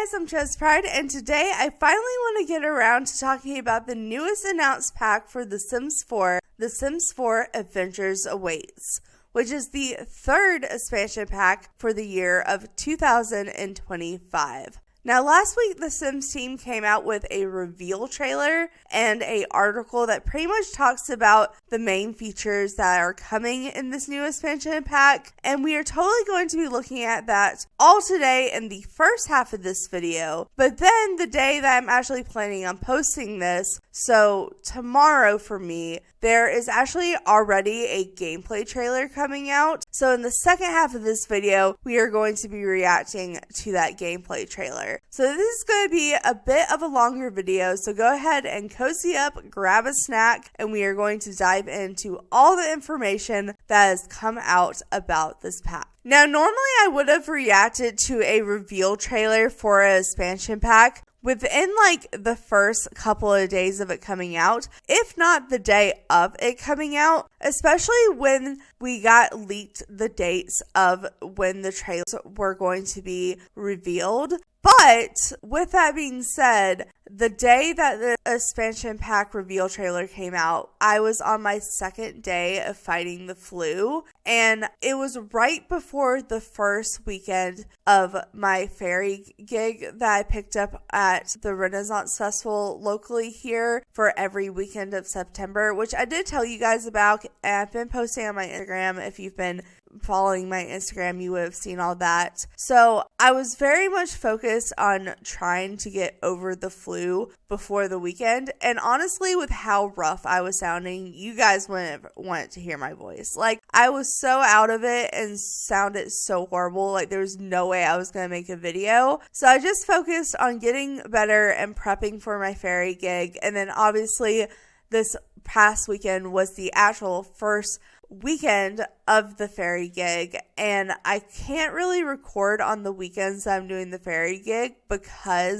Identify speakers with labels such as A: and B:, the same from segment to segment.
A: guys, I'm ChezPride, and today I finally want to get around to talking about the newest announced pack for The Sims 4, The Sims 4 Adventures Awaits, which is the third expansion pack for the year of 2025. Now, last week, the Sims team came out with a reveal trailer and an article that pretty much talks about the main features that are coming in this new expansion pack, and we are totally going to be looking at that all today in the first half of this video. But then the day that I'm actually planning on posting this, so tomorrow for me, there is actually already a gameplay trailer coming out. So in the second half of this video, we are going to be reacting to that gameplay trailer. So this is going to be a bit of a longer video, so go ahead and cozy up, grab a snack, and we are going to dive into all the information that has come out about this pack. Now, normally I would have reacted to a reveal trailer for an expansion pack within the first couple of days of it coming out, if not the day of it coming out, especially when we got leaked the dates of when the trailers were going to be revealed. But with that being said, the day that the expansion pack reveal trailer came out, I was on my second day of fighting the flu, and it was right before the first weekend of my fairy gig that I picked up at the Renaissance Festival locally here for every weekend of September, which I did tell you guys about, and I've been posting on my Instagram. If you've been following my Instagram, you would have seen all that. So I was very much focused on trying to get over the flu before the weekend, and honestly, with how rough I was sounding, you guys wouldn't want to hear my voice. I was so out of it and sounded so horrible, there was no way I was going to make a video. So I just focused on getting better and prepping for my fairy gig, and then obviously this past weekend was the actual first weekend of the fairy gig, and I can't really record on the weekends that I'm doing the fairy gig because,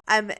A: I'm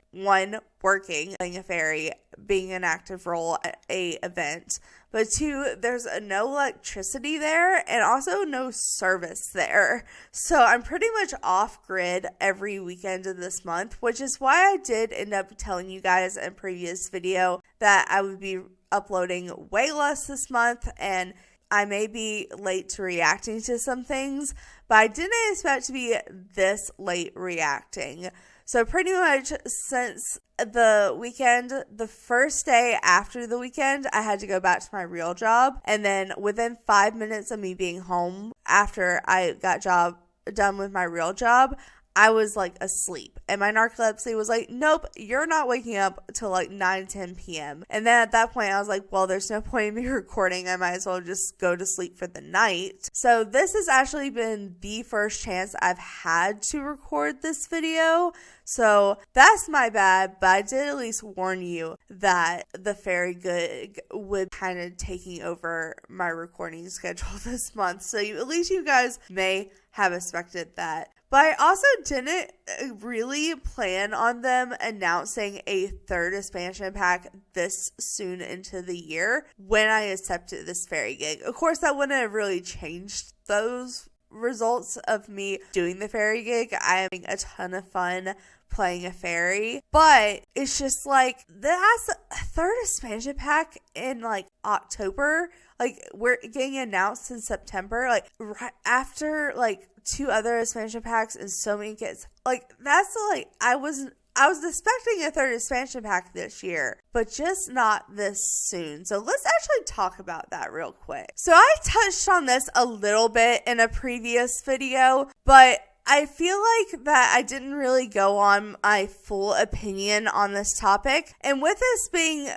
A: working, playing a fairy, being an active role at a event, but two, there's no electricity there and also no service there. So I'm pretty much off grid every weekend of this month, which is why I did end up telling you guys in a previous video that I would be uploading way less this month, and I may be late to reacting to some things, but I didn't expect to be this late reacting. So pretty much since the weekend, the first day after the weekend, I had to go back to my real job. And then within 5 minutes of me being home after I got done with my real job, I was asleep, and my narcolepsy was nope, you're not waking up till 9-10 p.m. And then at that point I was well, there's no point in me recording, I might as well just go to sleep for the night. So this has actually been the first chance I've had to record this video, so that's my bad, but I did at least warn you that the fairy gig would kind of taking over my recording schedule this month, so at least you guys may have expected that. But I also didn't really plan on them announcing a third expansion pack this soon into the year when I accepted this fairy gig. Of course, that wouldn't have really changed those results of me doing the fairy gig. I am having a ton of fun playing a fairy, but it's just that's a third expansion pack in October. We're getting announced in September, right after two other expansion packs and so many kids. That's I was expecting a third expansion pack this year, but just not this soon. So let's actually talk about that real quick. So I touched on this a little bit in a previous video, but I feel that I didn't really go on my full opinion on this topic. And with this being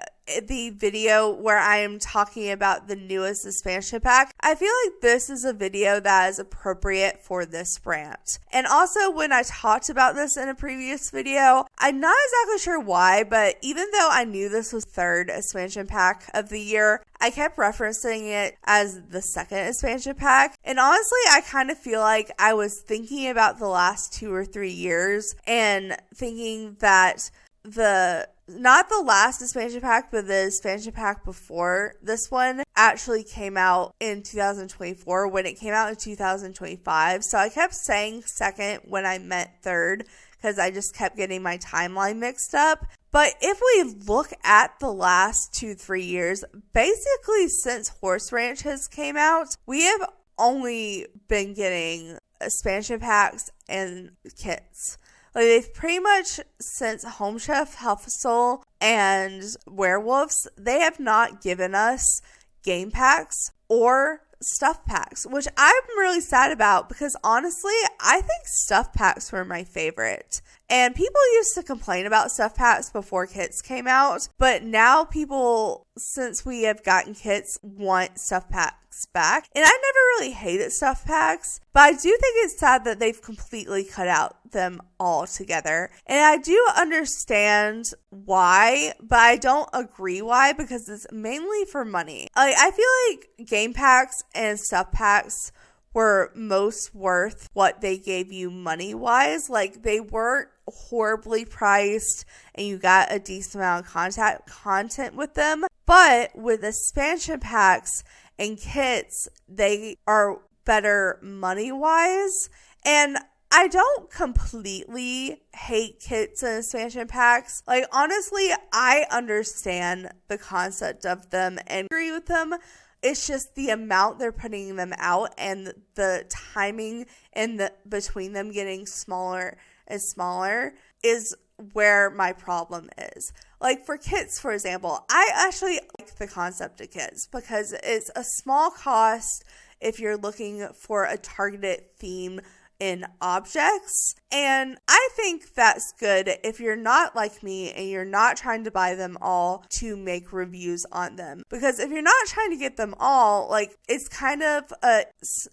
A: the video where I am talking about the newest expansion pack, I feel this is a video that is appropriate for this rant. And also, when I talked about this in a previous video, I'm not exactly sure why, but even though I knew this was third expansion pack of the year, I kept referencing it as the second expansion pack. And honestly, I kind of feel I was thinking about the last 2 or 3 years and thinking that the not the last expansion pack, but the expansion pack before this one actually came out in 2024 when it came out in 2025. So I kept saying second when I meant third because I just kept getting my timeline mixed up. But if we look at the last 2-3 years, basically since Horse Ranch has came out, we have only been getting expansion packs and kits. Like, they've pretty much, since Home Chef, Health Soul, and Werewolves, they have not given us game packs or stuff packs, which I'm really sad about because honestly, I think stuff packs were my favorite. And people used to complain about stuff packs before kits came out, but now people, since we have gotten kits, want stuff packs back. And I never really hated stuff packs, but I do think it's sad that they've completely cut out them all together. And I do understand why, but I don't agree why, because it's mainly for money. I feel like game packs and stuff packs were most worth what they gave you money-wise. Like, they weren't horribly priced and you got a decent amount of content with them. But with expansion packs and kits, they are better money-wise. And I don't completely hate kits and expansion packs. Like, honestly, I understand the concept of them and agree with them. It's just the amount they're putting them out and the timing and between them getting smaller and smaller is where my problem is. Like, for kits, for example, I actually like the concept of kits because it's a small cost if you're looking for a targeted theme in objects. And I think that's good if you're not like me and you're not trying to buy them all to make reviews on them. Because if you're not trying to get them all, like, it's kind of a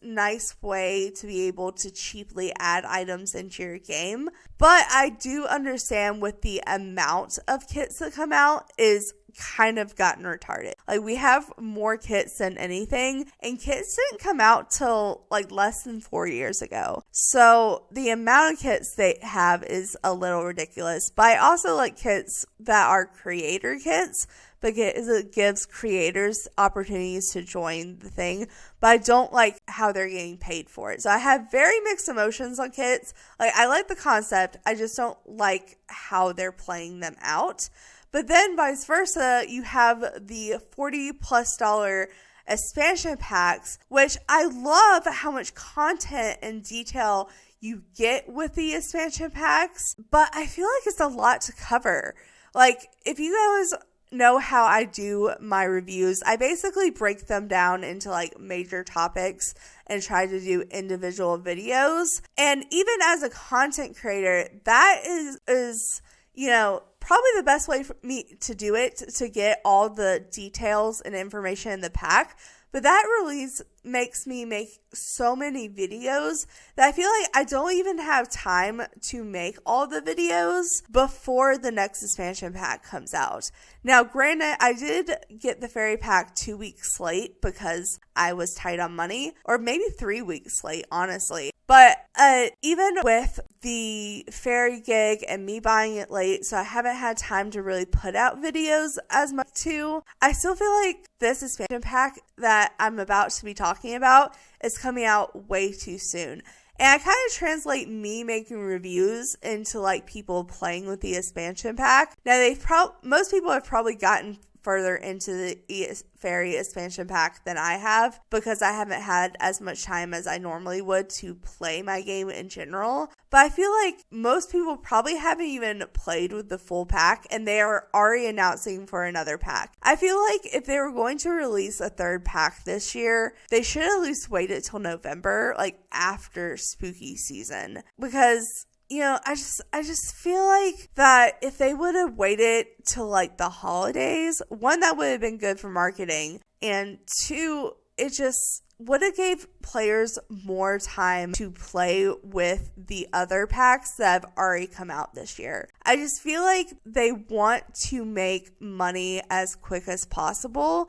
A: nice way to be able to cheaply add items into your game. But I do understand with the amount of kits that come out is kind of gotten retarded. Like, we have more kits than anything, and kits didn't come out till like less than 4 years ago. So the amount of kits they have is a little ridiculous. But I also like kits that are creator kits because it gives creators opportunities to join the thing, but I don't like how they're getting paid for it. So I have very mixed emotions on kits. Like, I like the concept, I just don't like how they're playing them out. But then vice versa, you have the $40+ expansion packs, which I love how much content and detail you get with the expansion packs, but I feel like it's a lot to cover. Like, if you guys know how I do my reviews, I basically break them down into like major topics and try to do individual videos. And even as a content creator, that is probably the best way for me to do it, to get all the details and information in the pack. But that release makes me make so many videos that I feel like I don't even have time to make all the videos before the next expansion pack comes out. Now, granted, I did get the fairy pack 2 weeks late because I was tight on money, or maybe 3 weeks late, honestly. But even with the fairy gig and me buying it late, so I haven't had time to really put out videos as much too, I still feel like this expansion pack that I'm about to be talking about is coming out way too soon. And I kind of translate me making reviews into like people playing with the expansion pack. Now, most people have probably gotten further into the fairy expansion pack than I have because I haven't had as much time as I normally would to play my game in general. But I feel like most people probably haven't even played with the full pack and they are already announcing for another pack. I feel like if they were going to release a third pack this year, they should at least wait till November, like after spooky season, because I just feel like that if they would have waited till like the holidays, one, that would have been good for marketing, and two, it just would have gave players more time to play with the other packs that have already come out this year. I just feel like they want to make money as quick as possible,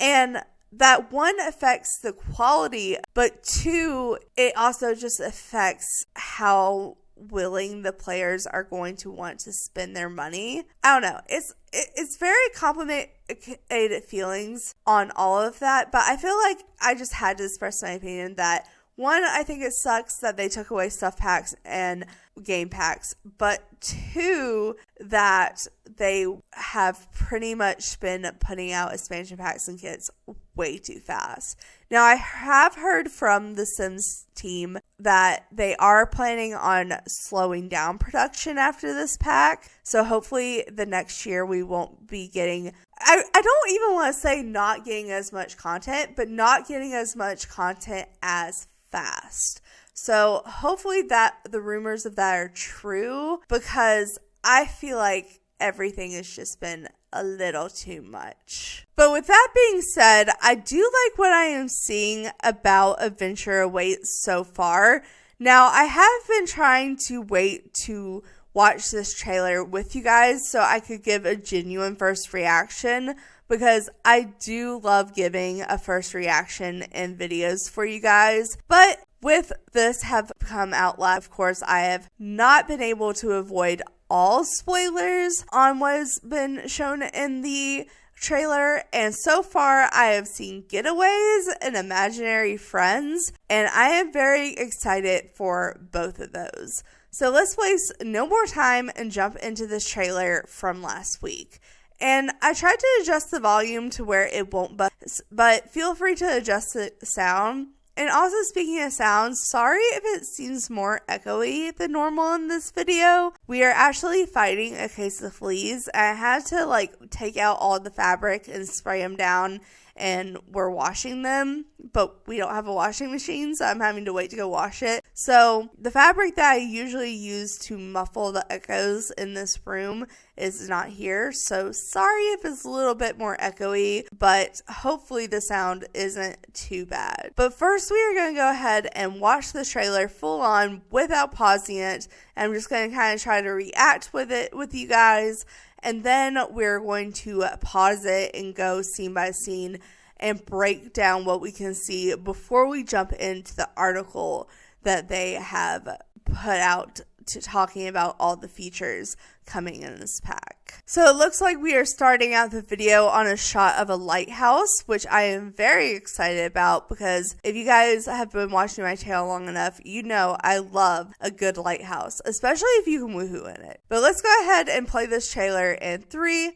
A: and that one affects the quality, but two, it also just affects how willing the players are going to want to spend their money. I don't know. It's very complicated feelings on all of that, but I feel like I just had to express my opinion that, one, I think it sucks that they took away stuff packs and game packs, but two, that they have pretty much been putting out expansion packs and kits way too fast. Now, I have heard from the Sims team that they are planning on slowing down production after this pack, so hopefully the next year we won't be getting, I don't even want to say not getting as much content, but not getting as much content as fast. So hopefully that the rumors of that are true, because I feel like everything has just been a little too much. But with that being said, I do like what I am seeing about Adventure Awaits so far. Now, I have been trying to wait to watch this trailer with you guys so I could give a genuine first reaction, because I do love giving a first reaction in videos for you guys. But with this have come out live, of course, I have not been able to avoid all spoilers on what has been shown in the trailer, and so far I have seen getaways and imaginary friends, and I am very excited for both of those. So let's waste no more time and jump into this trailer from last week. And I tried to adjust the volume to where it won't buzz, but feel free to adjust the sound. And also, speaking of sounds, sorry if it seems more echoey than normal in this video. We are actually fighting a case of fleas. I had to take out all the fabric and spray them down, and we're washing them, but we don't have a washing machine, so I'm having to wait to go wash it. So the fabric that I usually use to muffle the echoes in this room is not here, so sorry if it's a little bit more echoey, but hopefully the sound isn't too bad. But first, we are going to go ahead and watch the trailer full on without pausing it. I'm just going to kind of try to react with it with you guys, and then we're going to pause it and go scene by scene and break down what we can see before we jump into the article that they have put out to talking about all the features coming in this pack. So it looks like we are starting out the video on a shot of a lighthouse, which I am very excited about, because if you guys have been watching my channel long enough, you know I love a good lighthouse, especially if you can woohoo in it. But let's go ahead and play this trailer in 3,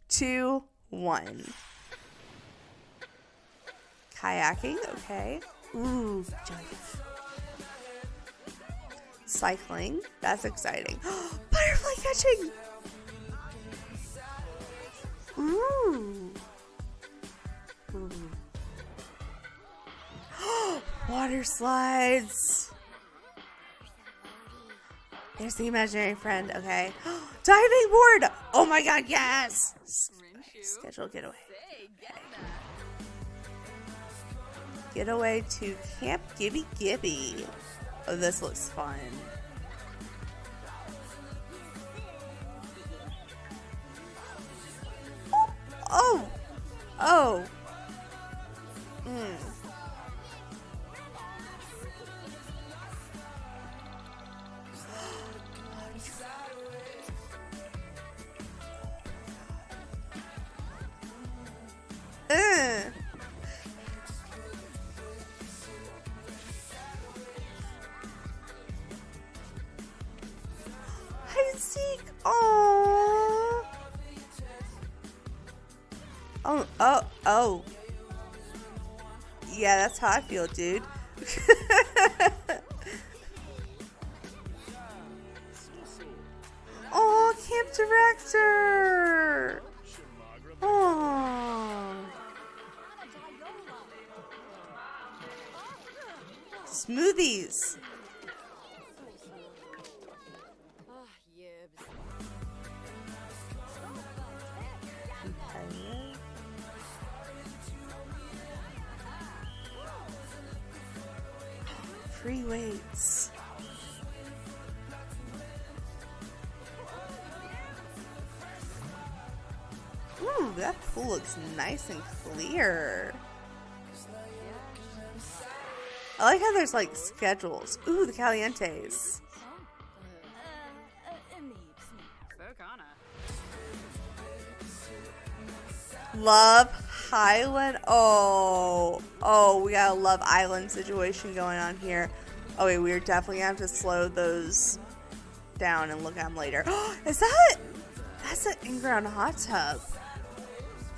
A: 2, 1. Kayaking, okay. Ooh, jump. Cycling, that's exciting. Butterfly catching! Ooh. Ooh. Water slides. There's the imaginary friend, okay. Diving board! Oh my god, yes! Schedule getaway. Okay. Getaway to Camp Gibby Gibby. Oh, this looks fun. Oh! Oh! Hide and seek. Oh. Oh. Yeah, that's how I feel, dude. Oh, camp director. Oh. Smoothies. Free weights. Ooh, that pool looks nice and clear. I like how there's like schedules. Ooh, the calientes. Love Highland. Oh, we got a Love Island situation going on here. Oh wait, we're definitely gonna have to slow those down and look at them later. That's an in-ground hot tub.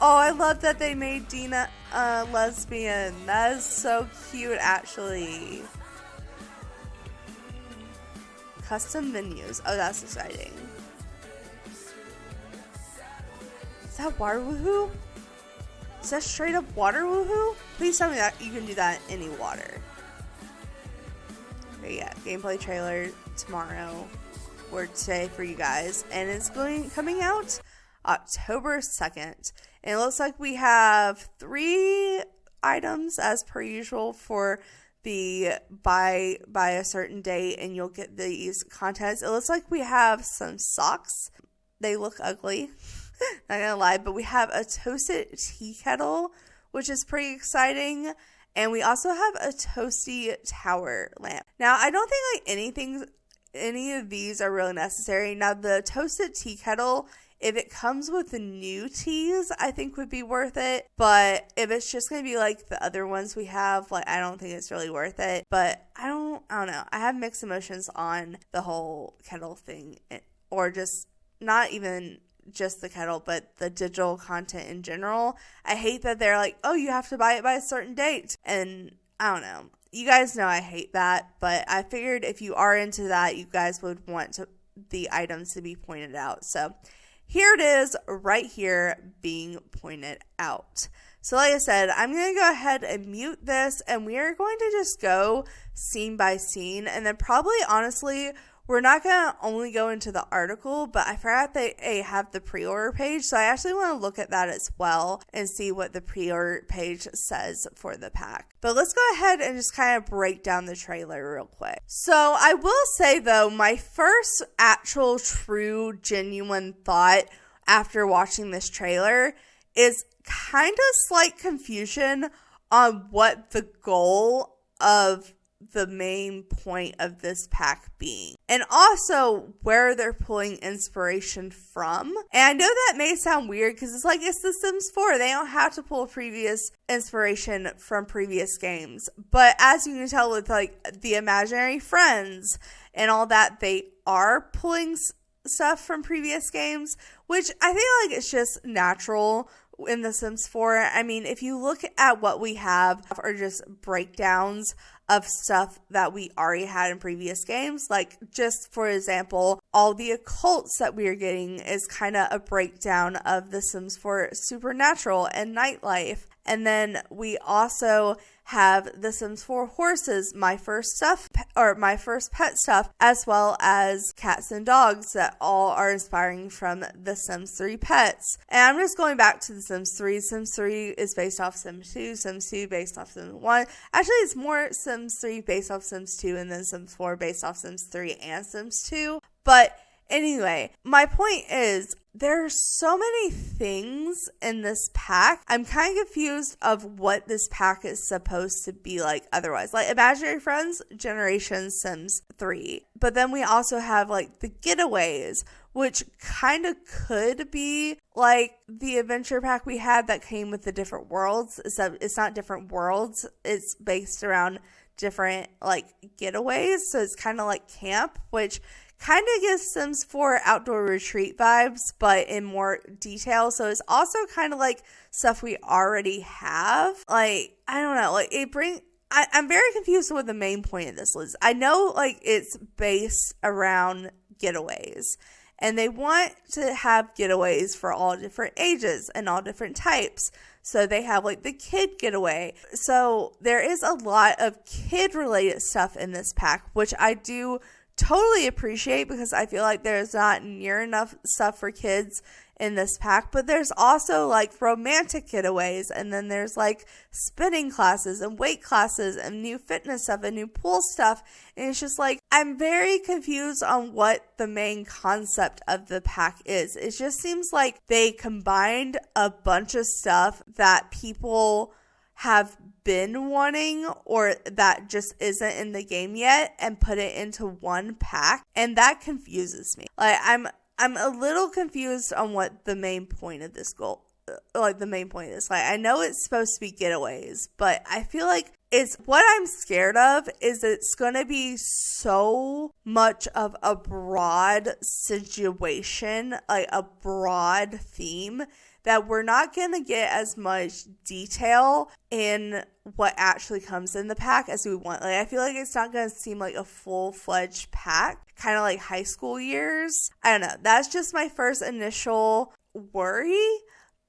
A: Oh, I love that they made Dina lesbian. That is so cute, actually. Custom menus. Oh, that's exciting. Is that water woohoo? Is that straight up water woohoo? Please tell me that you can do that in any water. Okay, yeah, gameplay trailer tomorrow or today for you guys, and it's coming out October 2nd. And it looks like we have 3 items as per usual for the by a certain date, and you'll get these contents. It looks like we have some socks. They look ugly. Not gonna lie, but we have a toasted tea kettle, which is pretty exciting, and we also have a toasty tower lamp. Now, I don't think any of these are really necessary. Now, the toasted tea kettle, if it comes with the new teas, I think would be worth it. But if it's just gonna be like the other ones we have, like, I don't think it's really worth it. But I don't know. I have mixed emotions on the whole kettle thing, or just not even just the kettle, but the digital content in general. I hate that they're like, oh, you have to buy it by a certain date. And I don't know. You guys know I hate that, but I figured if you are into that, you guys would want the items to be pointed out. So here it is right here being pointed out. So like I said, I'm going to go ahead and mute this, and we are going to just go scene by scene. And then probably, honestly, we're not going to only go into the article, but I forgot they have the pre-order page. So I actually want to look at that as well and see what the pre-order page says for the pack. But let's go ahead and just kind of break down the trailer real quick. So I will say, though, my first actual true genuine thought after watching this trailer is kind of slight confusion on what the goal of the main point of this pack being, and also where they're pulling inspiration from. And I know that may sound weird because it's like, it's The Sims 4. They don't have to pull previous inspiration from previous games. But as you can tell with like the imaginary friends and all that, they are pulling stuff from previous games, which I feel like it's just natural in The Sims 4. I mean, if you look at what we have are just breakdowns of stuff that we already had in previous games. Like, just for example, all the occults that we are getting is kind of a breakdown of The Sims 4 supernatural and nightlife. And then we also have The Sims 4 horses, my first pet stuff, as well as cats and dogs that all are inspiring from The Sims 3 pets. And I'm just going back to The Sims 3. Sims 3 is based off Sims 2, Sims 2 based off Sims 1. Actually, it's more Sims 3 based off Sims 2, and then Sims 4 based off Sims 3 and Sims 2. But anyway, my point is, there's so many things in this pack. I'm kind of confused of what this pack is supposed to be like otherwise. Like, Imaginary Friends, Generation Sims 3. But then we also have like the Getaways, which kind of could be like the adventure pack we had that came with the different worlds. Except it's not different worlds. It's based around different like getaways. So it's kind of like camp, which kind of gives Sims 4 outdoor retreat vibes, but in more detail. So it's also kind of like stuff we already have. Like, I don't know, like I'm very confused with the main point of this list. I know like it's based around getaways, and they want to have getaways for all different ages and all different types. So they have like the kid getaway. So there is a lot of kid related stuff in this pack, which I do totally appreciate, because I feel like there's not near enough stuff for kids in this pack. But there's also like romantic getaways, and then there's like spinning classes and weight classes and new fitness stuff and new pool stuff. And it's just like, I'm very confused on what the main concept of the pack is. It just seems like they combined a bunch of stuff that people have been wanting, or that just isn't in the game yet, and put it into one pack, and that confuses me. Like, I'm a little confused on what the main point of this like the main point is. Like, I know it's supposed to be getaways, but I feel like it's what I'm scared of is it's going to be so much of a broad situation, like a broad theme, that we're not going to get as much detail in what actually comes in the pack as we want. Like, I feel like it's not going to seem like a full-fledged pack, kind of like high school years. I don't know. That's just my first initial worry.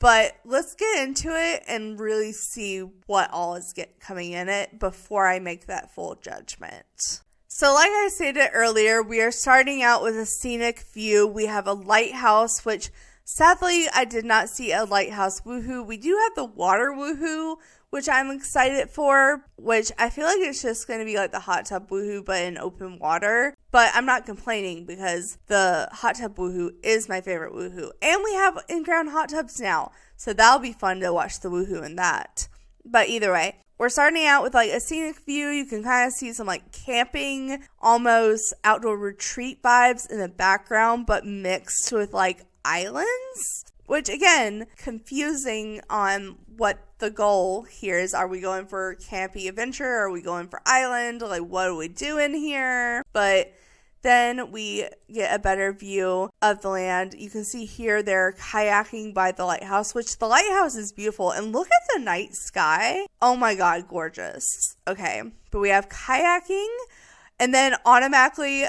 A: But let's get into it and really see what all is coming in it before I make that full judgment. So like I stated earlier, we are starting out with a scenic view. We have a lighthouse, which sadly I did not see a lighthouse woohoo. We do have the water woohoo, which I'm excited for, which I feel like it's just going to be like the hot tub woohoo, but in open water. But I'm not complaining because the hot tub woohoo is my favorite woohoo. And we have in-ground hot tubs now, so that'll be fun to watch the woohoo in that. But either way, we're starting out with like a scenic view. You can kind of see some like camping, almost outdoor retreat vibes in the background, but mixed with like islands, which again, confusing on what the goal here is. Are we going for campy adventure? Are we going for island? Like, what are we doing here? But then we get a better view of the land. You can see here they're kayaking by the lighthouse, which the lighthouse is beautiful. And look at the night sky. Oh my God, gorgeous. Okay, but we have kayaking, and then automatically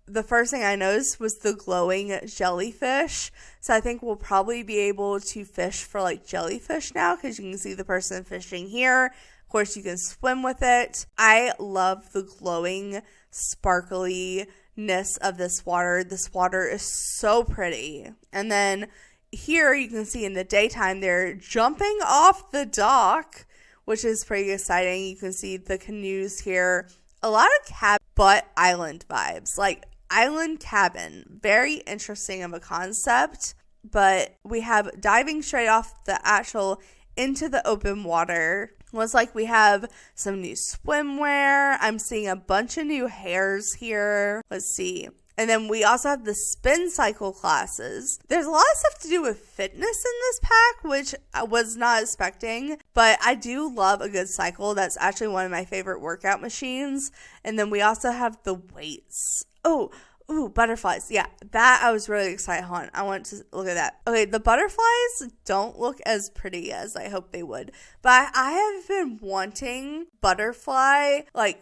A: the first thing I noticed was the glowing jellyfish. So I think we'll probably be able to fish for like jellyfish now, because you can see the person fishing here. Of course, you can swim with it. I love the glowing sparkliness of this water. This water is so pretty. And then here you can see in the daytime they're jumping off the dock, which is pretty exciting. You can see the canoes here. A lot of cabin but island vibes. Like, island cabin, very interesting of a concept. But we have diving straight off the actual into the open water. Looks like we have some new swimwear. I'm seeing a bunch of new hairs here. Let's see. And then we also have the spin cycle classes. There's a lot of stuff to do with fitness in this pack, which I was not expecting. But I do love a good cycle. That's actually one of my favorite workout machines. And then we also have the weights. Ooh, butterflies. Yeah, that I was really excited on. I want to look at that. Okay, the butterflies don't look as pretty as I hoped they would. But I have been wanting butterfly, like,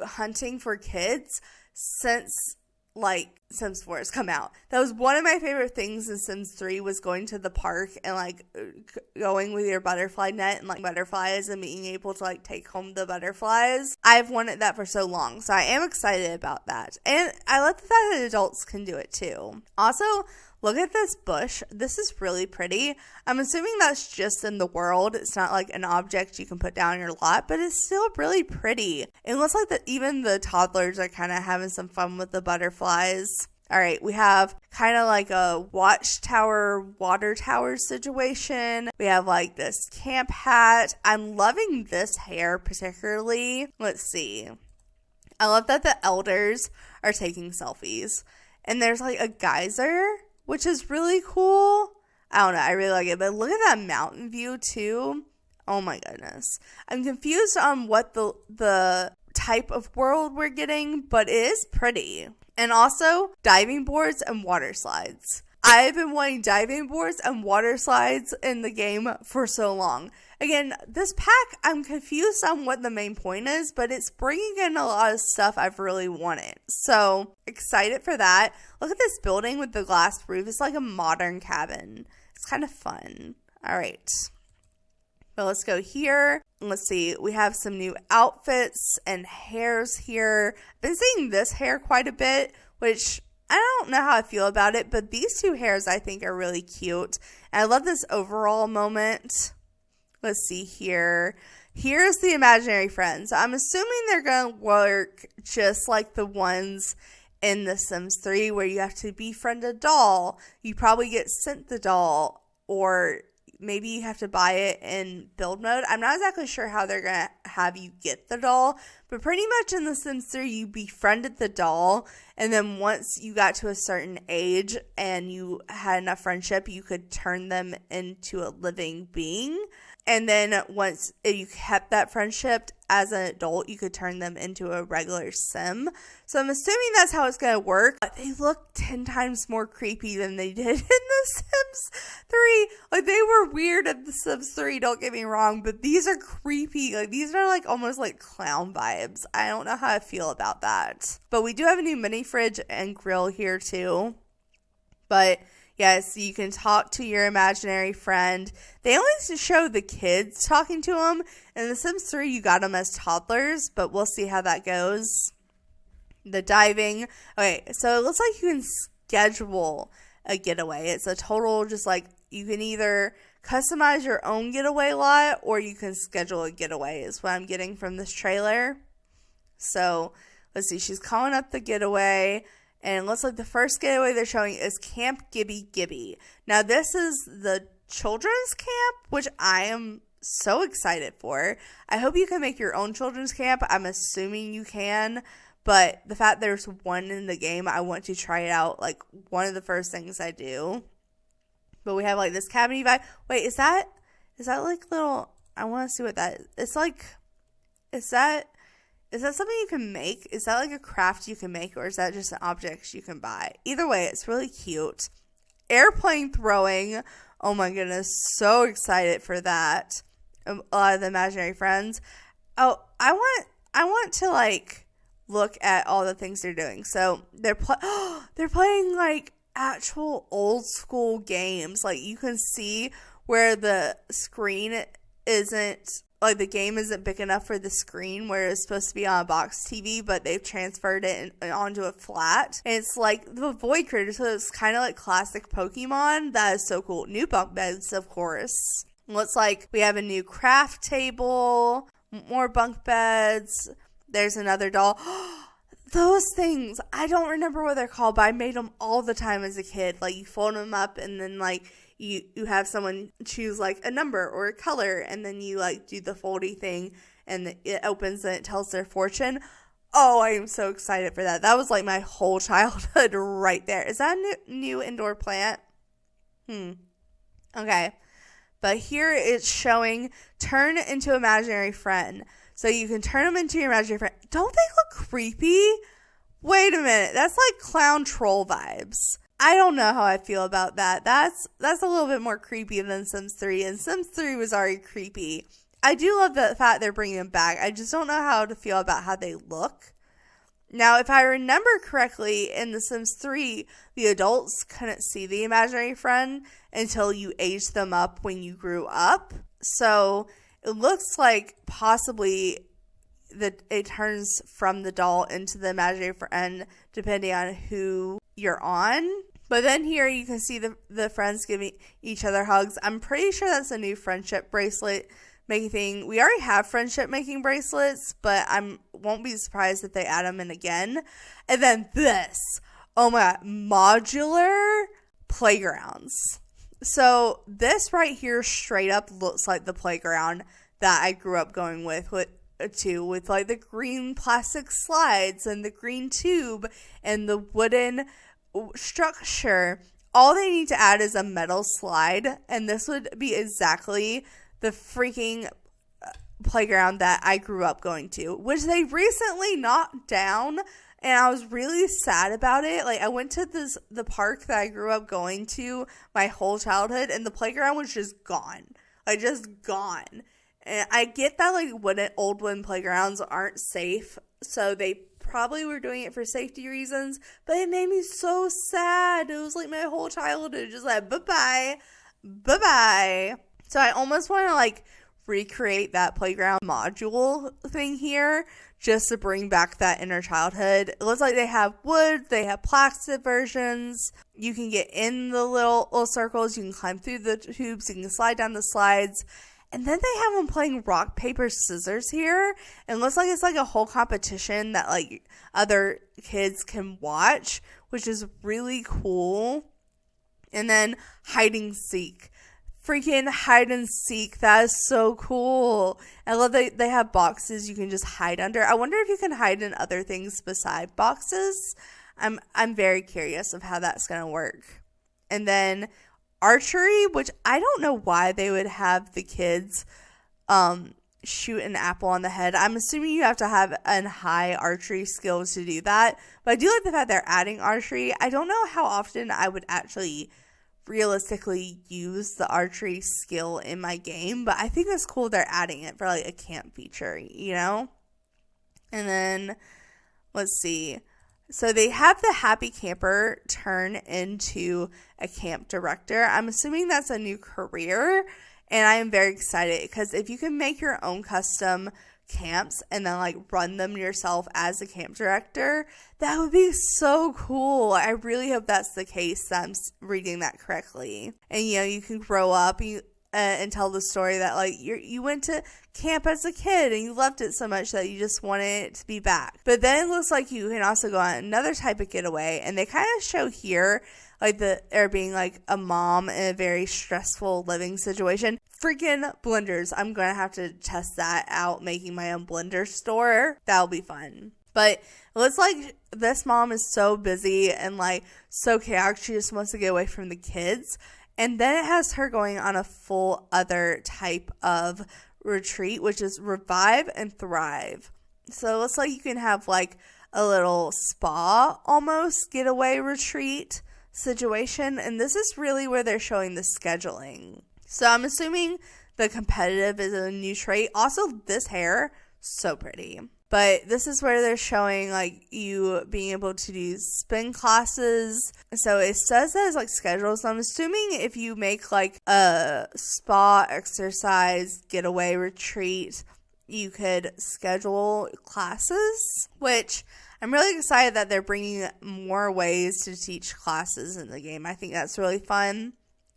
A: hunting for kids since, like, Sims 4 has come out. That was one of my favorite things in Sims 3, was going to the park and like going with your butterfly net and like butterflies and being able to like take home the butterflies. I've wanted that for so long, so I am excited about that. And I love the fact that adults can do it too. Also, look at this bush. This is really pretty. I'm assuming that's just in the world. It's not like an object you can put down in your lot, but it's still really pretty. It looks like that even the toddlers are kind of having some fun with the butterflies. All right, we have kind of like a watchtower, water tower situation. We have like this camp hat. I'm loving this hair particularly. Let's see. I love that the elders are taking selfies. And there's like a geyser, which is really cool. I don't know. I really like it. But look at that mountain view too. Oh my goodness. I'm confused on what the type of world we're getting, but it is pretty. And also diving boards and water slides. I've been wanting diving boards and water slides in the game for so long. Again, this pack, I'm confused on what the main point is, but it's bringing in a lot of stuff I've really wanted. So, excited for that. Look at this building with the glass roof. It's like a modern cabin. It's kind of fun. All right. But let's go here. Let's see. We have some new outfits and hairs here. I've been seeing this hair quite a bit, which I don't know how I feel about it, but these two hairs I think are really cute. And I love this overall moment. Let's see here. Here's the imaginary friends. I'm assuming they're going to work just like the ones in The Sims 3 where you have to befriend a doll. You probably get sent the doll, or maybe you have to buy it in build mode. I'm not exactly sure how have you get the doll. But pretty much in The Sims 3, you befriended the doll, and then once you got to a certain age and you had enough friendship, you could turn them into a living being. And then once you kept that friendship as an adult, you could turn them into a regular sim. So I'm assuming that's how it's going to work. But they look 10 times more creepy than they did in The Sims 3. Like, they were weird in The Sims 3, don't get me wrong, but these are creepy. Like, these are like almost like clown vibes. I don't know how I feel about that. But we do have a new mini fridge and grill here too. But yes, you can talk to your imaginary friend. They only show the kids talking to them. In The Sims 3, you got them as toddlers, but we'll see how that goes. The diving. Okay, so it looks like you can schedule a getaway. It's a total just like you can either customize your own getaway lot or you can schedule a getaway is what I'm getting from this trailer. So let's see. She's calling up the getaway. And it looks like the first getaway they're showing is Camp Gibby Gibby. Now, this is the children's camp, which I am so excited for. I hope you can make your own children's camp. I'm assuming you can. But the fact there's one in the game, I want to try it out. Like, one of the first things I do. But we have, like, this cabiny vibe. Wait, is that like, little... I want to see what that is. It's, like... Is that something you can make? Is that like a craft you can make, or is that just an object you can buy? Either way, it's really cute. Airplane throwing. Oh my goodness, so excited for that. A lot of the imaginary friends. Oh, I want to like look at all the things they're doing. So they're playing like actual old school games. Like you can see where the screen isn't. Like, the game isn't big enough for the screen where it's supposed to be on a box TV, but they've transferred it onto a flat. And it's like the Void Critter, so it's kind of like classic Pokemon. That is so cool. New bunk beds, of course. Looks like we have a new craft table, more bunk beds. There's another doll. Those things, I don't remember what they're called, but I made them all the time as a kid. Like, you fold them up and then, like, you have someone choose like a number or a color, and then you like do the foldy thing and it opens and it tells their fortune. Oh, I am so excited for that. That was like my whole childhood right there. Is that a new indoor plant? Okay. But here it's showing turn into imaginary friend. So you can turn them into your imaginary friend. Don't they look creepy? Wait a minute. That's like clown troll vibes. I don't know how I feel about that. That's a little bit more creepy than Sims 3, and Sims 3 was already creepy. I do love the fact they're bringing them back. I just don't know how to feel about how they look. Now, if I remember correctly, in The Sims 3, the adults couldn't see the imaginary friend until you aged them up when you grew up. So it looks like possibly that it turns from the doll into the imaginary friend depending on who you're on. But then here you can see the friends giving each other hugs. I'm pretty sure that's a new friendship bracelet making thing. We already have friendship making bracelets, but I won't be surprised if they add them in again. And then this. Oh my God. Modular playgrounds. So this right here straight up looks like the playground that I grew up going with like the green plastic slides and the green tube and the wooden structure. All they need to add is a metal slide, and this would be exactly the freaking playground that I grew up going to, which they recently knocked down, and I was really sad about it. Like, I went to the park that I grew up going to my whole childhood, and the playground was just gone. Like, just gone. And I get that, like, old wooden playgrounds aren't safe, so they probably were doing it for safety reasons, but it made me so sad. It was like my whole childhood just like, bye-bye. So I almost want to, like, recreate that playground module thing here just to bring back that inner childhood. It looks like they have wood, they have plastic versions. You can get in the little circles, you can climb through the tubes, you can slide down the slides. And then they have them playing rock, paper, scissors here. And it looks like it's like a whole competition that like other kids can watch, which is really cool. And then hide and seek. freaking hide and seek. That is so cool. I love that they have boxes you can just hide under. I wonder if you can hide in other things beside boxes. I'm very curious of how that's going to work. And then archery, which I don't know why they would have the kids shoot an apple on the head. I'm assuming you have to have a high archery skill to do that. But I do like the fact they're adding archery. I don't know how often I would actually realistically use the archery skill in my game, but I think it's cool they're adding it for like a camp feature, you know? And then let's see. So they have the happy camper turn into a camp director. I'm assuming that's a new career, and I am very excited because if you can make your own custom camps and then like run them yourself as a camp director, that would be so cool. I really hope that's the case, that I'm reading that correctly. And you know, you can grow up and tell the story that like you went to camp as a kid and you loved it so much that you just wanted it to be back. But then it looks like you can also go on another type of getaway, and they kind of show here like there being like a mom in a very stressful living situation. Freaking blenders. I'm going to have to test that out, making my own blender store. That'll be fun. But it looks like this mom is so busy and like so chaotic. She just wants to get away from the kids. And then it has her going on a full other type of retreat, which is revive and thrive. So it looks like you can have like a little spa almost getaway retreat situation. And this is really where they're showing the scheduling. So I'm assuming the competitive is a new trait. Also, this hair, so pretty. But this is where they're showing like you being able to do spin classes. So it says that it's like scheduled. So I'm assuming if you make like a spa exercise getaway retreat, you could schedule classes, which I'm really excited that they're bringing more ways to teach classes in the game. I think that's really fun.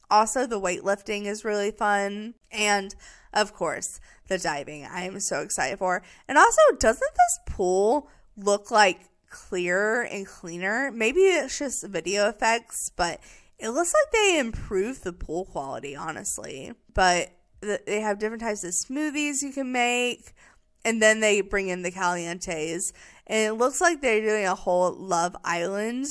A: Also, the weightlifting is really fun. And, of course, the diving I am so excited for. And also, doesn't this pool look like clearer and cleaner? Maybe it's just video effects, but it looks like they improved the pool quality, honestly. But they have different types of smoothies you can make. And then they bring in the calientes. And it looks like they're doing a whole Love Island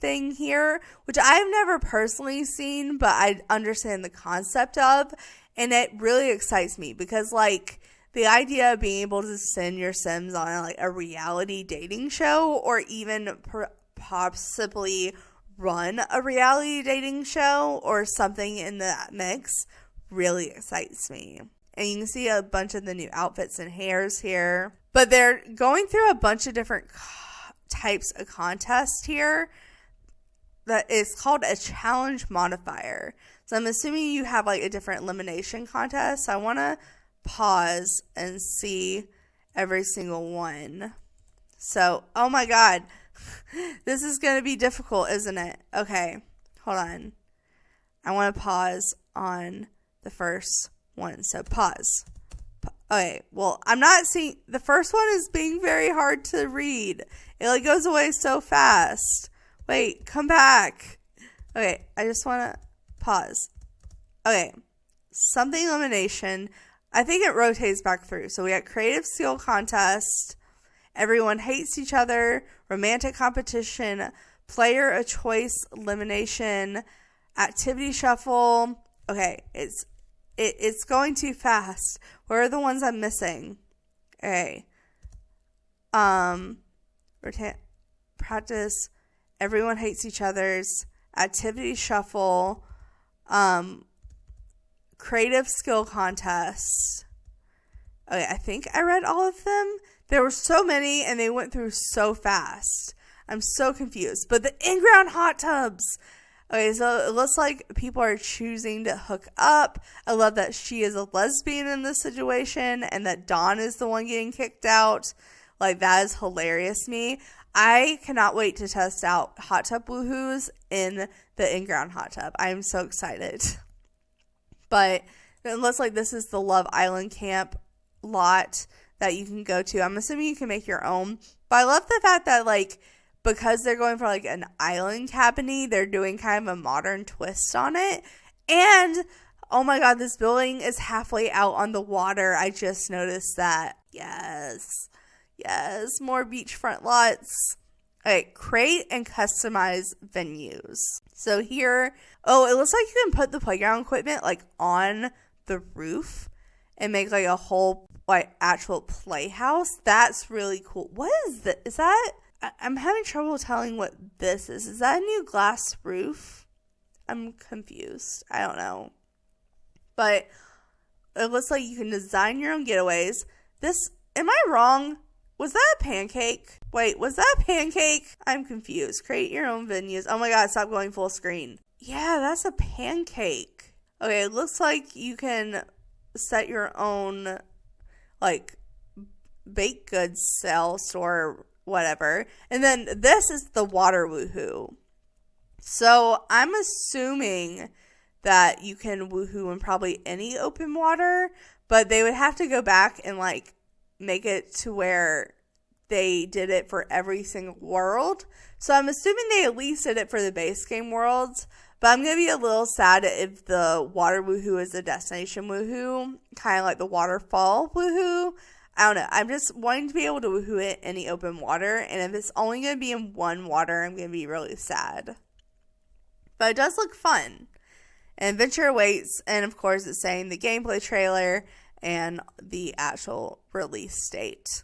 A: thing here, which I've never personally seen, but I understand the concept of. And it really excites me because, like, the idea of being able to send your Sims on, like, a reality dating show or even possibly run a reality dating show or something in that mix really excites me. And you can see a bunch of the new outfits and hairs here. But they're going through a bunch of different types of contests here. That is called a challenge modifier. So I'm assuming you have like a different elimination contest. So I want to pause and see every single one. So, oh my God. This is going to be difficult, isn't it? Okay, hold on. I want to pause on the first one. So pause. Okay, well, I'm not seeing, the first one is being very hard to read. It like goes away so fast. Wait, come back. Okay, I just want to pause. Okay, something elimination. I think it rotates back through. So we got creative skill contest, everyone hates each other, romantic competition, player a choice elimination, activity shuffle. Okay, it's going too fast. Where are the ones I'm missing? Okay. Practice. Everyone hates each other's. Activity shuffle. Creative skill contest. Okay, I think I read all of them. There were so many and they went through so fast. I'm so confused. But the in-ground hot tubs. Okay, so it looks like people are choosing to hook up. I love that she is a lesbian in this situation and that Dawn is the one getting kicked out. Like, that is hilarious to me. I cannot wait to test out hot tub woohoos in the in-ground hot tub. I am so excited. But it looks like this is the Love Island camp lot that you can go to. I'm assuming you can make your own. But I love the fact that, like, because they're going for like an island cabin-y, they're doing kind of a modern twist on it. And Oh my god, this building is halfway out on the water. I just noticed that. Yes. Yes, more beachfront lots. Okay, create and customize venues. So here, it looks like you can put the playground equipment like on the roof and make like a whole like actual playhouse. That's really cool. What is this? Is that, I'm having trouble telling what this is. Is that a new glass roof? I'm confused. I don't know. But it looks like you can design your own getaways. This, am I wrong? Was that a pancake? Wait, was that a pancake? I'm confused. Create your own venues. Oh my god, stop going full screen. Yeah, that's a pancake. Okay, it looks like you can set your own, like, baked goods sale store, whatever. And then this is the water woohoo. So I'm assuming that you can woohoo in probably any open water, but they would have to go back and like make it to where they did it for every single world. So I'm assuming they at least did it for the base game worlds, but I'm going to be a little sad if the water woohoo is a destination woohoo, kind of like the waterfall woohoo. I don't know. I'm just wanting to be able to woohoo it in any open water, and if it's only going to be in one water, I'm going to be really sad. But it does look fun. And adventure awaits, and of course it's saying the gameplay trailer and the actual release date.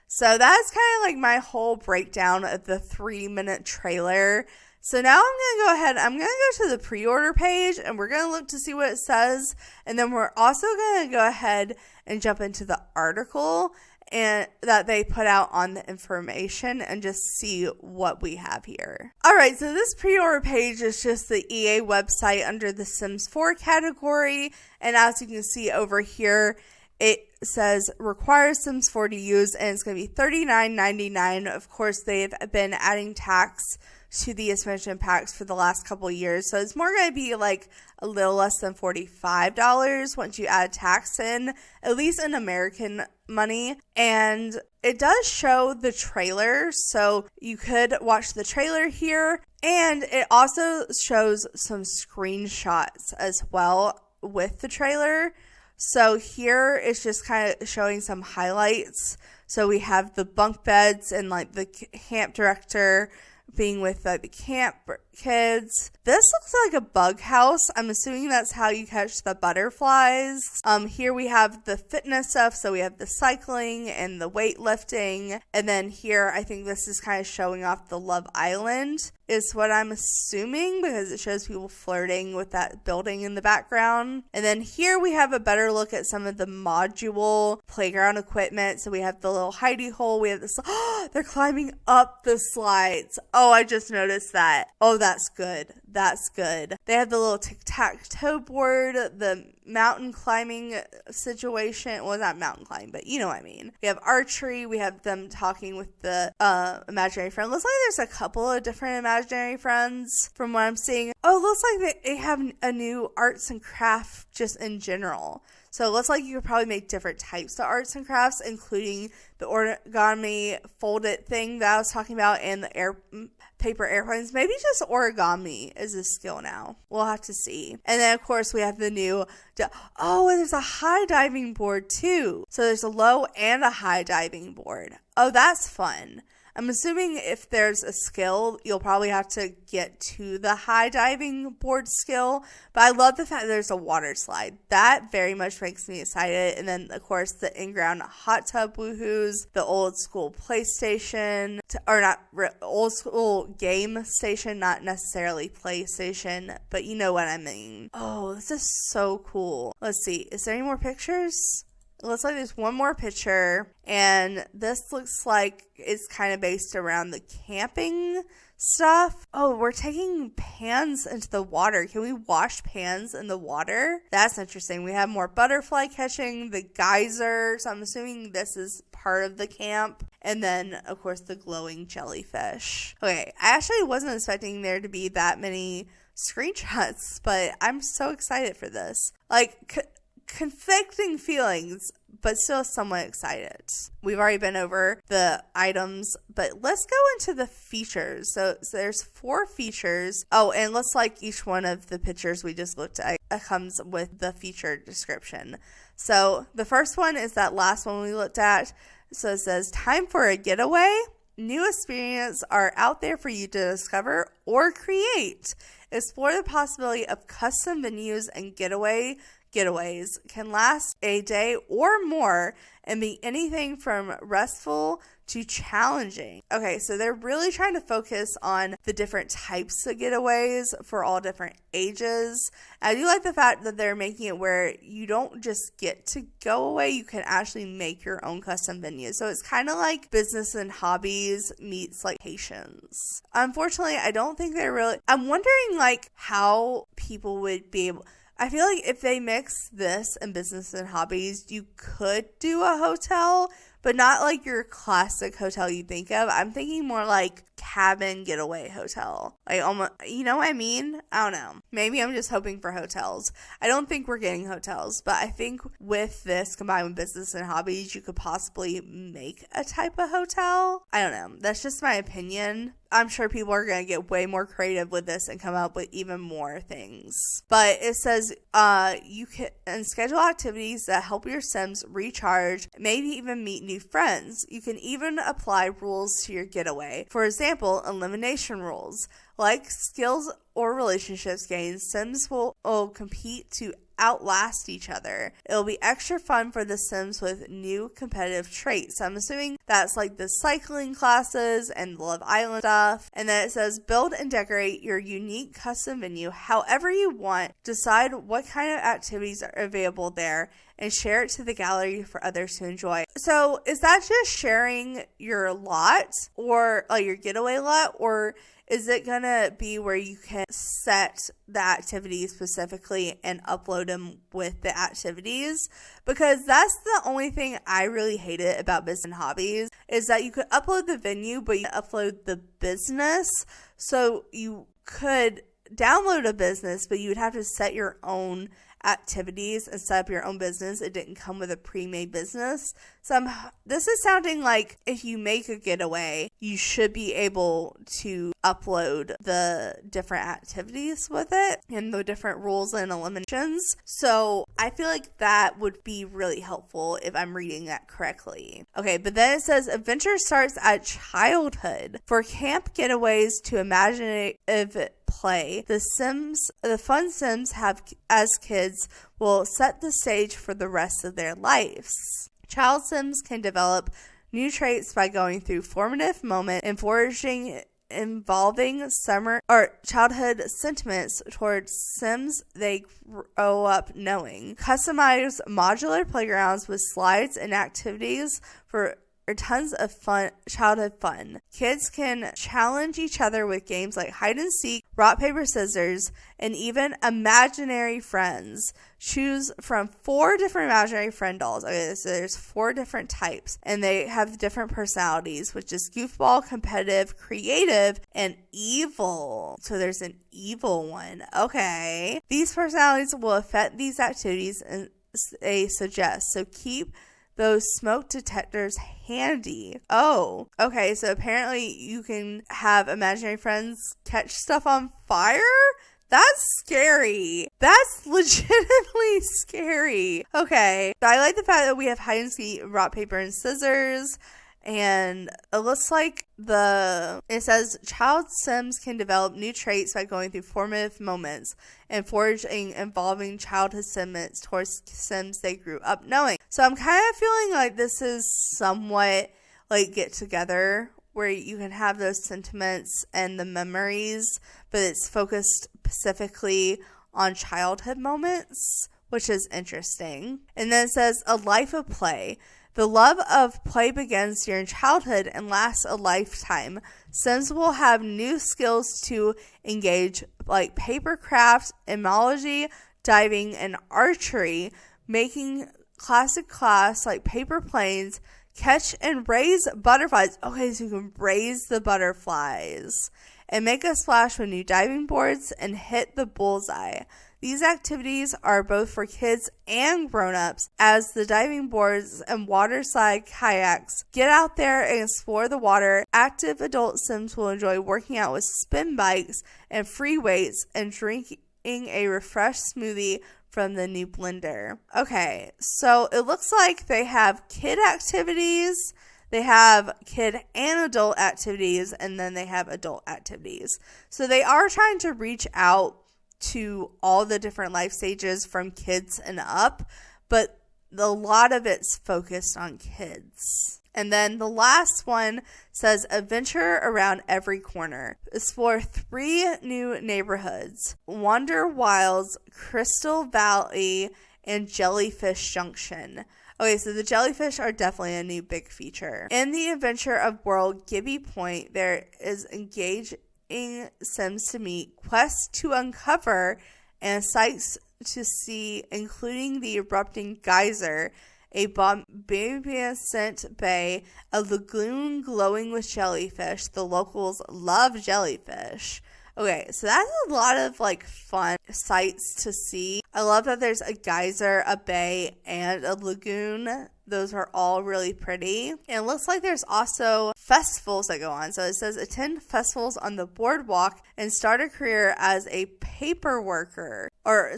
A: So that's kind of like my whole breakdown of the 3-minute trailer. So now I'm going to go ahead, I'm going to go to the pre-order page and we're going to look to see what it says. And then we're also going to go ahead and jump into the article and that they put out on the information and just see what we have here. Alright, so this pre-order page is just the EA website under the Sims 4 category. And as you can see over here, it says requires Sims 4 to use, and it's going to be $39.99. Of course, they've been adding tax to the expansion packs for the last couple of years, so it's more going to be like a little less than $45 once you add tax in, at least in American money. And it does show the trailer, so you could watch the trailer here, and it also shows some screenshots as well with the trailer. So here it's just kind of showing some highlights. So we have the bunk beds and like the camp director being with the camp kids. This looks like a bug house. I'm assuming that's how you catch the butterflies. Here we have the fitness stuff. So we have the cycling and the weightlifting. And then here, I think this is kind of showing off the Love Island is what I'm assuming, because it shows people flirting with that building in the background. And then here we have a better look at some of the module playground equipment. So we have the little hidey hole. We have this, they're climbing up the slides. Oh, I just noticed that. Oh, that's good. That's good. They have the little tic-tac-toe board, the mountain climbing situation. Well, not mountain climbing, but you know what I mean. We have archery. We have them talking with the imaginary friend. Looks like there's a couple of different imaginary friends from what I'm seeing. Oh, it looks like they have a new arts and crafts just in general. So it looks like you could probably make different types of arts and crafts, including the origami folded thing that I was talking about and the paper airplanes. Maybe just origami is a skill now. We'll have to see. And then, of course, we have the new... and there's a high diving board, too. So there's a low and a high diving board. Oh, that's fun. I'm assuming if there's a skill, you'll probably have to get to the high diving board skill. But I love the fact that there's a water slide. That very much makes me excited. And then, of course, the in-ground hot tub woohoos, the old school PlayStation, old school game station, not necessarily PlayStation, but you know what I mean. Oh, this is so cool. Let's see. Is there any more pictures? It looks like there's one more picture, and this looks like it's kind of based around the camping stuff. Oh, we're taking pans into the water. Can we wash pans in the water? That's interesting. We have more butterfly catching, the geyser, so I'm assuming this is part of the camp. And then, of course, the glowing jellyfish. Okay, I actually wasn't expecting there to be that many screenshots, but I'm so excited for this. Like, conflicting feelings, but still somewhat excited. We've already been over the items, but let's go into the features. So there's 4 features. Oh, and let's like each one of the pictures we just looked at comes with the feature description. So the first one is that last one we looked at. So it says, time for a getaway. New experiences are out there for you to discover or create. Explore the possibility of custom venues and getaways can last a day or more and be anything from restful to challenging. Okay, so they're really trying to focus on the different types of getaways for all different ages. I do like the fact that they're making it where you don't just get to go away, you can actually make your own custom venue. So it's kind of like business and hobbies meets like vacations. Unfortunately, I don't think I'm wondering like how people would be able. I feel like if they mix this and business and hobbies, you could do a hotel, but not like your classic hotel you think of. I'm thinking more like cabin getaway hotel. Like almost, you know what I mean? I don't know. Maybe I'm just hoping for hotels. I don't think we're getting hotels, but I think with this combined with business and hobbies, you could possibly make a type of hotel. I don't know. That's just my opinion. I'm sure people are going to get way more creative with this and come up with even more things. But it says you can schedule activities that help your Sims recharge, maybe even meet new friends. You can even apply rules to your getaway. For example, elimination rules. Like skills or relationships gains, Sims will compete to outlast each other. It'll be extra fun for the Sims with new competitive traits. So I'm assuming that's like the cycling classes and Love Island stuff. And then it says build and decorate your unique custom venue however you want. Decide what kind of activities are available there and share it to the gallery for others to enjoy. So is that just sharing your lot or your getaway lot, or is it going to be where you can set the activities specifically and upload them with the activities? Because that's the only thing I really hated about business and hobbies is that you could upload the venue, but you upload the business. So you could download a business, but you would have to set your own activities and set up your own business. It didn't come with a pre-made business. So this is sounding like if you make a getaway, you should be able to upload the different activities with it and the different rules and eliminations. So I feel like that would be really helpful if I'm reading that correctly. Okay, but then it says adventure starts at childhood. For camp getaways to imaginative play, the fun Sims have as kids will set the stage for the rest of their lives. Child Sims can develop new traits by going through formative moments and foraging involving summer or childhood sentiments towards Sims they grow up knowing. Customize modular playgrounds with slides and activities for tons of fun, childhood fun. Kids can challenge each other with games like hide and seek, rock, paper, scissors, and even imaginary friends. Choose from 4 different imaginary friend dolls. Okay, so there's 4 different types, and they have different personalities, which is goofball, competitive, creative, and evil. So there's an evil one. Okay. These personalities will affect these activities, and they suggest. So keep those smoke detectors handy. Oh, okay. So apparently you can have imaginary friends catch stuff on fire? That's scary. That's legitimately scary. Okay. So I like the fact that we have hide and seek, rock, paper, and scissors. And it looks like it says child Sims can develop new traits by going through formative moments and foraging involving childhood sentiments towards Sims they grew up knowing. So I'm kind of feeling like this is somewhat like get together where you can have those sentiments and the memories, but it's focused specifically on childhood moments, which is interesting. And then it says a life of play. The love of play begins during childhood and lasts a lifetime. Sims will have new skills to engage like paper craft, entomology, diving, and archery, making classic class like paper planes, catch and raise butterflies. Okay, so you can raise the butterflies and make a splash with new diving boards and hit the bullseye. These activities are both for kids and grown-ups, as the diving boards and water-slide kayaks get out there and explore the water. Active adult Sims will enjoy working out with spin bikes and free weights and drinking a refreshed smoothie from the new blender. Okay, so it looks like they have kid activities, they have kid and adult activities, and then they have adult activities. So they are trying to reach out to all the different life stages from kids and up, but a lot of it's focused on kids. And then the last one says adventure around every corner. Explore 3 new neighborhoods: Wonder Wilds, Crystal Valley, and Jellyfish Junction. Okay, so the jellyfish are definitely a new big feature. In the adventure of world Gibby Point, there is engaging Sims to meet, quests to uncover, and sights to see, including the erupting geyser, a bombascent bay, a lagoon glowing with jellyfish. The locals love jellyfish. Okay, so that's a lot of fun sights to see. I love that there's a geyser, a bay, and a lagoon. Those are all really pretty. And it looks like there's also festivals that go on. So it says attend festivals on the boardwalk and start a career as a park worker. Okay,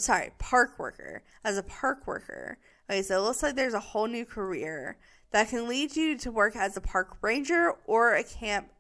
A: so it looks like there's a whole new career that can lead you to work as a park ranger or a camp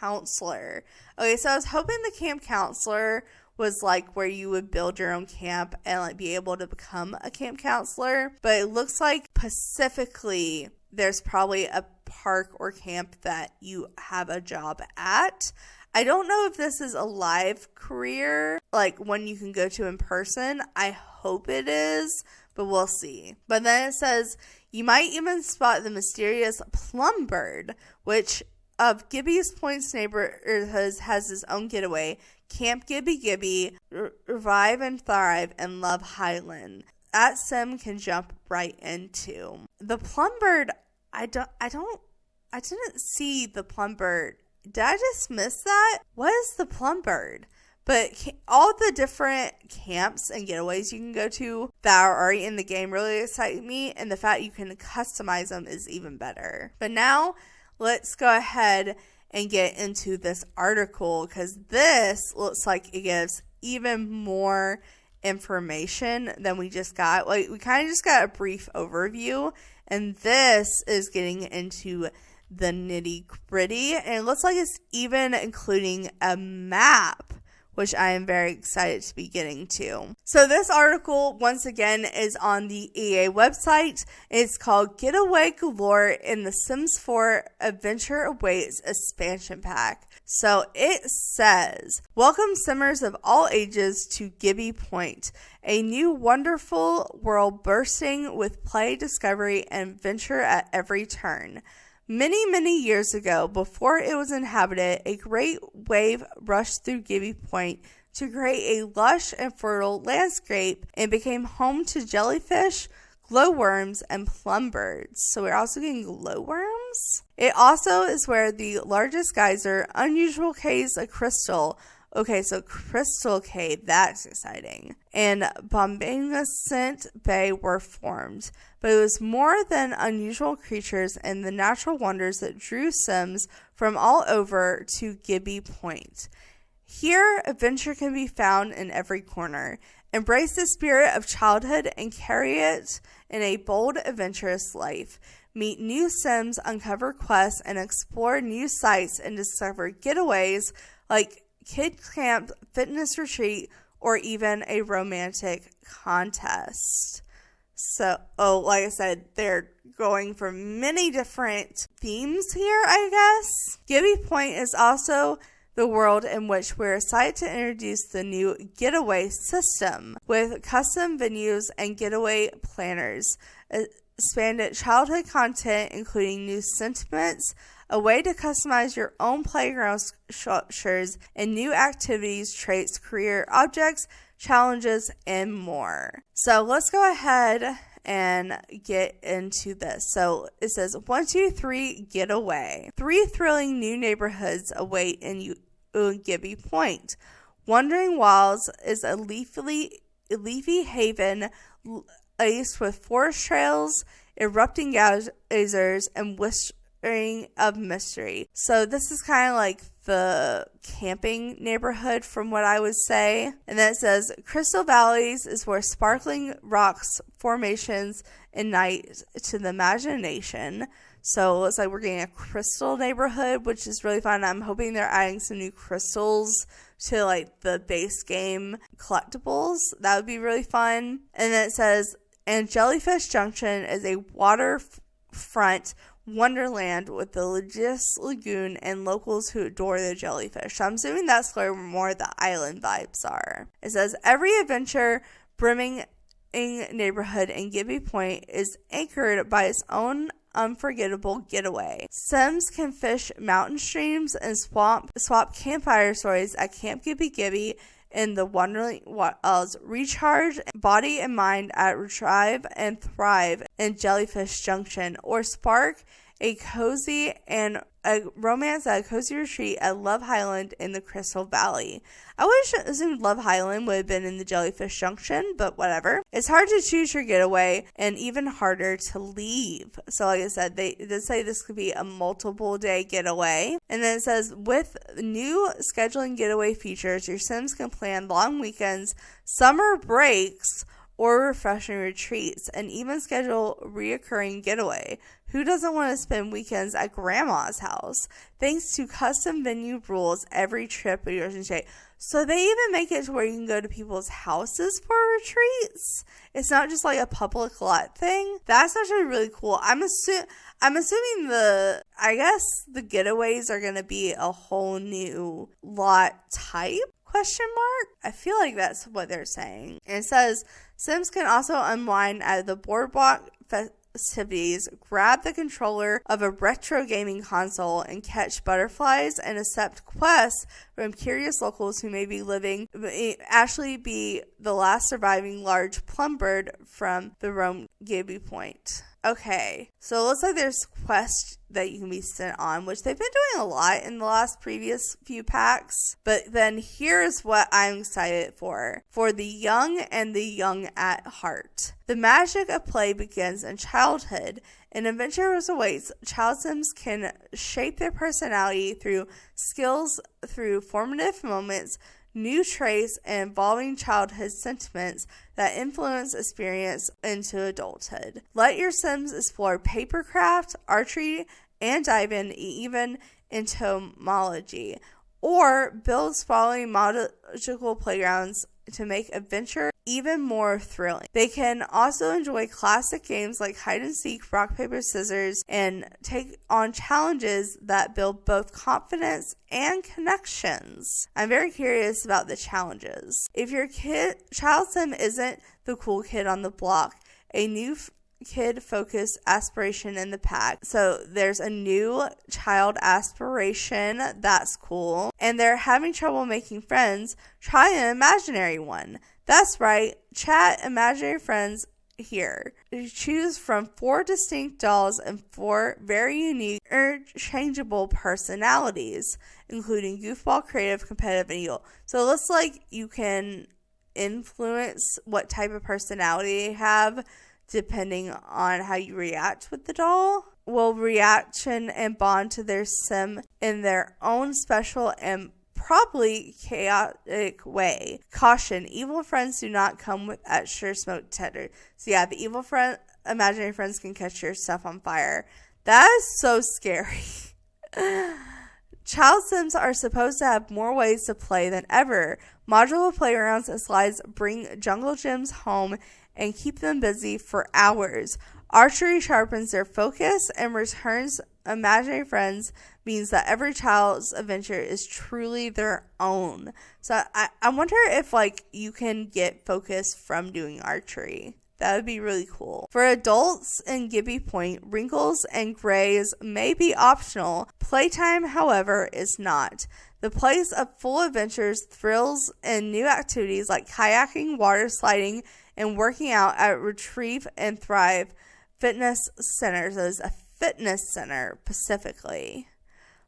A: counselor. Okay, so I was hoping the camp counselor was where you would build your own camp and be able to become a camp counselor, but it looks like specifically there's probably a park or camp that you have a job at. I don't know if this is a live career, one you can go to in person. I hope it is, but we'll see. But then it says you might even spot the mysterious plum bird, which of Gibby's Point's neighborhood has his own getaway, Camp Gibby Gibby, Revive and Thrive, and Love Highland. That Sim can jump right into. The plum bird, I didn't see the plum bird. Did I just miss that? What is the plum bird? But all the different camps and getaways you can go to that are already in the game really excite me, and the fact you can customize them is even better. But now, let's go ahead and get into this article, because this looks like it gives even more information than we just got. We kind of just got a brief overview, and this is getting into the nitty gritty, and it looks like it's even including a map, which I am very excited to be getting to. So this article, once again, is on the EA website. It's called Getaway Galore in The Sims 4 Adventure Awaits Expansion Pack. So it says, welcome Simmers of all ages to Gibby Point, a new wonderful world bursting with play, discovery, and adventure at every turn. Many, many years ago, before it was inhabited, a great wave rushed through Gibby Point to create a lush and fertile landscape and became home to jellyfish, glowworms, and plum birds. So we're also getting glowworms? It also is where the largest geyser, unusual caves of crystal. Okay, so Crystal Cave, that's exciting. And bombascent Bay were formed. But it was more than unusual creatures and the natural wonders that drew Sims from all over to Gibby Point. Here, adventure can be found in every corner. Embrace the spirit of childhood and carry it in a bold, adventurous life. Meet new Sims, uncover quests, and explore new sites and discover getaways like kid camp, fitness retreat, or even a romantic contest. So, like I said, they're going for many different themes here, I guess. Gibby Point is also the world in which we're excited to introduce the new getaway system with custom venues and getaway planners, expanded childhood content, including new sentiments, a way to customize your own playground structures, and new activities, traits, career objects, challenges, and more. So let's go ahead and get into this. So it says 1, 2, 3, get away. 3 thrilling new neighborhoods await in Gibby Point. Wandering Wilds is a leafy leafy haven laced with forest trails, erupting geysers, and whispering of mystery. So this is kind of like the camping neighborhood from what I would say. And then it says Crystal Valleys is where sparkling rocks formations ignite to the imagination. So it looks like we're getting a crystal neighborhood, which is really fun. I'm hoping they're adding some new crystals to like the base game collectibles. That would be really fun. And then it says, and Jellyfish Junction is a waterfront wonderland with the Legis Lagoon and locals who adore the jellyfish. So I'm assuming that's where more the island vibes are. It says, every adventure brimming neighborhood in Gibby Point is anchored by its own unforgettable getaway. Sims can fish mountain streams and swap campfire stories at Camp Gibby Gibby in the Wonderland Wells. Recharge body and mind at Retrieve and Thrive in Jellyfish Junction, or spark a cozy and a romance at a cozy retreat at Love Highland in the Crystal Valley. I would have assumed Love Highland would have been in the Jellyfish Junction, but whatever. It's hard to choose your getaway and even harder to leave. So like I said, they did say this could be a multiple day getaway. And then it says, with new scheduling getaway features, your Sims can plan long weekends, summer breaks, or refreshing retreats, and even schedule reoccurring getaway. Who doesn't want to spend weekends at grandma's house? Thanks to custom venue rules, every trip of yours and stay. So they even make it to where you can go to people's houses for retreats. It's not just like a public lot thing. That's actually really cool. I'm assuming the getaways are going to be a whole new lot type? ? I feel like that's what they're saying. And it says, Sims can also unwind at the boardwalk festivities, grab the controller of a retro gaming console and catch butterflies and accept quests from curious locals who may actually be the last surviving large plum bird from the Rome Gibby Point. Okay, so it looks like there's quests that you can be sent on, which they've been doing a lot in the last previous few packs. But then here's what I'm excited for the young and the young at heart. The magic of play begins in childhood. An adventure awaits. Child Sims can shape their personality through skills, through formative moments, new traits, and evolving childhood sentiments that influence experience into adulthood. Let your Sims explore papercraft, archery, and dive in even entomology, or build sprawling magical playgrounds to make adventure even more thrilling. They can also enjoy classic games like hide and seek, rock, paper, scissors, and take on challenges that build both confidence and connections. I'm very curious about the challenges. If your child sim isn't the cool kid on the block, a new kid-focused aspiration in the pack. So there's a new child aspiration. That's cool. And they're having trouble making friends. Try an imaginary one. That's right. Chat imaginary friends here. You choose from 4 distinct dolls and 4 very unique, interchangeable personalities, including goofball, creative, competitive, and evil. So it looks like you can influence what type of personality they have depending on how you react with the doll. Will reaction and bond to their sim in their own special and probably chaotic way. Caution, evil friends do not come with extra smoke detector. So yeah, the evil imaginary friends can catch your stuff on fire. That is so scary. Child Sims are supposed to have more ways to play than ever. Modular playgrounds and slides bring jungle gyms home and keep them busy for hours. Archery sharpens their focus and returns imaginary friends means that every child's adventure is truly their own. So I wonder if you can get focus from doing archery. That would be really cool. For adults in Gibby Point, wrinkles and grays may be optional. Playtime, however, is not. The place of full adventures, thrills, and new activities like kayaking, water sliding, and working out at Retrieve and Thrive Fitness Center. So it's a fitness center specifically.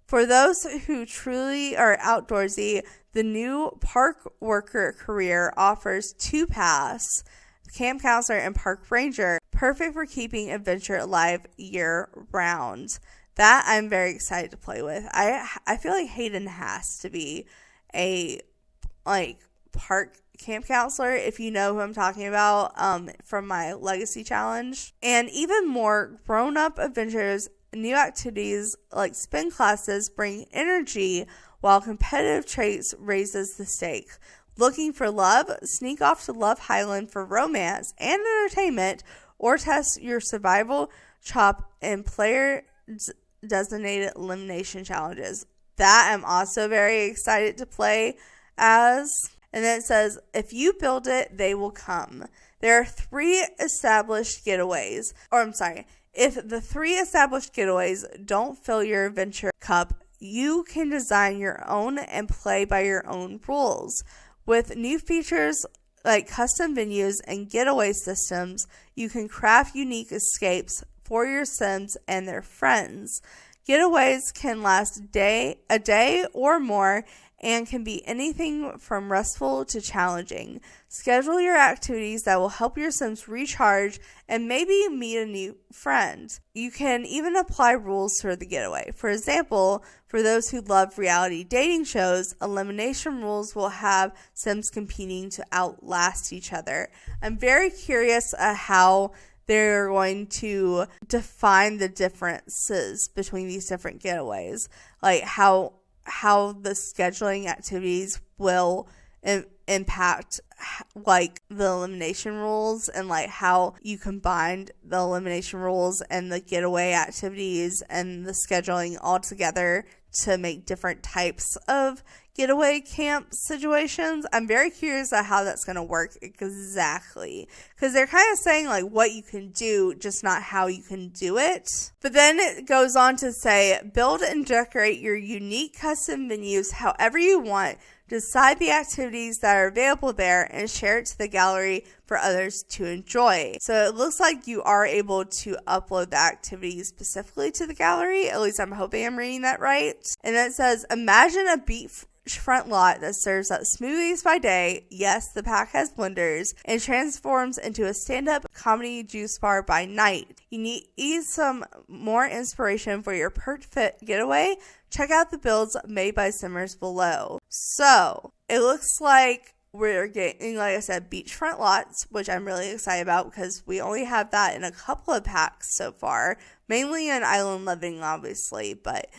A: For those who truly are outdoorsy, the new park worker career offers 2 paths, camp counselor and park ranger, perfect for keeping adventure alive year round. That I'm very excited to play with. I feel like Hayden has to be a park camp counselor, if you know who I'm talking about, from my legacy challenge. And even more grown-up adventures, new activities like spin classes bring energy, while competitive traits raises the stake. Looking for love? Sneak off to Love Highland for romance and entertainment, or test your survival chop in player designated elimination challenges. That I'm also very excited to play as. And then it says, if you build it, they will come. There are 3 established getaways. If the 3 established getaways don't fill your adventure cup, you can design your own and play by your own rules. With new features like custom venues and getaway systems, you can craft unique escapes for your Sims and their friends. Getaways can last a day or more and can be anything from restful to challenging. Schedule your activities that will help your Sims recharge and maybe meet a new friend. You can even apply rules for the getaway. For example, for those who love reality dating shows, elimination rules will have Sims competing to outlast each other. I'm very curious at how they're going to define the differences between these different getaways, like how the scheduling activities will impact like the elimination rules, and like how you combined the elimination rules and the getaway activities and the scheduling all together to make different types of getaway camp situations. I'm very curious about how that's going to work exactly, because they're kind of saying like what you can do, just not how you can do it. But then it goes on to say, build and decorate your unique custom venues however you want. Decide the activities that are available there and share it to the gallery for others to enjoy. So it looks like you are able to upload the activities specifically to the gallery. At least I'm hoping I'm reading that right. And then it says, imagine a beachfront lot that serves up smoothies by day. Yes, the pack has blenders, and transforms into a stand-up comedy juice bar by night. You need some more inspiration for your perfect getaway? Check out the builds made by Simmers below. So it looks like we're getting, like I said, beachfront lots, which I'm really excited about because we only have that in a couple of packs so far, mainly in Island Living, obviously, but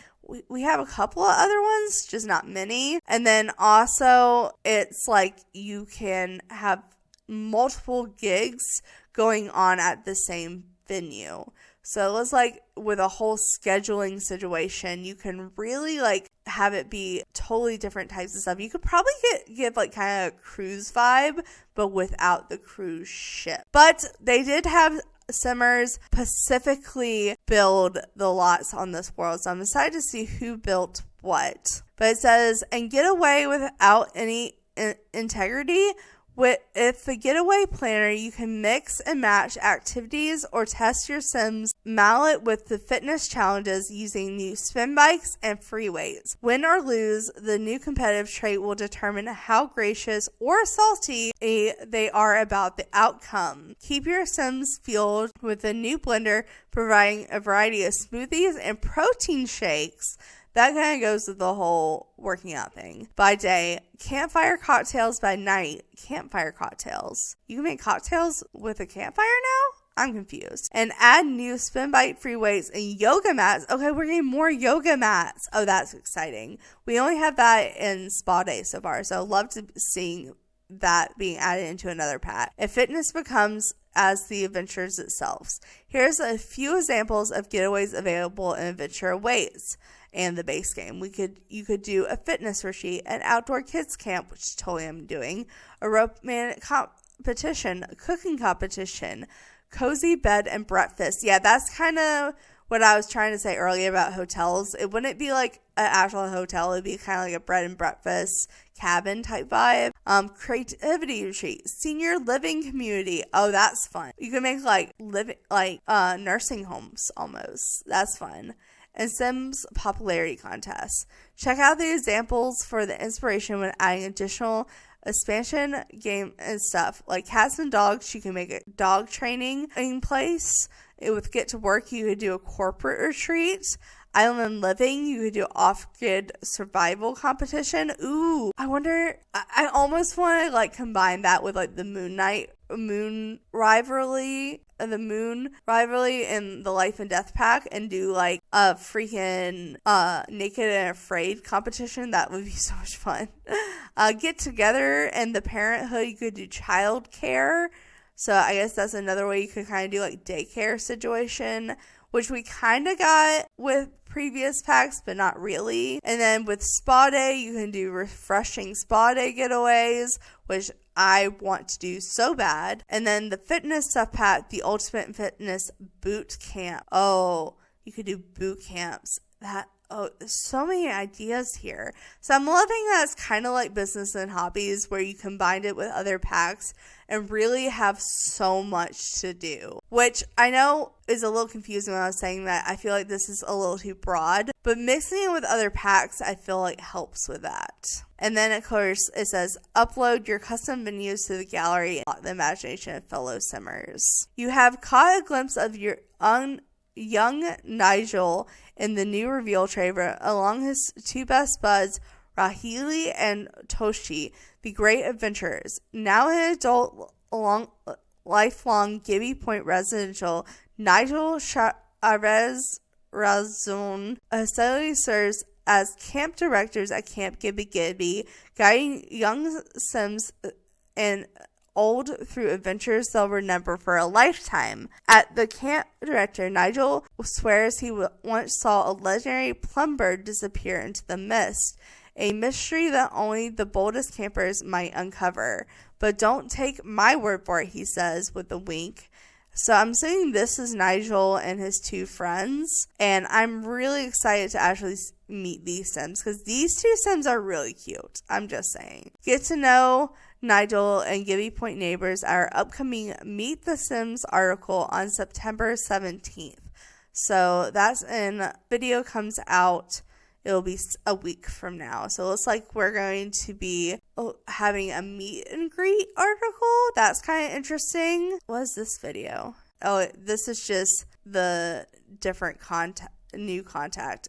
A: we have a couple of other ones, just not many. And then also it's like you can have multiple gigs going on at the same venue. So it looks like with a whole scheduling situation, you can really like have it be totally different types of stuff. You could probably give like kind of a cruise vibe, but without the cruise ship. But they did have Simmers specifically build the lots on this world, so I'm excited to see who built what. But it says, and get away without any integrity. With the getaway planner, you can mix and match activities or test your Sims mallet with the fitness challenges using new spin bikes and free weights. Win or lose, the new competitive trait will determine how gracious or salty they are about the outcome. Keep your Sims fueled with the new blender, providing a variety of smoothies and protein shakes. That kind of goes with the whole working out thing. By day, campfire cocktails by night. Campfire cocktails. You can make cocktails with a campfire now? I'm confused. And add new spin bike free weights and yoga mats. Okay, we're getting more yoga mats. Oh, that's exciting. We only have that in Spa Day so far, so I'd love to see that being added into another pack. If fitness becomes as the adventures itself. Here's a few examples of getaways available in Adventure Awaits and the base game. You could do a fitness retreat, an outdoor kids camp, which totally I'm doing, a romantic competition, a cooking competition, cozy bed and breakfast. Yeah, that's kind of what I was trying to say earlier about hotels. It wouldn't be like an actual hotel. It'd be kind of like a bread and breakfast cabin type vibe. Creativity retreat, senior living community. Oh, that's fun. You can make like nursing homes almost. That's fun. and Sims popularity contests. Check out the examples for the inspiration when adding additional expansion game and stuff. Like cats and dogs, you can make a dog training in place. With Get to Work, you could do a corporate retreat. Island Living, you could do off-grid survival competition. Ooh, I wonder, I almost want to like combine that with like the moon rivalry and the Life and Death pack and do like a freaking Naked and Afraid competition. That would be so much fun. Get Together and the Parenthood, you could do child care. So I guess that's another way you could kind of do like daycare situation, which we kind of got with previous packs, but not really. And then with Spa Day, you can do refreshing Spa Day getaways, which I want to do so bad. And then the fitness stuff pack, the Ultimate Fitness Boot Camp. Oh, you could do boot camps. There's so many ideas here. So I'm loving that it's kind of like Business and Hobbies, where you combined it with other packs and really have so much to do, which I know is a little confusing when I was saying that. I feel like this is a little too broad, but mixing it with other packs, I feel like helps with that. And then, of course, it says, upload your custom menus to the gallery and unlock the imagination of fellow Simmers. You have caught a glimpse of your young Nigel in the new reveal trailer, along his two best buds, Rahili and Toshi, the great adventurers. Now an adult, lifelong Gibby Point residential, Nigel Chavez Razon steadily serves as camp directors at Camp Gibby Gibby, guiding young Sims and old through adventures they'll remember for a lifetime. At the camp director, Nigel swears he once saw a legendary plum-bird disappear into the mist, a mystery that only the boldest campers might uncover. But don't take my word for it, he says with a wink. So I'm saying this is Nigel and his two friends, and I'm really excited to actually meet these Sims, because these two Sims are really cute. I'm just saying. Get to know Nigel and Gibby Point neighbors, our upcoming Meet the Sims article on September 17th. So that's in video comes out. It'll be a week from now. So it looks like we're going to be having a meet and greet article. That's kind of interesting. What is this video? Oh, this is just the different new contact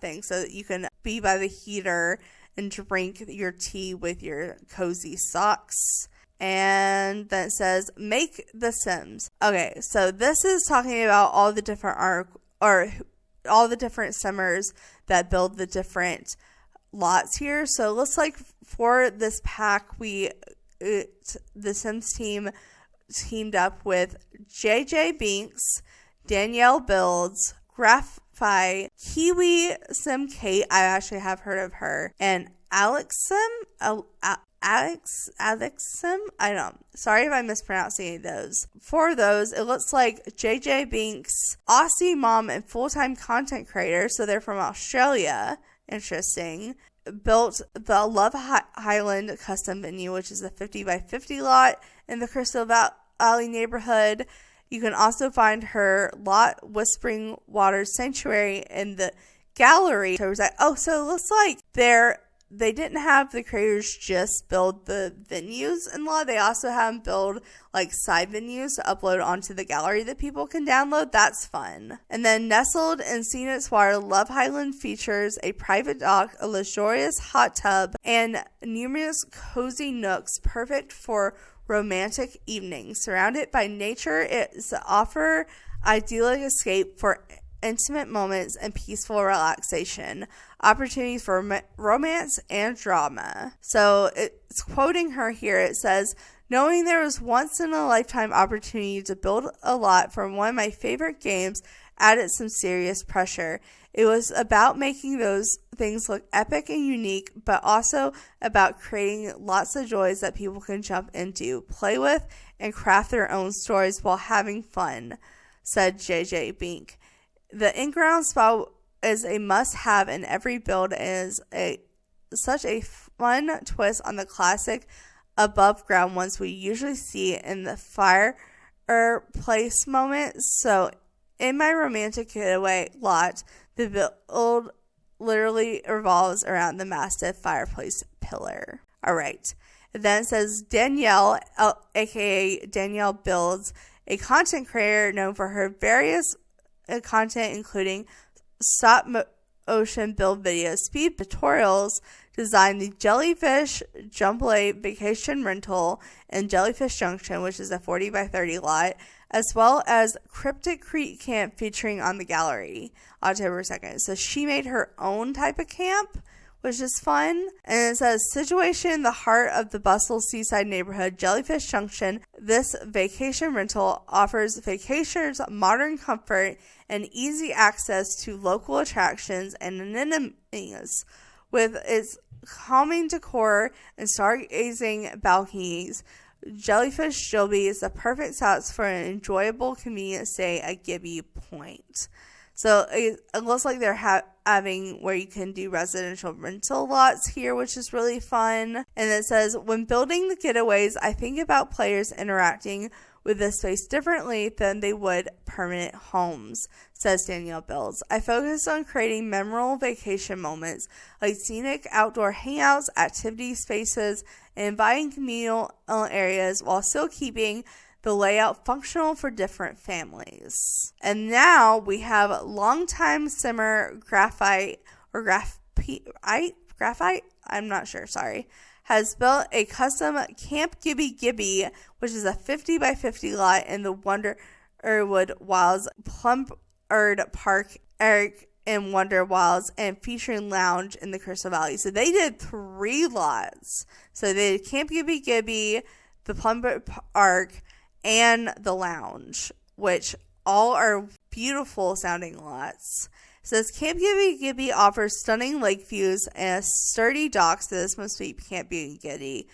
A: thing. So that you can be by the heater and drink your tea with your cozy socks. And then it says, make the Sims. Okay, so this is talking about all the different all the different Simmers that build the different lots here. So it looks like for this pack, the Sims team teamed up with JJ Binks, Danielle Builds, Graphite, Kiwi Sim Kate, I actually have heard of her, and Alex Sim, I don't know. Sorry if I'm mispronouncing any of those. For those, it looks like JJ Binks, Aussie mom and full-time content creator, so they're from Australia. Interesting. Built the Love Highland custom venue, which is a 50 by 50 lot in the Crystal Valley neighborhood. You can also find her lot, Whispering Waters Sanctuary, in the gallery. So it looks like they didn't have the creators just build the venues and lot. They also have them build like side venues to upload onto the gallery that people can download. That's fun. And then nestled in Scenic Water, Love Highland features a private dock, a luxurious hot tub, and numerous cozy nooks perfect for romantic evenings. Surrounded by nature, it's an offer idyllic escape for intimate moments and peaceful relaxation, opportunities for romance and drama. So it's quoting her here. It says, knowing there was once in a lifetime opportunity to build a lot from one of my favorite games added some serious pressure. It was about making those things look epic and unique, but also about creating lots of joys that people can jump into, play with, and craft their own stories while having fun, said JJ Bink. The in-ground spa is a must-have in every build and is such a fun twist on the classic above-ground ones we usually see in the fireplace moment. So In my romantic getaway lot, the build literally revolves around the massive fireplace pillar. All right. And then it says Danielle, aka Danielle Builds, a content creator known for her various content, including stop motion build videos, speed tutorials, designed the Jellyfish Jumbley Vacation Rental in Jellyfish Junction, which is a 40 by 30 lot, as well as Cryptic Creek Camp featuring on the gallery October 2nd. So she made her own type of camp, which is fun. And it says, situation in the heart of the bustling seaside neighborhood, Jellyfish Junction. This vacation rental offers vacationers modern comfort and easy access to local attractions and amenities. With its calming decor and stargazing balconies, Jellyfish Jilby is the perfect house for an enjoyable, convenient stay at Gibby Point. So it looks like they're having where you can do residential rental lots here, which is really fun. And it says, when building the getaways, I think about players interacting with this space differently than they would permanent homes, says Danielle Builds. I focus on creating memorable vacation moments like scenic outdoor hangouts, activity spaces, and inviting communal areas while still keeping the layout functional for different families. And now we have longtime simmer graphite, I'm not sure, sorry, has built a custom Camp Gibby, which is a 50 by 50 lot in the Wonderwood Wilds Plumbered Park, Eric and Wonder Wilds, and featuring lounge in the Crystal Valley. So they did 3 lots. So they did Camp Gibby, the Plumbered Park, and the lounge, which all are beautiful sounding lots. It says Camp Gibby offers stunning lake views and a sturdy dock, so this must be Camp Gibby.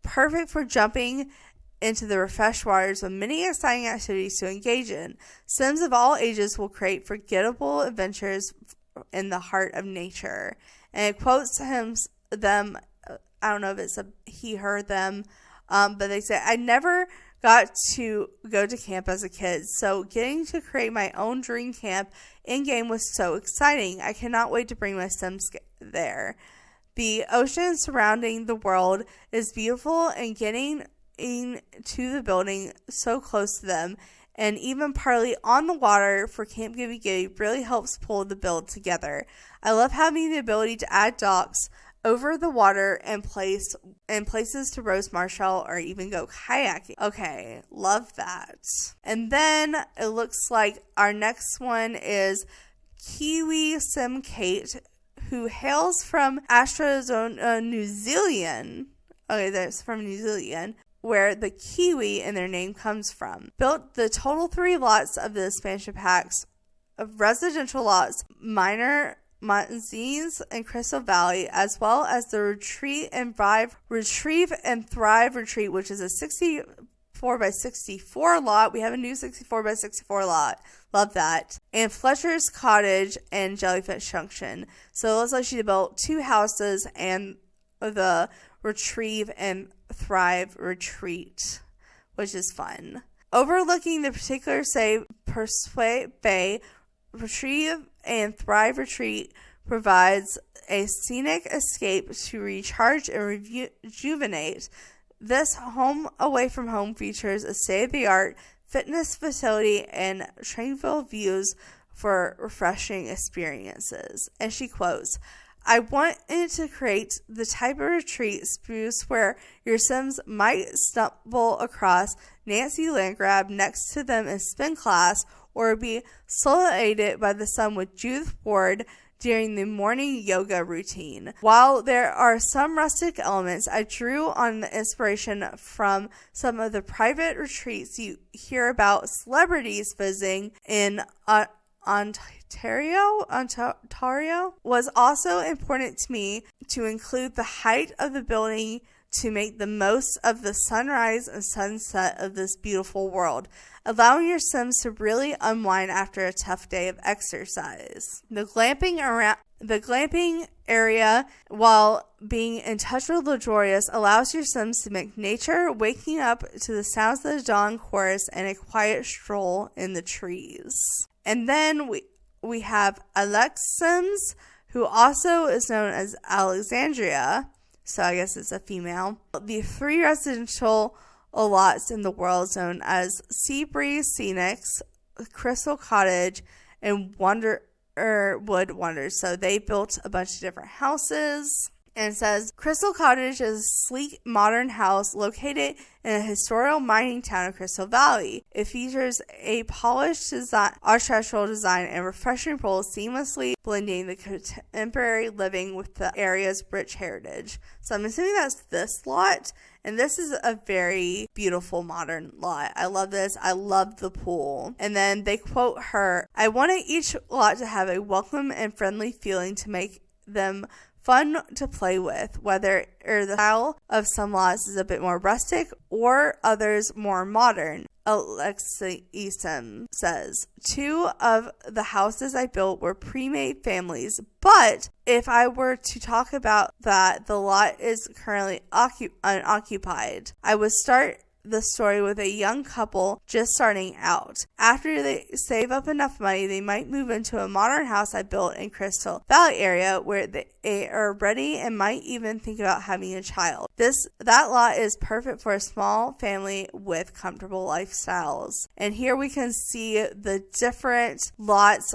A: Perfect for jumping into the refreshed waters with many exciting activities to engage in. Sims of all ages will create forgettable adventures in the heart of nature. And it quotes them, I don't know if it's a he, her, them, but they say, I never got to go to camp as a kid, so getting to create my own dream camp in-game was so exciting. I cannot wait to bring my Sims there. The ocean surrounding the world is beautiful, and getting into the building so close to them and even partly on the water for Camp Gibby really helps pull the build together. I love having the ability to add docks over the water and places to roast marshmallow or even go kayaking. Okay, love that. And then it looks like our next one is Kiwi Sim Kate, who hails from Arizona, New Zealand. Okay, that's from New Zealand, where the Kiwi in their name comes from. Built the total 3 lots of the expansion packs of residential lots, minor Montezines and Crystal Valley, as well as the Retrieve and Thrive Retreat, which is a 64 by 64 lot. We have a new 64 by 64 lot. Love that. And Fletcher's Cottage and Jellyfish Junction. So it looks like she built 2 houses and the Retrieve and Thrive Retreat, which is fun. Overlooking the particular Persuade Bay, Retrieve and Thrive Retreat provides a scenic escape to recharge and rejuvenate. This home away from home features a state-of-the-art fitness facility and tranquil views for refreshing experiences. And she quotes, I wanted to create the type of retreat space where your Sims might stumble across Nancy Landgrab next to them in spin class or be solicited by the sun with Judith Ward during the morning yoga routine. While there are some rustic elements, I drew on the inspiration from some of the private retreats you hear about celebrities visiting in Ontario. Was also important to me to include the height of the building to make the most of the sunrise and sunset of this beautiful world, allowing your Sims to really unwind after a tough day of exercise. The glamping area, while being in touch with luxurious, allows your Sims to make nature, waking up to the sounds of the dawn chorus and a quiet stroll in the trees. And then we have Alex Sims, who also is known as Alexandria. So I guess it's a female. The 3 residential lots in the world known as Seabreeze Scenics, Crystal Cottage, and Wood Wonders. So they built a bunch of different houses. And it says, Crystal Cottage is a sleek, modern house located in a historical mining town of Crystal Valley. It features a polished architectural design and refreshing pools, seamlessly blending the contemporary living with the area's rich heritage. So I'm assuming that's this lot. And this is a very beautiful modern lot. I love this. I love the pool. And then they quote her, I wanted each lot to have a welcome and friendly feeling to make them fun to play with, whether the style of some lots is a bit more rustic or others more modern. Alexei says, 2 of the houses I built were pre-made families, but if I were to talk about that, the lot is currently unoccupied. I would start the story with a young couple just starting out. After they save up enough money, they might move into a modern house I built in Crystal Valley area where they are ready and might even think about having a child. That lot is perfect for a small family with comfortable lifestyles. And here we can see the different lots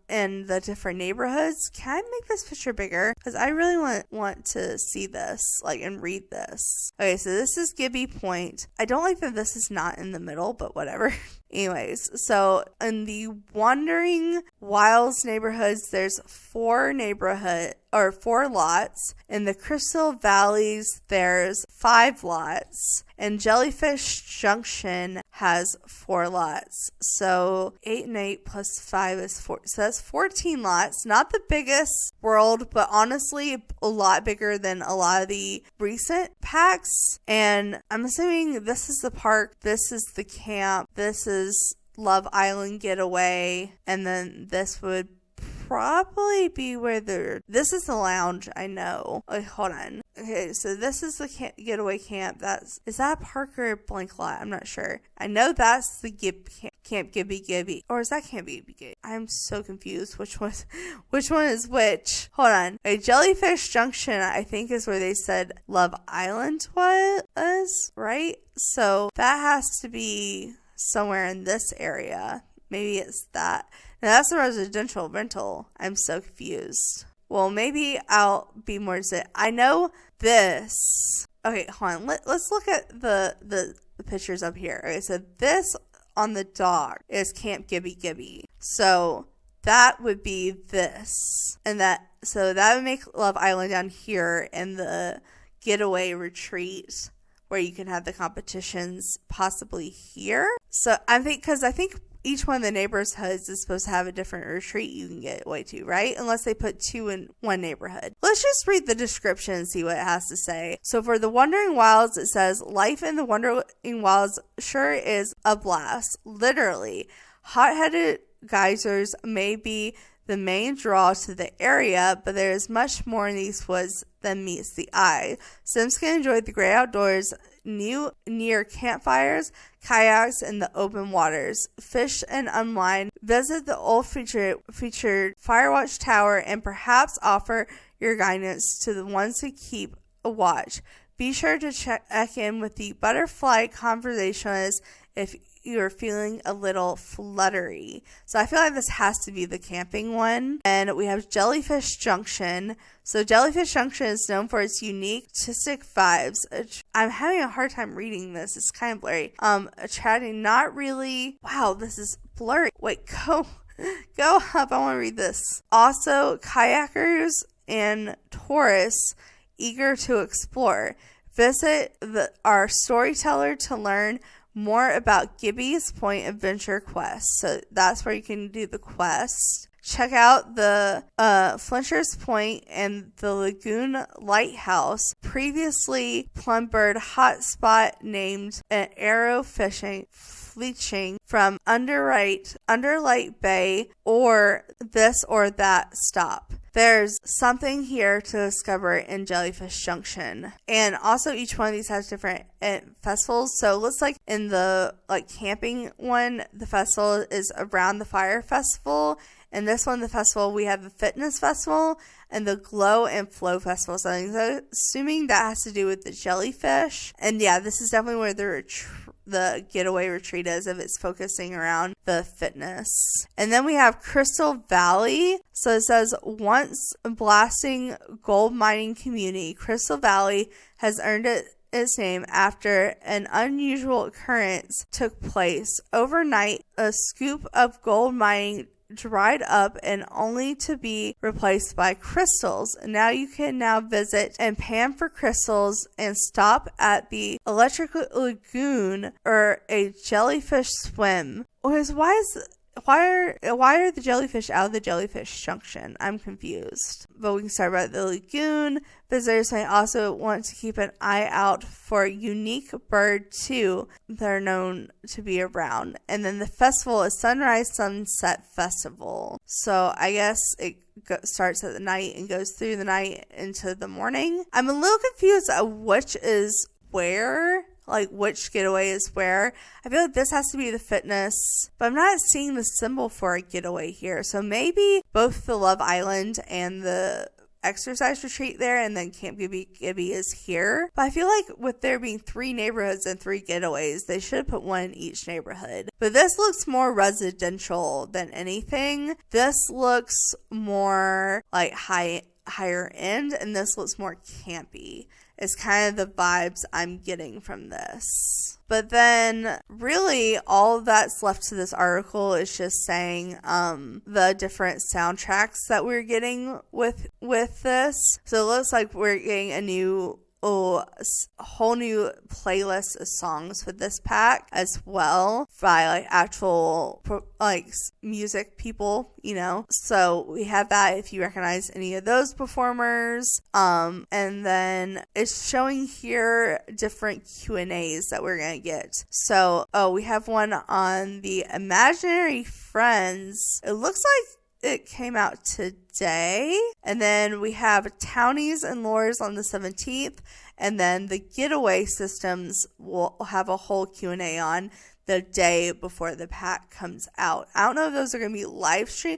A: in the different neighborhoods. Can I make this picture bigger? Because I really want to see this, and read this. Okay, so this is Gibby Point. I don't like that this is not in the middle, but whatever. Anyways, so in the Wandering Wilds neighborhoods, there's 4 lots. In the Crystal Valleys, there's 5 lots. And Jellyfish Junction has 4 lots. So 8 and 8 plus 5 is 4. So that's 14 lots. Not the biggest world, but honestly a lot bigger than a lot of the recent packs. And I'm assuming this is the park, this is the camp, this is Love Island Getaway, and then this would probably be where this is the lounge, I know. Hold on. Okay, so this is the getaway camp. Is that a park or a blank lot? I'm not sure. I know that's the Camp Gibby. Or is that Camp Gibby? I'm so confused. Which one is which? Hold on. A Jellyfish Junction, I think, is where they said Love Island was, right? So that has to be somewhere in this area. Maybe it's that. Now that's a residential rental. I'm so confused. Well, maybe I'll be more. I know this. Okay, hold on. Let's look at the pictures up here. Okay, so this on the dock is Camp Gibby. So that would be this, and that would make Love Island down here, and the getaway retreat where you can have the competitions possibly here. So I think each one of the neighborhoods is supposed to have a different retreat you can get away to, right? Unless they put 2 in one neighborhood. Let's just read the description and see what it has to say. So for the Wandering Wilds, it says, life in the Wandering Wilds sure is a blast. Literally. Hot-headed geysers may be the main draw to the area, but there is much more in these woods than meets the eye. Sims can enjoy the great outdoors near campfires, kayaks, and the open waters. Fish and unwind. Visit the old featured Firewatch Tower and perhaps offer your guidance to the ones who keep a watch. Be sure to check in with the butterfly conversationalist if you're feeling a little fluttery. So I feel like this has to be the camping one. And we have Jellyfish Junction. So Jellyfish Junction is known for its unique artistic vibes. I'm having a hard time reading this. It's kind of blurry. Chatting, not really. Wow, this is blurry. Wait, go up. I want to read this. Also, kayakers and tourists eager to explore. Visit our storyteller to learn more about Gibby's Point Adventure Quest. So that's where you can do the quest. Check out the Flincher's Point and the Lagoon Lighthouse, previously Plumbird hotspot named an arrow fishing from Underlight Bay, or this or that stop. there's something here to discover in Jellyfish Junction. And also each one of these has different festivals. So it looks like in the camping one, the festival is Around the Fire Festival. And this one, the festival, we have the Fitness Festival and the Glow and Flow Festival. So I'm assuming that has to do with the jellyfish. And yeah, this is definitely where the getaway retreat is, if it's focusing around the fitness. And then we have Crystal Valley. So it says, once blasting gold mining community, Crystal Valley has earned its name after an unusual occurrence took place. Overnight, a scoop of gold mining dried up and only to be replaced by crystals. Now you can visit and pan for crystals and stop at the Electric Lagoon or a jellyfish swim. Why are the jellyfish out of the Jellyfish Junction? I'm confused. But we can start about the lagoon. Visitors may also want to keep an eye out for unique bird too that are known to be around. And then the festival is Sunrise Sunset Festival. So I guess it starts at the night and goes through the night into the morning. I'm a little confused at which is where. Which getaway is where. I feel like this has to be the fitness, but I'm not seeing the symbol for a getaway here. So maybe both the Love Island and the exercise retreat there, and then Camp Gibby is here. But I feel like with there being 3 neighborhoods and 3 getaways, they should put one in each neighborhood. But this looks more residential than anything. This looks more higher end, and this looks more campy. Is kind of the vibes I'm getting from this. But then really all that's left to this article is just saying the different soundtracks that we're getting with this. So it looks like we're getting a whole new playlist of songs with this pack as well by actual music people, so we have that if you recognize any of those performers. And then it's showing here different Q&As that we're gonna get. So we have one on the Imaginary Friends. It looks like it came out today. And then we have Townies and Lures on the 17th. And then the Getaway Systems will have a whole Q&A on the day before the pack comes out. I don't know if those are going to be live stream.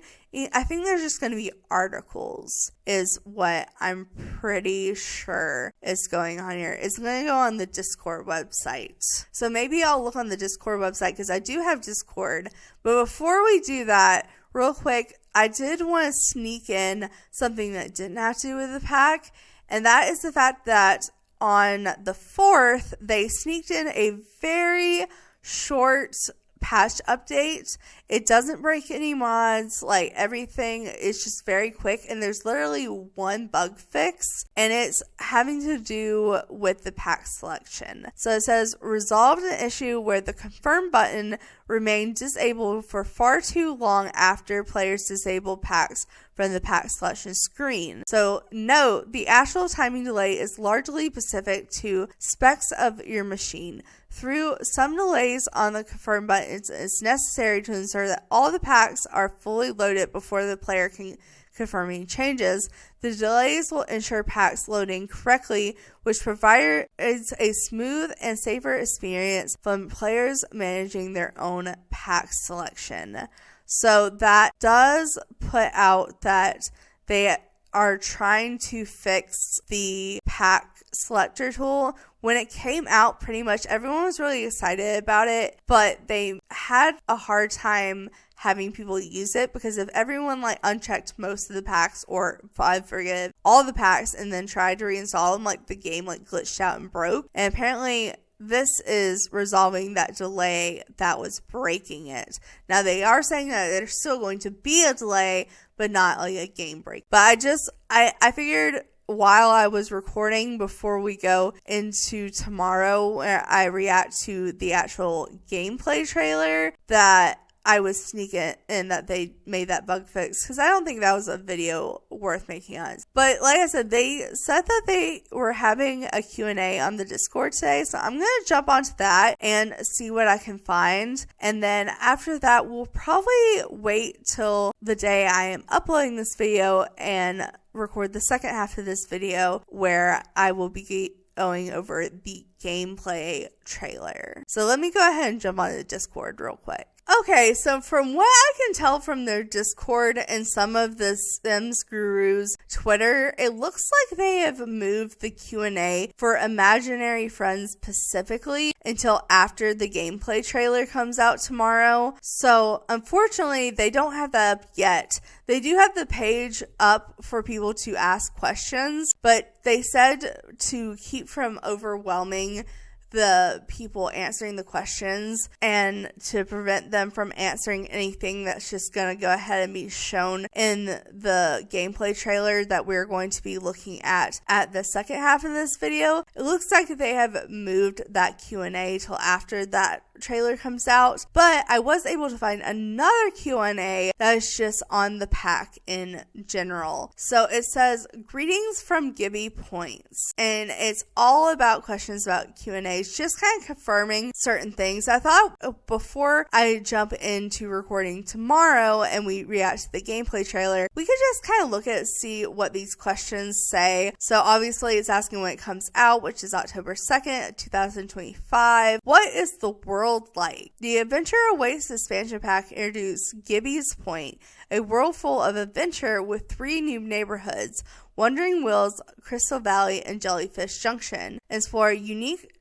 A: I think there's just going to be articles is what I'm pretty sure is going on here. It's going to go on the Discord website. So maybe I'll look on the Discord website because I do have Discord. But before we do that, real quick, I did want to sneak in something that didn't have to do with the pack. And that is the fact that on the 4th, they sneaked in a very short patch update. It doesn't break any mods, everything is just very quick, and there's literally one bug fix, and it's having to do with the pack selection. So it says, resolved an issue where the confirm button remained disabled for far too long after players disabled packs from the pack selection screen. So note, the actual timing delay is largely specific to specs of your machine. Through some delays on the confirm button, it's necessary to ensure that all the packs are fully loaded before the player can confirm any changes. The delays will ensure packs loading correctly, which provides a smooth and safer experience from players managing their own pack selection. So that does put out that they are trying to fix the pack selector tool. When it came out, pretty much everyone was really excited about it, but they had a hard time having people use it because if everyone unchecked most of the packs, or I forget all the packs, and then tried to reinstall them, the game glitched out and broke. And apparently this is resolving that delay that was breaking it. Now they are saying that there's still going to be a delay, but not a game break. But I figured while I was recording before we go into tomorrow where I react to the actual gameplay trailer that I was sneaking in that they made that bug fix, because I don't think that was a video worth making on. But like I said, they said that they were having a Q&A on the Discord today, so I'm going to jump onto that and see what I can find. And then after that, we'll probably wait till the day I am uploading this video and record the second half of this video, where I will be going over the gameplay trailer. So let me go ahead and jump on the Discord real quick. Okay, so from what I can tell from their Discord and some of the Sims Guru's Twitter, it looks like they have moved the Q&A for imaginary friends specifically until after the gameplay trailer comes out tomorrow. So unfortunately, they don't have that up yet. They do have the page up for people to ask questions, but they said to keep from overwhelming the people answering the questions and to prevent them from answering anything that's just going to go ahead and be shown in the gameplay trailer that we're going to be looking at the second half of this video. It looks like they have moved that Q&A till after that trailer comes out, but I was able to find another Q&A that is just on the pack in general. So it says, greetings from Gibby Points, and it's all about questions about Q&As, just kind of confirming certain things. I thought before I jump into recording tomorrow and we react to the gameplay trailer, we could just kind of look at it, see what these questions say. So obviously it's asking when it comes out, which is October 2nd, 2025. What is the world like? The Adventure Awaits expansion pack introduced Gibby's Point, a world full of adventure with 3 new neighborhoods: Wandering Wills, Crystal Valley, and Jellyfish Junction. Explore unique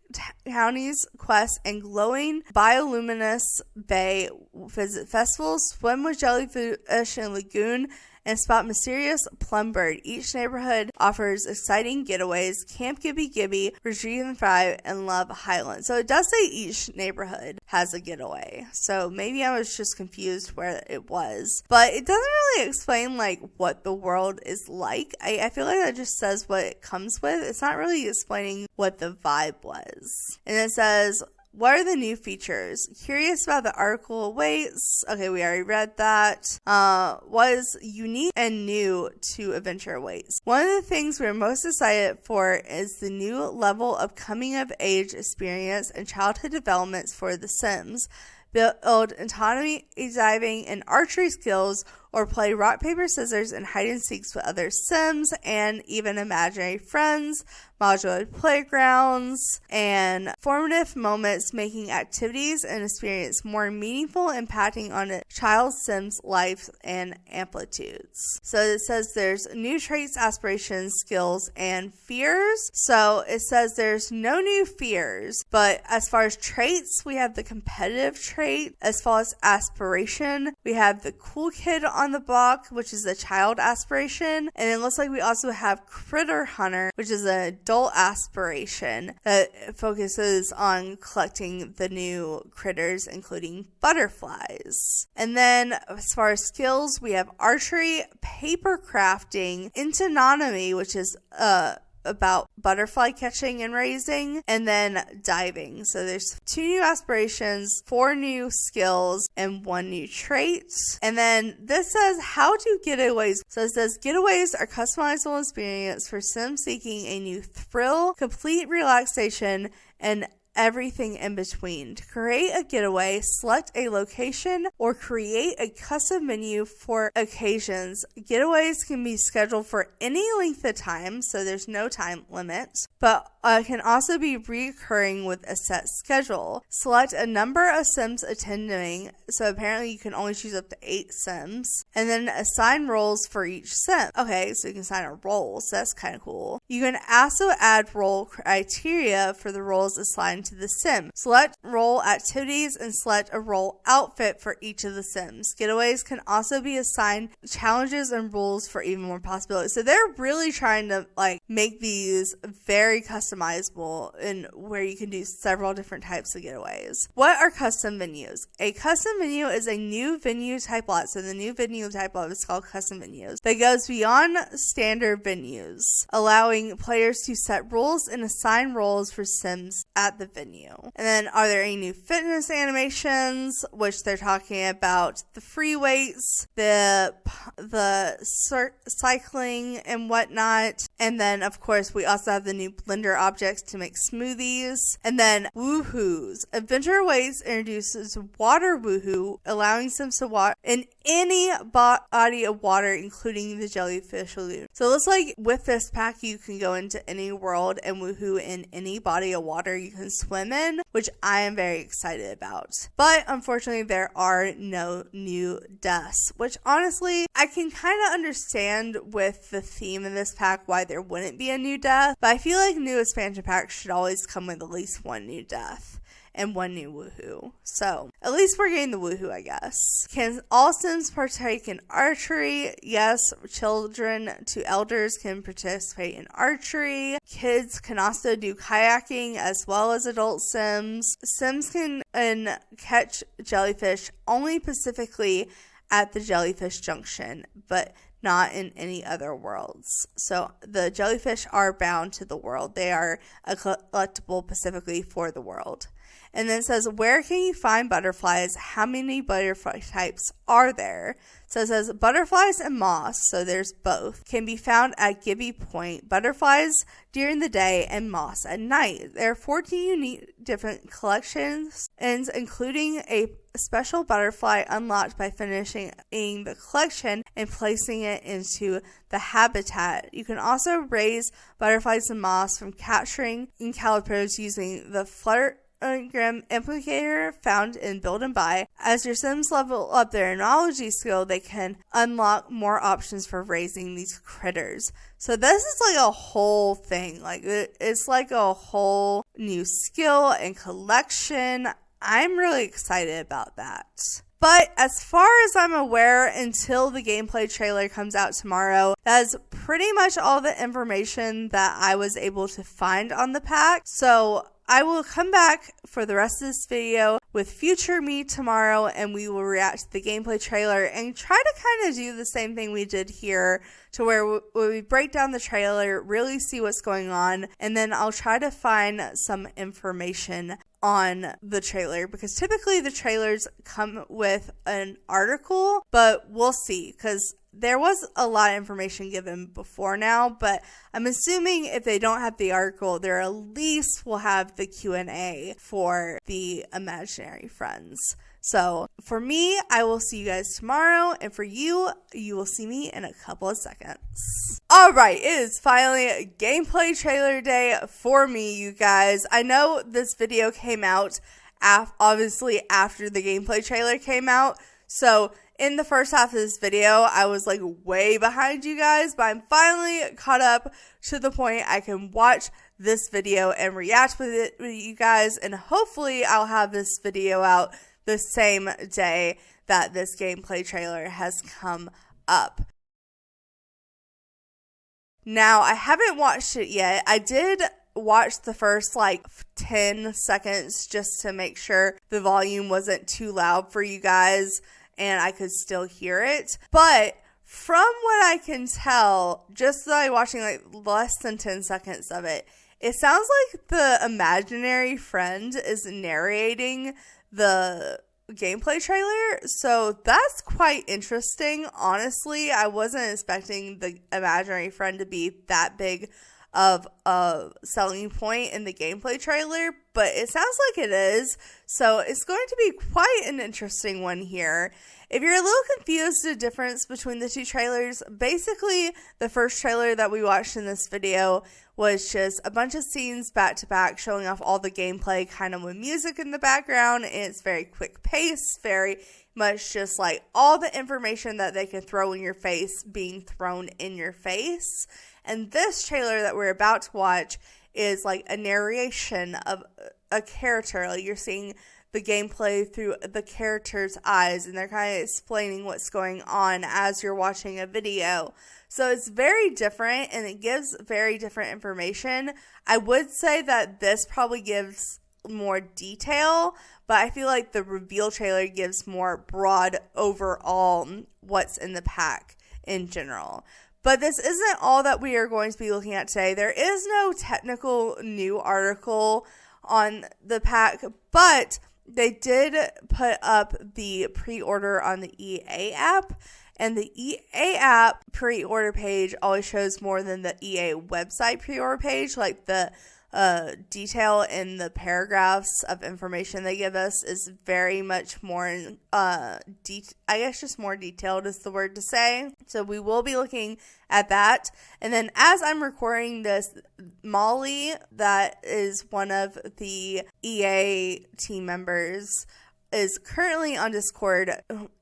A: counties, quests, and glowing bioluminescent bay. Visit festivals, swim with jellyfish in lagoon, and spot mysterious plumbird. Each neighborhood offers exciting getaways: Camp Gibby Gibby, Retrieve and Thrive, and Love Highland. So it does say each neighborhood has a getaway. So maybe I was just confused where it was. But it doesn't really explain like what the world is like. I feel like that just says what it comes with. It's not really explaining what the vibe was. And it says, what are the new features? Curious about the article awaits. Okay, we already read that. What is unique and new to Adventure Awaits? One of the things we're most excited for is the new level of coming of age experience and childhood developments for The Sims. Build autonomy, diving, and archery skills, or play rock, paper, scissors, and hide and seeks with other Sims and even imaginary friends, modular playgrounds, and formative moments, making activities and experience more meaningful, impacting on a child's Sim's life and amplitudes. So it says there's new traits, aspirations, skills, and fears. So it says there's no new fears, but as far as traits, we have the competitive trait. As far as aspiration, we have the cool kid on the block, which is a child aspiration, and it looks like we also have Critter Hunter, which is an adult aspiration that focuses on collecting the new critters, including butterflies. And then as far as skills, we have archery, paper crafting, autonomy, which is about butterfly catching and raising, and then diving. So there's 2 new aspirations, 4 new skills, and 1 new trait. And then this says how do getaways. So it says getaways are customizable experience for Sims seeking a new thrill, complete relaxation, and everything in between. To create a getaway, select a location or create a custom menu for occasions. Getaways can be scheduled for any length of time, so there's no time limit, but can also be recurring with a set schedule. Select a number of Sims attending, so apparently you can only choose up to 8 Sims, and then assign roles for each Sim. Okay, so you can assign a role, so that's kind of cool. You can also add role criteria for the roles assigned to the Sim. Select role activities and select a role outfit for each of the Sims. Getaways can also be assigned challenges and rules for even more possibilities. So they're really trying to make these very customizable and where you can do several different types of getaways. What are custom venues? A custom venue is a new venue type lot. So the new venue type lot is called custom venues. That goes beyond standard venues, allowing players to set rules and assign roles for Sims at the venue. And then are there any new fitness animations, which they're talking about the free weights, the cycling and whatnot. And then of course we also have the new blender objects to make smoothies. And then woohoos. Adventure Awaits introduces water woohoo, allowing Sims to walk in any body of water, including the jellyfish lagoon. So it looks like with this pack you can go into any world and woohoo in any body of water you can swim in, which I am very excited about. But unfortunately there are no new deaths, which honestly I can kind of understand with the theme in this pack why there wouldn't be a new death, but I feel like new expansion packs should always come with at least one new death and one new woohoo. So at least we're getting the woohoo, I guess. Can all Sims partake in archery? Yes, children to elders can participate in archery. Kids can also do kayaking as well as adult Sims. Sims can catch jellyfish only specifically at the jellyfish junction, but not in any other worlds. So the jellyfish are bound to the world. They are a collectible specifically for the world. And then it says, where can you find butterflies? How many butterfly types are there? So it says butterflies and moths, so there's both, can be found at Gibby Point. Butterflies during the day and moths at night. There are 14 unique different collections, including a special butterfly unlocked by finishing the collection and placing it into the habitat. You can also raise butterflies and moths from capturing calipers using the Fluttergram implicator found in Build and Buy. As your Sims level up their enology skill, they can unlock more options for raising these critters. So this is like a whole thing. Like it's like a whole new skill and collection. I'm really excited about that. But as far as I'm aware, until the gameplay trailer comes out tomorrow, that is pretty much all the information that I was able to find on the pack. So I will come back for the rest of this video with future me tomorrow, and we will react to the gameplay trailer and try to kind of do the same thing we did here, to where we break down the trailer, really see what's going on, and then I'll try to find some information on the trailer, because typically the trailers come with an article, but we'll see, because there was a lot of information given before now, but I'm assuming if they don't have the article, there at least will have the Q&A for the imaginary friends. So for me, I will see you guys tomorrow, and for you, you will see me in a couple of seconds. Alright, it is finally a gameplay trailer day for me, you guys. I know this video came out obviously after the gameplay trailer came out, so in the first half of this video, I was like way behind you guys, but I'm finally caught up to the point I can watch this video and react with you guys, and hopefully I'll have this video out the same day that this gameplay trailer has come up. Now, I haven't watched it yet. I did watch the first like 10 seconds just to make sure the volume wasn't too loud for you guys and I could still hear it. But from what I can tell, just by watching like less than 10 seconds of it, it sounds like the imaginary friend is narrating the gameplay trailer, so that's quite interesting. Honestly, I wasn't expecting the imaginary friend to be that big of a selling point in the gameplay trailer, but it sounds like it is, so it's going to be quite an interesting one here. If you're a little confused the difference between the two trailers, basically the first trailer that we watched in this video was just a bunch of scenes back to back showing off all the gameplay kind of with music in the background, and it's very quick pace, very much just like all the information that they can throw in your face being thrown in your face. And this trailer that we're about to watch is like a narration of a character. Like you're seeing the gameplay through the character's eyes, and they're kind of explaining what's going on as you're watching a video. So it's very different and it gives very different information. I would say that this probably gives more detail, but I feel like the reveal trailer gives more broad overall what's in the pack in general. But this isn't all that we are going to be looking at today. There is no technical new article on the pack, but they did put up the pre-order on the EA app, and the EA app pre-order page always shows more than the EA website pre-order page. Like the detail in the paragraphs of information they give us is very much more, I guess just more detailed is the word to say. So we will be looking at that. And then as I'm recording this, Molly, that is one of the EA team members, is currently on Discord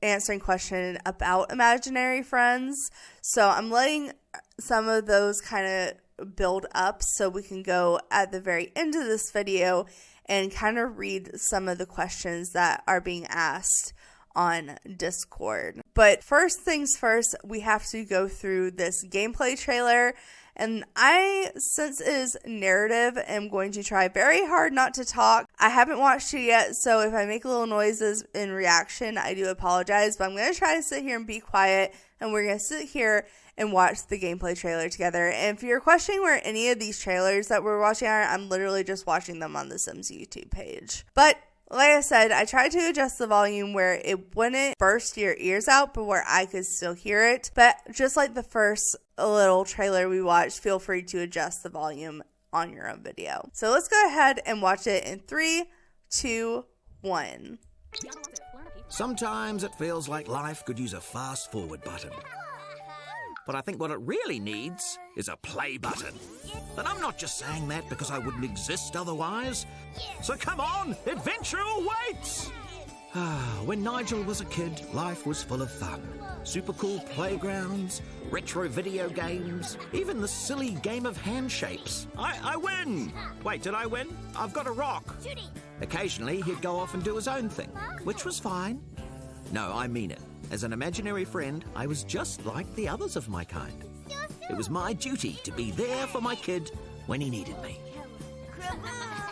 A: answering questions about imaginary friends. So I'm letting some of those kind of build up so we can go at the very end of this video and kind of read some of the questions that are being asked on Discord. But first things first, we have to go through this gameplay trailer. And I, since it is narrative, am going to try very hard not to talk. I haven't watched it yet, so if I make little noises in reaction, I do apologize. But I'm going to try to sit here and be quiet, and we're going to sit here and watch the gameplay trailer together. And if you're questioning where any of these trailers that we're watching are, I'm literally just watching them on the Sims YouTube page. But like I said, I tried to adjust the volume where it wouldn't burst your ears out, but where I could still hear it. But just like the first little trailer we watched, feel free to adjust the volume on your own video. So let's go ahead and watch it in 3, 2, 1.
B: Sometimes it feels like life could use a fast forward button. But I think what it really needs is a play button. And I'm not just saying that because I wouldn't exist otherwise. So come on, adventure awaits! When Nigel was a kid, life was full of fun. Super cool playgrounds, retro video games, even the silly game of hand shapes. I win! Wait, did I win? I've got a rock. Occasionally, he'd go off and do his own thing, which was fine. No, I mean it. As an imaginary friend, I was just like the others of my kind. It was my duty to be there for my kid when he needed me.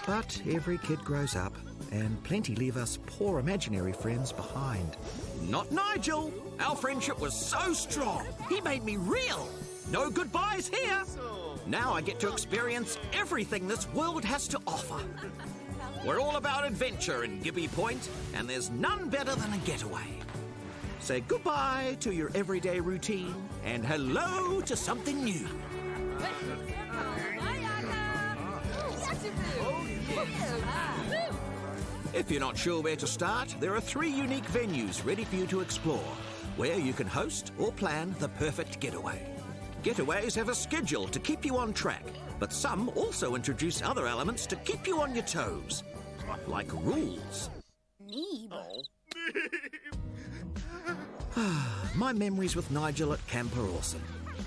B: But every kid grows up, and plenty leave us poor imaginary friends behind. Not Nigel! Our friendship was so strong. He made me real. No goodbyes here. Now I get to experience everything this world has to offer. We're all about adventure in Gibby Point, and there's none better than a getaway. Say goodbye to your everyday routine and hello to something new. If you're not sure where to start, there are 3 unique venues ready for you to explore, where you can host or plan the perfect getaway. Getaways have a schedule to keep you on track, but some also introduce other elements to keep you on your toes, like rules. My memories with Nigel at camp are awesome.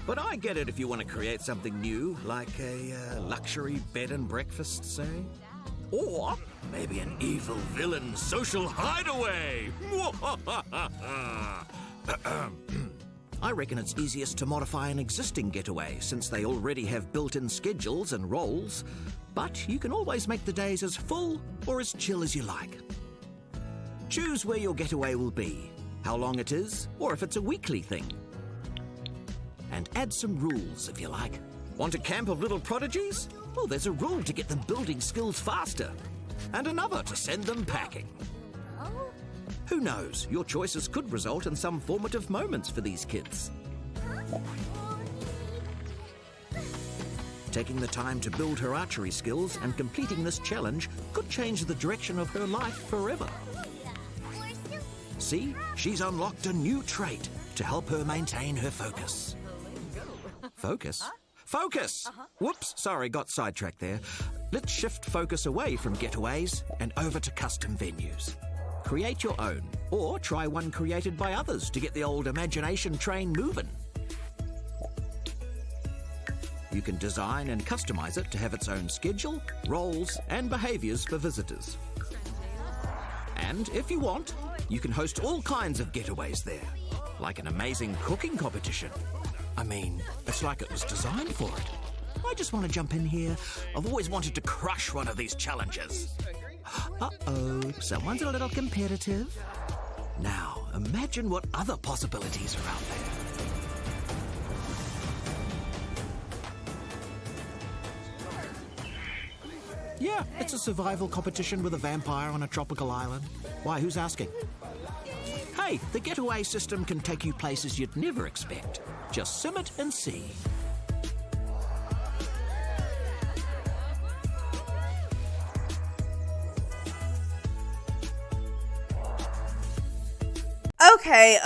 B: But I get it if you want to create something new, like a luxury bed and breakfast, say. Or maybe an evil villain social hideaway. I reckon it's easiest to modify an existing getaway, since they already have built-in schedules and roles. But you can always make the days as full or as chill as you like. Choose where your getaway will be, how long it is, or if it's a weekly thing. And add some rules if you like. Want a camp of little prodigies? Well, there's a rule to get them building skills faster, and another to send them packing. Who knows, your choices could result in some formative moments for these kids. Taking the time to build her archery skills and completing this challenge could change the direction of her life forever. See, she's unlocked a new trait to help her maintain her focus. Focus? Focus! Whoops, sorry, got sidetracked there. Let's shift focus away from getaways and over to custom venues. Create your own, or try one created by others to get the old imagination train moving. You can design and customize it to have its own schedule, roles, and behaviors for visitors. And if you want, you can host all kinds of getaways there, like an amazing cooking competition, I mean, it's like it was designed for it. I just want to jump in here. I've always wanted to crush one of these challenges. Uh-oh, someone's a little competitive. Now, imagine what other possibilities are out there. Yeah, it's a survival competition with a vampire on a tropical island. Why, who's asking? Hey, the getaway system can take you places you'd never expect. Just sim it and see.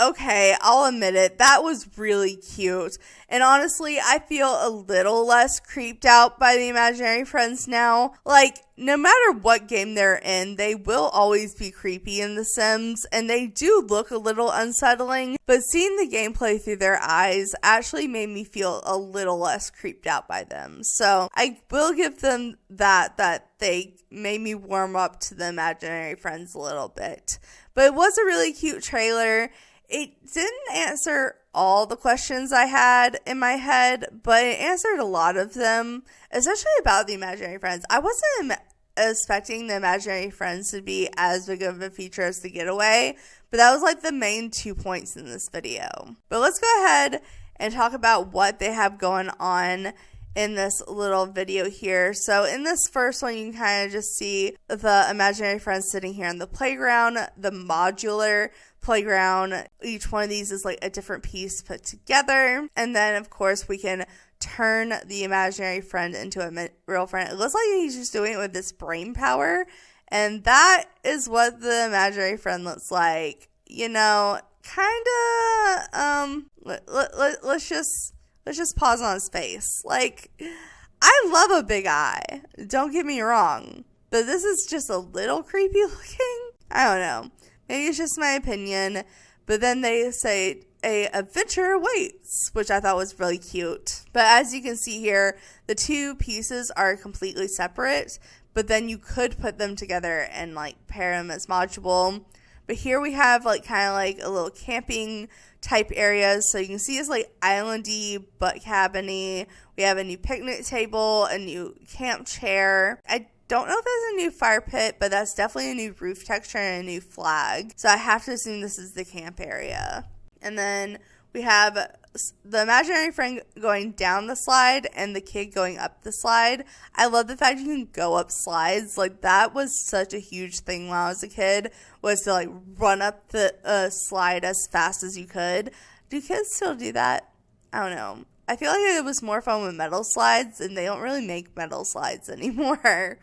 A: Okay, I'll admit it. That was really cute. And honestly, I feel a little less creeped out by the imaginary friends now. Like, no matter what game they're in, they will always be creepy in The Sims, and they do look a little unsettling. But seeing the gameplay through their eyes actually made me feel a little less creeped out by them. So I will give them that they made me warm up to the imaginary friends a little bit. But it was a really cute trailer. It didn't answer all the questions I had in my head, but it answered a lot of them, especially about the imaginary friends. I wasn't expecting the imaginary friends to be as big of a feature as the getaway, but that was like the main 2 points in this video. But let's go ahead and talk about what they have going on in this little video here. So in this first one, you can kind of just see the imaginary friends sitting here on the playground, the modular playground. Each one of these is like a different piece put together. And then of course we can turn the imaginary friend into a real friend. It looks like he's just doing it with this brain power. And that is what the imaginary friend looks like. You know, kind of, let's just pause on his face. Like, I love a big eye. Don't get me wrong. But this is just a little creepy looking. I don't know. Maybe it's just my opinion. But then they say a adventure awaits, which I thought was really cute. But as you can see here, the two pieces are completely separate. But then you could put them together and like pair them as module. But here we have like kind of like a little camping type areas. So you can see it's like islandy but cabiny. We have a new picnic table, a new camp chair. I don't know if there's a new fire pit, but that's definitely a new roof texture and a new flag. So I have to assume this is the camp area. And then we have the imaginary friend going down the slide and the kid going up the slide. I love the fact you can go up slides. Like, that was such a huge thing when I was a kid, was to like run up the slide as fast as you could. Do kids still do that? I don't know. I feel like it was more fun with metal slides, and they don't really make metal slides anymore.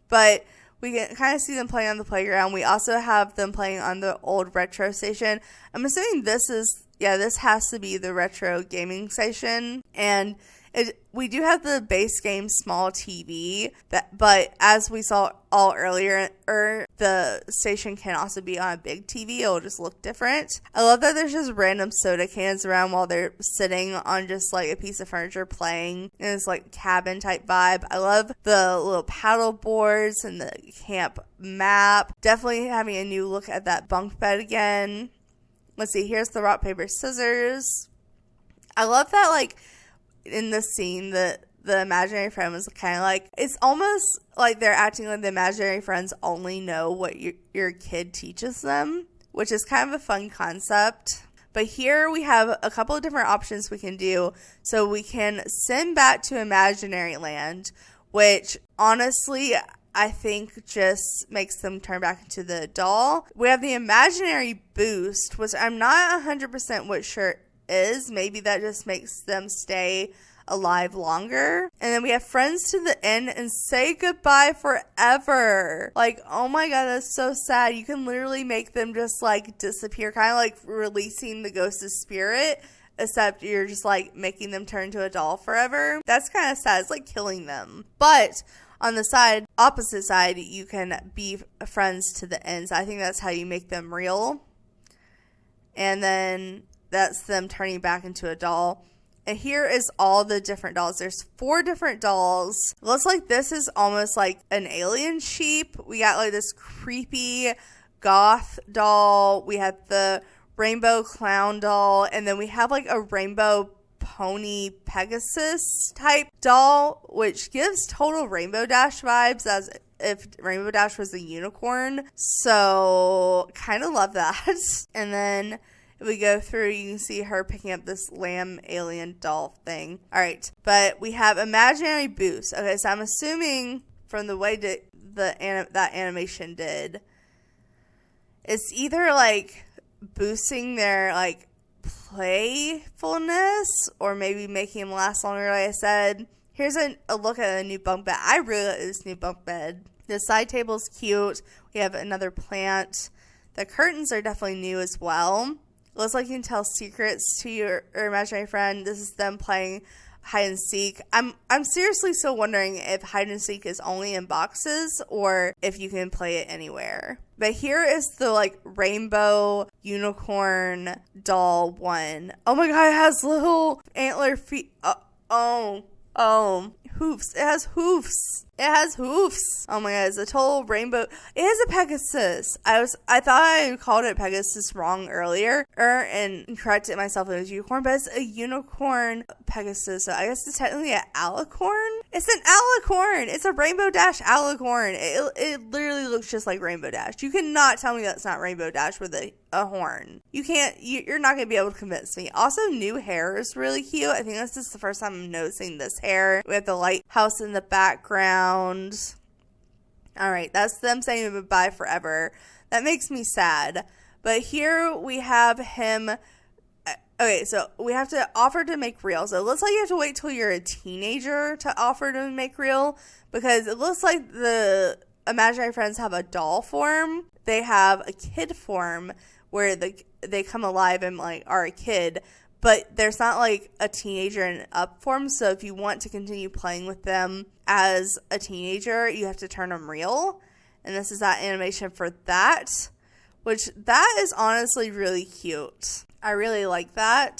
A: But we can kind of see them playing on the playground. We also have them playing on the old retro station. I'm assuming this has to be the retro gaming station. And we do have the base game small TV, but as we saw all earlier, the station can also be on a big TV. It'll just look different. I love that there's just random soda cans around while they're sitting on just like a piece of furniture playing in this like cabin type vibe. I love the little paddle boards and the camp map. Definitely having a new look at that bunk bed again. Let's see, here's the rock, paper, scissors. I love that, like, in this scene, the imaginary friend was kind of like, it's almost like they're acting like the imaginary friends only know what your kid teaches them, which is kind of a fun concept. But here we have a couple of different options we can do. So we can send back to imaginary land, which honestly, I think just makes them turn back into the doll. We have the imaginary boost, which I'm not 100% what sure is. Maybe that just makes them stay alive longer. And then we have friends to the end and say goodbye forever. Like, oh my god, that's so sad. You can literally make them just like disappear, kind of like releasing the ghost's spirit, except you're just like making them turn to a doll forever. That's kind of sad. It's like killing them. But on the opposite side, you can be friends to the end. So I think that's how you make them real. And then that's them turning back into a doll. And here is all the different dolls. There's 4 different dolls. It looks like this is almost like an alien sheep. We got like this creepy goth doll. We have the rainbow clown doll. And then we have like a rainbow pony Pegasus type doll, which gives total Rainbow Dash vibes as if Rainbow Dash was a unicorn. So kind of love that. And then if we go through, you can see her picking up this lamb alien doll thing. All right, but we have imaginary boost. Okay, so I'm assuming from the way that that animation did, it's either like boosting their like playfulness or maybe making them last longer. Like I said, here's a look at a new bunk bed. I really like this new bunk bed. The side table's cute. We have another plant. The curtains are definitely new as well. Looks like you can tell secrets to your imaginary friend. This is them playing hide and seek. I'm seriously still wondering if hide and seek is only in boxes or if you can play it anywhere. But here is the like rainbow unicorn doll one. Oh my god, it has little antler feet. Hoofs. It has hoofs. Oh my god, it's a total rainbow. It is a Pegasus. I thought I called it Pegasus wrong earlier and corrected myself. It was unicorn, but it's a unicorn Pegasus. So I guess it's technically an alicorn. It's an alicorn. It's a Rainbow Dash alicorn. It literally looks just like Rainbow Dash. You cannot tell me that's not Rainbow Dash with a horn. You're not going to be able to convince me. Also, new hair is really cute. I think this is the first time I'm noticing this hair. We have the lighthouse in the background. All right, that's them saying goodbye forever. That makes me sad. But here we have him. Okay, so we have to offer to make real. So it looks like you have to wait till you're a teenager to offer to make real, because it looks like the imaginary friends have a doll form. They have a kid form where they come alive and like are a kid, but there's not like a teenager and up form. So if you want to continue playing with them as a teenager, you have to turn them real. And this is that animation for that, which that is honestly really cute. I really like that.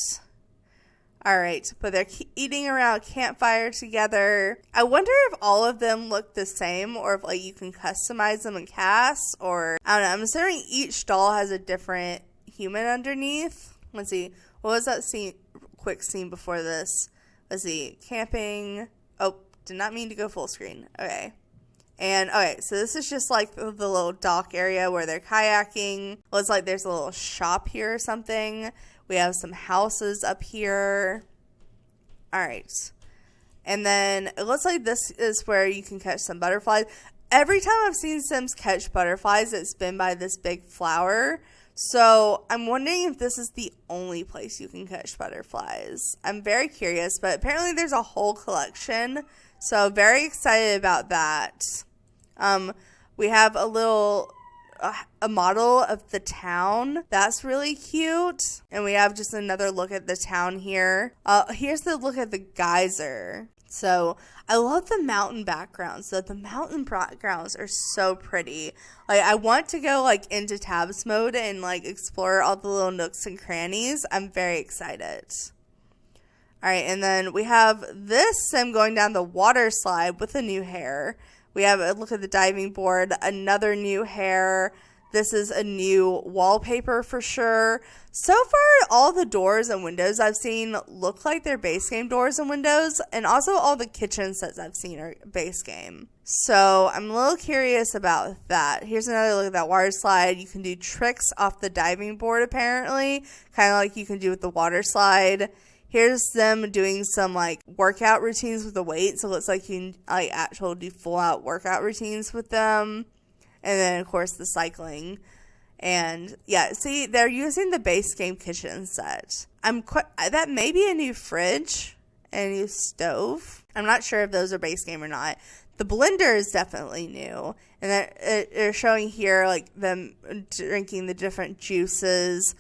A: All right, but they're eating around a campfire together. I wonder if all of them look the same or if like you can customize them in cast, or I don't know. I'm assuming each doll has a different human underneath. Let's see. What was that quick scene before this? Let's see. Camping. Oh, did not mean to go full screen. Okay. And, okay, so this is just like the little dock area where they're kayaking. Looks like there's a little shop here or something. We have some houses up here. All right. And then it looks like this is where you can catch some butterflies. Every time I've seen Sims catch butterflies, it's been by this big flower. So I'm wondering if this is the only place you can catch butterflies. I'm very curious, but apparently there's a whole collection. So very excited about that. We have a model of the town. That's really cute. And we have just another look at the town here. Here's the look at the geyser. So I love the mountain backgrounds. So the mountain backgrounds are so pretty. Like I want to go like into tabs mode and like explore all the little nooks and crannies. I'm very excited. All right, and then we have this sim going down the water slide with a new hair. We have a look at the diving board, another new hair. This is a new wallpaper for sure. So far, all the doors and windows I've seen look like they're base game doors and windows, and also all the kitchen sets I've seen are base game. So I'm a little curious about that. Here's another look at that water slide. You can do tricks off the diving board apparently, kind of like you can do with the water slide. Here's them doing some like workout routines with the weights. So it looks like you can like actually do full out workout routines with them. And then of course the cycling. And yeah, see, they're using the base game kitchen set. That may be a new fridge and a new stove. I'm not sure if those are base game or not. The blender is definitely new. And they're showing here like them drinking the different juices.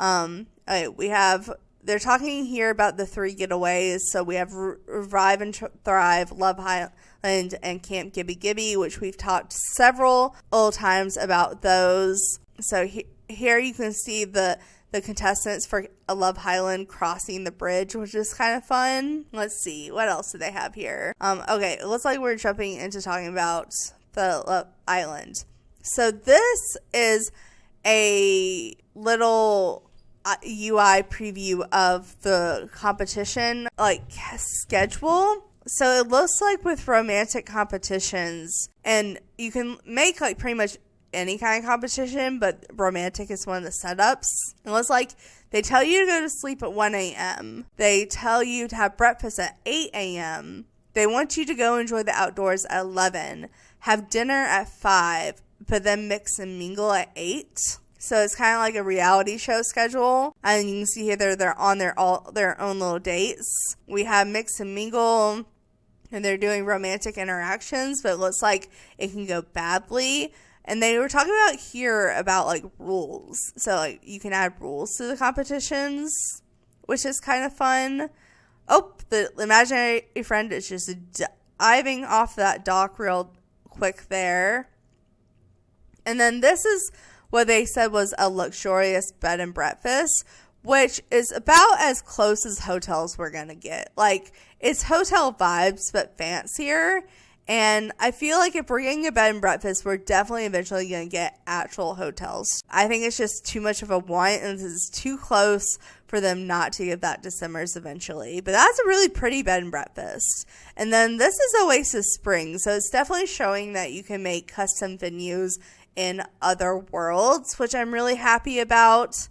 A: Okay, they're talking here about the 3 getaways. So we have Revive and Thrive, Love Highland, and Camp Gibby Gibby, which we've talked several times about those. So here you can see the contestants for Love Highland crossing the bridge, which is kind of fun. Let's see. What else do they have here? Okay, it looks like we're jumping into talking about the Love Island. So this is a little UI preview of the competition schedule. So it looks like with romantic competitions, and you can make like pretty much any kind of competition, but romantic is one of the setups. It looks like they tell you to go to sleep at 1 a.m. They tell you to have breakfast at 8 a.m. They want you to go enjoy the outdoors at 11, have dinner at 5, but then mix and mingle at 8. So it's kind of like a reality show schedule. And you can see here they're on their own little dates. We have mix and mingle, and they're doing romantic interactions, but it looks like it can go badly. And they were talking about here about like rules. So like you can add rules to the competitions, which is kind of fun. Oh, the imaginary friend is just diving off that dock real quick there. And then this is what they said was a luxurious bed and breakfast, which is about as close as hotels we're going to get. Like, it's hotel vibes, but fancier. And I feel like if we're getting a bed and breakfast, we're definitely eventually going to get actual hotels. I think it's just too much of a want, and this is too close for them not to give that to Simmers eventually. But that's a really pretty bed and breakfast. And then this is Oasis Springs, so it's definitely showing that you can make custom venues in other worlds, which I'm really happy about.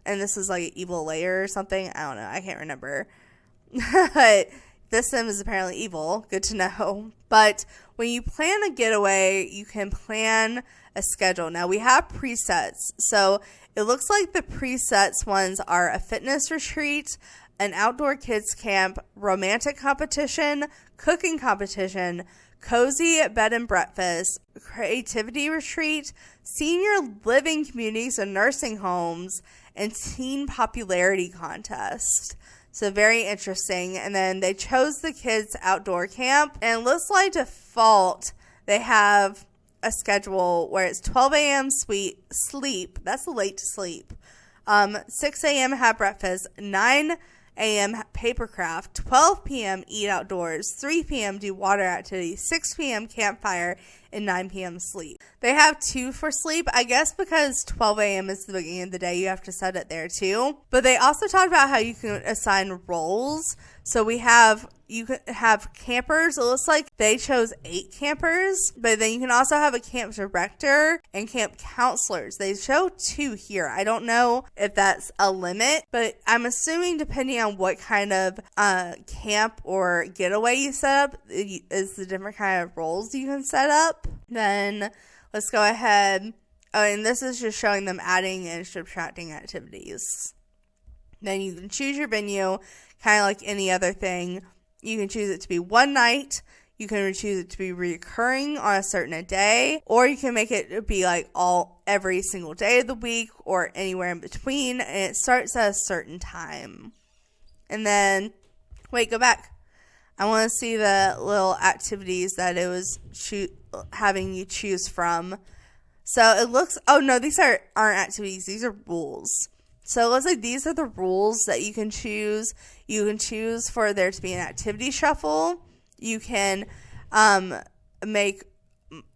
A: And this is like an evil layer or something. I don't know. I can't remember. But this sim is apparently evil. Good to know. But when you plan a getaway, you can plan a schedule. Now, we have presets. So it looks like the presets ones are a fitness retreat, an outdoor kids camp, romantic competition, cooking competition, cozy bed and breakfast, creativity retreat, senior living communities and nursing homes, and teen popularity contest. So very interesting. And then they chose the kids outdoor camp, and looks like default they have a schedule where it's 12 a.m. sleep. That's late to sleep. 6 a.m. have breakfast, 9 a.m. papercraft, 12 p.m. eat outdoors, 3 p.m. do water activities, 6 p.m. campfire, and 9 p.m. sleep. They have 2 for sleep, I guess because 12 a.m. is the beginning of the day, you have to set it there too. But they also talked about how you can assign roles. So you can have campers. It looks like they chose 8 campers, but then you can also have a camp director and camp counselors. They show 2 here. I don't know if that's a limit, but I'm assuming depending on what kind of camp or getaway you set up is the different kind of roles you can set up. Then let's go ahead. Oh, and this is just showing them adding and subtracting activities. Then you can choose your venue, kind of like any other thing. You can choose it to be one night. You can choose it to be recurring on a certain day, or you can make it be like every single day of the week or anywhere in between, and it starts at a certain time. And then, wait, go back. I want to see the little activities that it was having you choose from. So it looks, oh no, these aren't activities, these are rules. So it looks like these are the rules that you can choose. You can choose for there to be an activity shuffle. You can make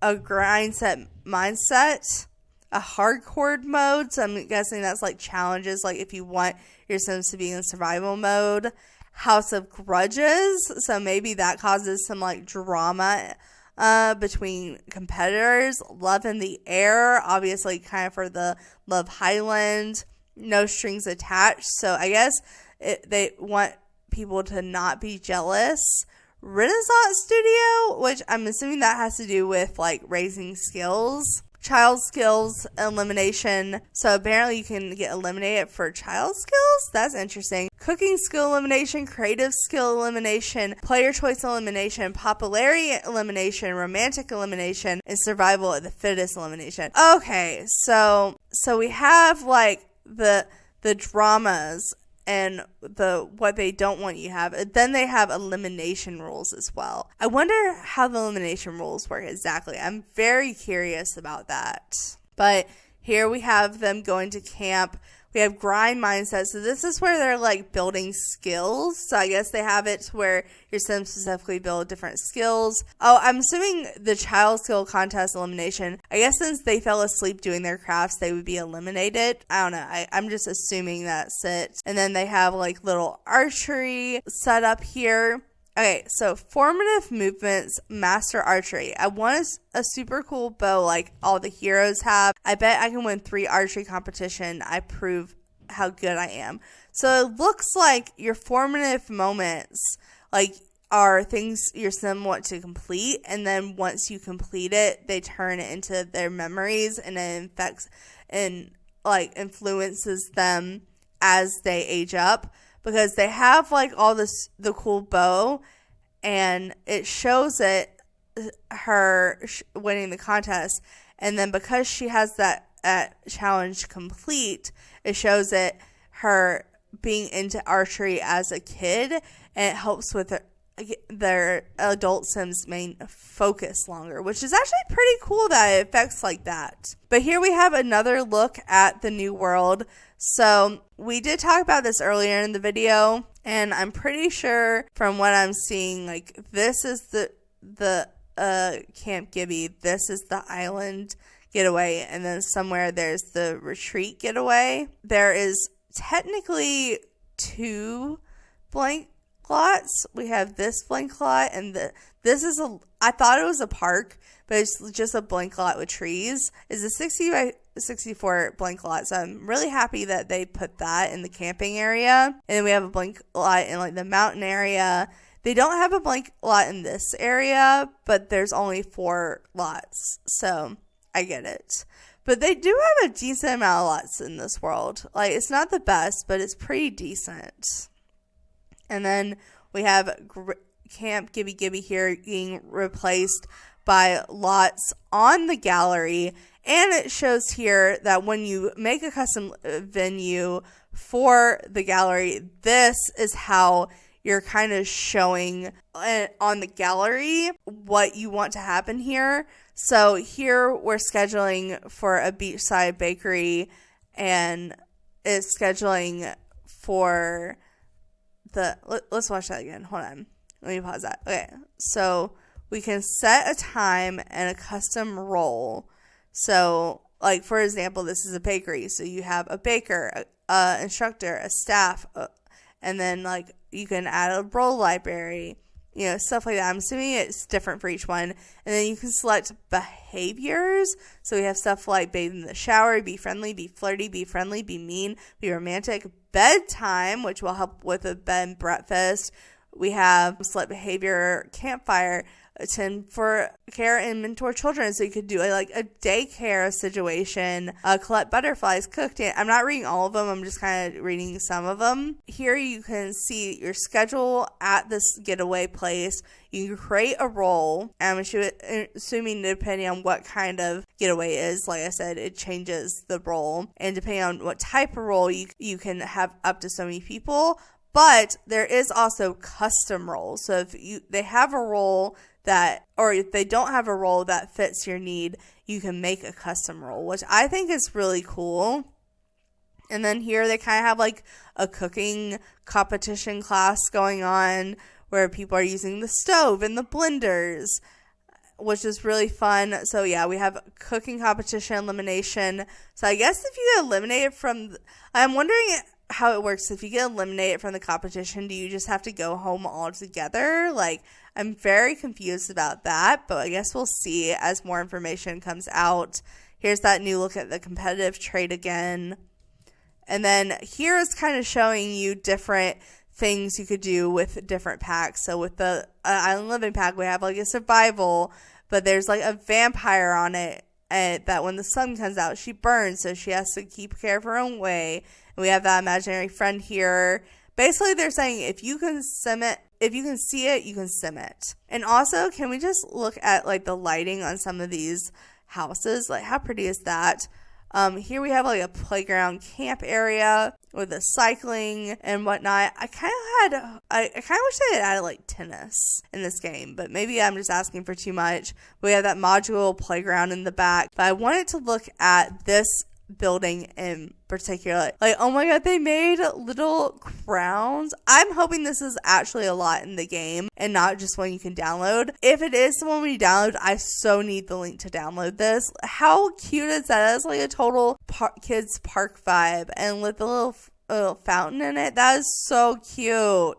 A: a grind set mindset, a hardcore mode. So I'm guessing that's like challenges, like if you want your Sims to be in survival mode. House of Grudges. So maybe that causes some like drama between competitors. Love in the Air, obviously kind of for the Love Highland. No strings attached. So I guess they want people to not be jealous. Renaissance Studio, which I'm assuming that has to do with like raising skills. Child skills elimination. So apparently you can get eliminated for child skills. That's interesting. Cooking skill elimination, creative skill elimination, player choice elimination, popularity elimination, romantic elimination, and survival of the fittest elimination. Okay, so we have like the dramas and what they don't want you to have. Then they have elimination rules as well. I wonder how the elimination rules work exactly. I'm very curious about that. But here we have them going to camp We have grind mindset. So this is where they're like building skills. So I guess they have it to where your Sims specifically build different skills. Oh, I'm assuming the child skill contest elimination. I guess since they fell asleep doing their crafts, they would be eliminated. I don't know. I'm just assuming that's it. And then they have like little archery set up here. Okay, so formative movements, master archery. I want a super cool bow like all the heroes have. I bet I can win 3 archery competition. I prove how good I am. So it looks like your formative moments like are things your sim want to complete, and then once you complete it, they turn it into their memories, and it infects and like influences them as they age up. Because they have like all this the cool bow, and it shows it her winning the contest, and then because she has that challenge complete, it shows it her being into archery as a kid, and it helps with their adult Sims main focus longer, which is actually pretty cool that it affects like that. But here we have another look at the new world. So we did talk about this earlier in the video, and I'm pretty sure from what I'm seeing, like this is the Camp Gibby, this is the island getaway, and then somewhere there's the retreat getaway. There is technically 2 blank lots. We have this blank lot, and this is I thought it was a park, but it's just a blank lot with trees. It's a 60 by 64 blank lot, so I'm really happy that they put that in the camping area. And then we have a blank lot in like the mountain area. They don't have a blank lot in this area, but there's only 4 lots, so I get it. But they do have a decent amount of lots in this world. Like, it's not the best, but it's pretty decent. And then we have Camp Gibby Gibby here being replaced by lots on the gallery. And it shows here that when you make a custom venue for the gallery, this is how you're kind of showing on the gallery what you want to happen here. So here we're scheduling for a beachside bakery, and it's scheduling for let's watch that again. Hold on. Let me pause that. Okay. So we can set a time and a custom role. So, like, for example, this is a bakery. So you have a baker, an instructor, a staff, and then, like, you can add a role library, you know, stuff like that. I'm assuming it's different for each one. And then you can select behaviors. So we have stuff like bathe in the shower, be friendly, be flirty, be friendly, be mean, be romantic, bedtime, which will help with a bed and breakfast. We have select behavior, campfire, attend for care and mentor children. So you could do like a daycare situation, collect butterflies, cook. I'm not reading all of them. I'm just kind of reading some of them. Here you can see your schedule at this getaway place. You can create a role. I'm assuming depending on what kind of getaway is, like I said, it changes the role. And depending on what type of role, you can have up to so many people. But there is also custom roles. So if they have a role that, or if they don't have a role that fits your need, you can make a custom role, which I think is really cool. And then here they kind of have like a cooking competition class going on where people are using the stove and the blenders, which is really fun. So yeah, we have cooking competition elimination. So I guess if you get eliminated from, I'm wondering how it works. If you get eliminated from the competition, do you just have to go home altogether? Like, I'm very confused about that, but I guess we'll see as more information comes out. Here's that new look at the competitive trade again. And then here is kind of showing you different things you could do with different packs. So with the Island Living pack, we have like a survival, but there's like a vampire on it, and that when the sun comes out, she burns, so she has to keep care of her own way. And we have that imaginary friend here. Basically, they're saying if you can sim it, if you can see it, you can sim it. And also, can we just look at like the lighting on some of these houses? Like, how pretty is that? Here we have like a playground camp area with the cycling and whatnot. I kind of wish they had added like tennis in this game, but maybe I'm just asking for too much. We have that modular playground in the back, but I wanted to look at this building in particular. Like, oh my god, they made little crowns. I'm hoping this is actually a lot in the game and not just one you can download. If it is the one you download, I so need the link to download this. How cute is that? That's like a total kids park vibe, and with the little fountain in it, that is so cute.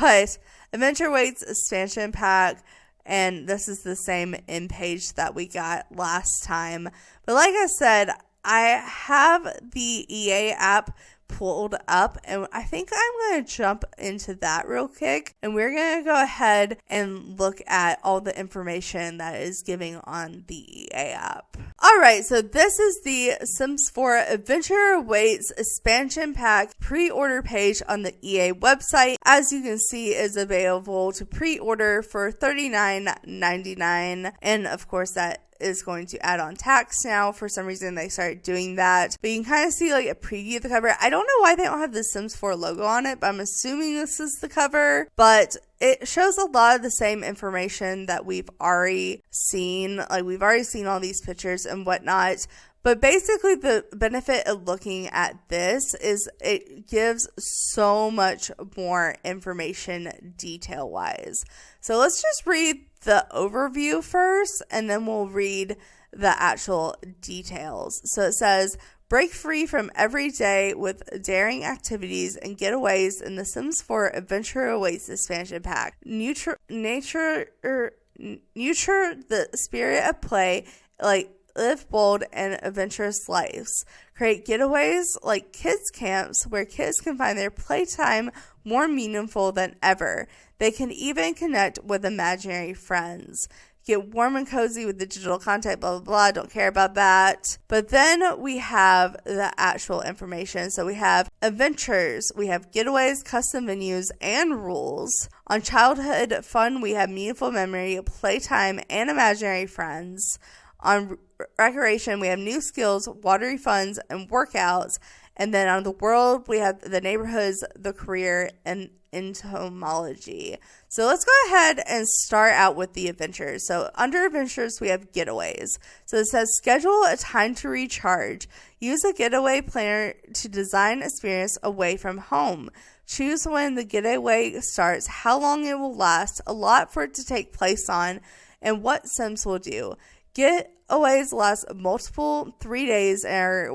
A: But Adventure Waits expansion pack, and this is the same end page that we got last time. But like I said, I have the EA app pulled up, and I think I'm going to jump into that real quick, and we're going to go ahead and look at all the information that is giving on the EA app. Alright, so this is the Sims 4 Adventure Awaits expansion pack pre-order page on the EA website. As you can see, is available to pre-order for $39.99, and of course that is going to add on tax now. For some reason they started doing that, but you can kind of see like a preview of the cover. I don't know why they don't have the Sims 4 logo on it, but I'm assuming this is the cover. But it shows a lot of the same information that we've already seen. Like, we've already seen all these pictures and whatnot. But basically the benefit of looking at this is it gives so much more information detail wise. So let's just read the overview first, and then we'll read the actual details. So it says, break free from every day with daring activities and getaways in the Sims 4 Adventure Awaits expansion pack. Nurture the spirit of play, like live bold and adventurous lives. Create getaways like kids camps where kids can find their playtime more meaningful than ever. They can even connect with imaginary friends. Get warm and cozy with digital content, blah, blah, blah. Don't care about that. But then we have the actual information. So we have adventures. We have getaways, custom venues, and rules. On childhood fun, we have meaningful memory, playtime, and imaginary friends. On recreation, we have new skills, watery funds, and workouts. And then on the world, we have the neighborhoods, the career, and entomology. So let's go ahead and start out with the adventures. So under adventures, we have getaways. So it says schedule a time to recharge. Use a getaway planner to design experience away from home. Choose when the getaway starts, how long it will last, a lot for it to take place on, and what Sims will do. Getaways last multiple 3 days and are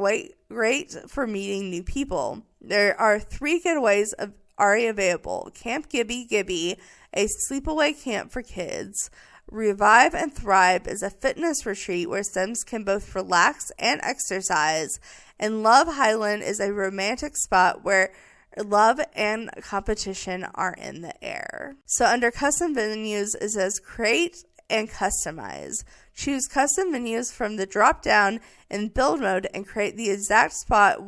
A: great for meeting new people. There are 3 getaways already available. Camp Gibby, a sleepaway camp for kids. Revive and Thrive is a fitness retreat where Sims can both relax and exercise. And Love Highland is a romantic spot where love and competition are in the air. So under custom venues, it says create and customize. Choose custom venues from the drop down in build mode and create the exact spot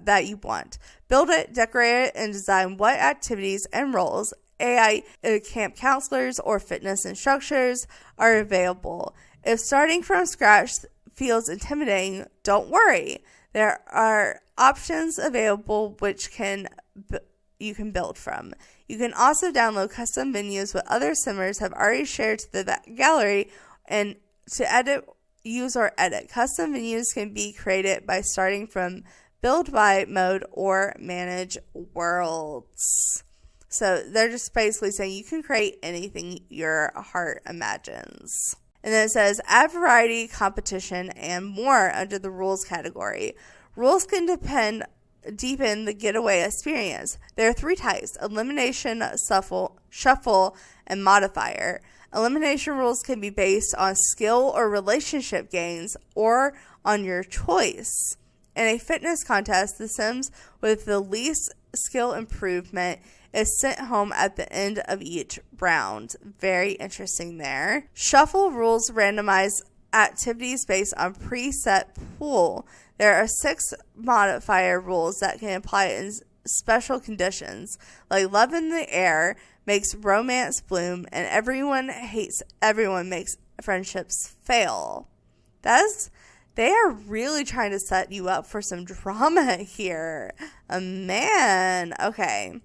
A: that you want. Build it, decorate it, and design what activities and roles, AI camp counselors or fitness instructors, are available. If starting from scratch feels intimidating, don't worry. There are options available which you can build from. You can also download custom venues what other simmers have already shared to the gallery and to edit, use, or edit. Custom venues can be created by starting from build by mode or manage worlds. So they're just basically saying you can create anything your heart imagines. And then it says add variety, competition, and more under the rules category. Rules can deepen the getaway experience. There are 3 types: elimination, shuffle, and modifier. Elimination rules can be based on skill or relationship gains or on your choice. In a fitness contest, the Sims with the least skill improvement is sent home at the end of each round. Very interesting there. Shuffle rules randomize activities based on preset pool. There are 6 modifier rules that can apply in special conditions, like love in the air makes romance bloom, and everyone hates everyone makes friendships fail. They are really trying to set you up for some drama here. Man. Okay.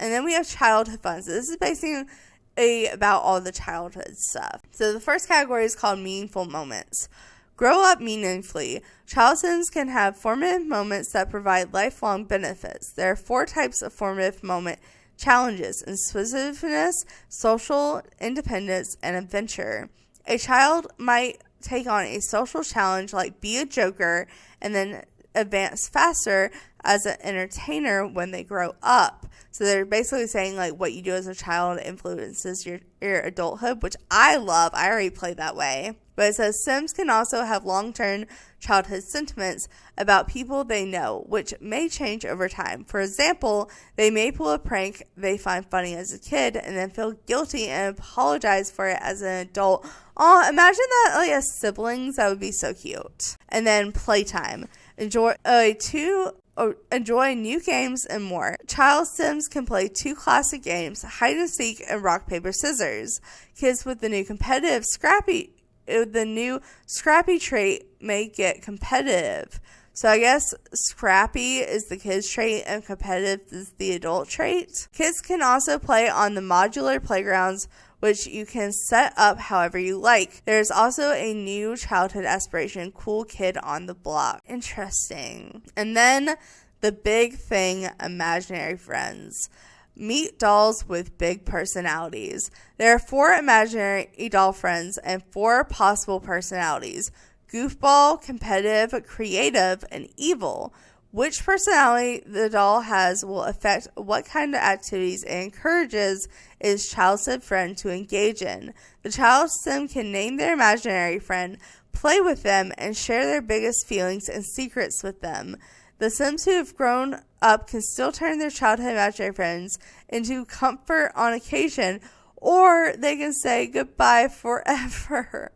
A: And then we have childhood fun. So this is basically about all the childhood stuff. So the first category is called meaningful moments. Grow up meaningfully. Child Sims can have formative moments that provide lifelong benefits. There are 4 types of formative moment challenges: inclusiveness, social independence, and adventure. A child might take on a social challenge like be a joker and then advance faster as an entertainer when they grow up. So they're basically saying like what you do as a child influences your adulthood, which I love. I already played that way. But it says Sims can also have long-term childhood sentiments about people they know, which may change over time. For example, they may pull a prank they find funny as a kid and then feel guilty and apologize for it as an adult. Oh, imagine that like as siblings. That would be so cute. And then playtime. Enjoy new games and more. Child Sims can play 2 classic games, hide and seek and rock, paper, scissors. Kids with the new scrappy trait may get competitive. So I guess scrappy is the kid's trait and competitive is the adult trait. Kids can also play on the modular playgrounds, which you can set up however you like. There's also a new childhood aspiration, cool kid on the block. Interesting. And then the big thing, imaginary friends. Meet dolls with big personalities. There are 4 imaginary doll friends and 4 possible personalities: goofball, competitive, creative, and evil. Which personality the doll has will affect what kind of activities it encourages its child sim friend to engage in. The child sim can name their imaginary friend, play with them, and share their biggest feelings and secrets with them. The Sims who have grown up can still turn their childhood imaginary friends into comfort on occasion, or they can say goodbye forever.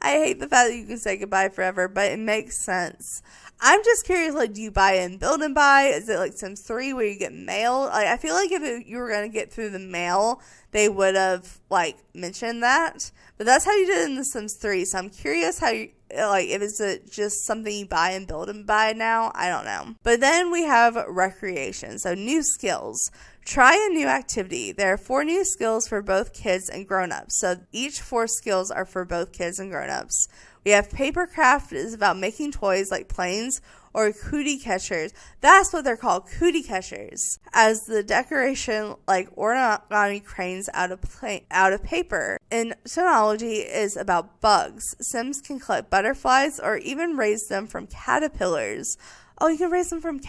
A: I hate the fact that you can say goodbye forever, but it makes sense. I'm just curious, like, do you buy in build and buy? Is it like Sims 3 where you get mail? Like, I feel like if you were going to get through the mail, they would have, like, mentioned that. But that's how you did it in The Sims 3. So I'm curious how you, like, if it's just something you buy and build and buy now. I don't know. But then we have recreation. So new skills. Try a new activity. There are 4 new skills for both kids and grown-ups. So each 4 skills are for both kids and grown-ups. We have papercraft is about making toys like planes or cootie catchers. That's what they're called, cootie catchers. As the decoration like origami cranes out of paper. And Synology is about bugs. Sims can collect butterflies or even raise them from caterpillars. Oh, you can raise them from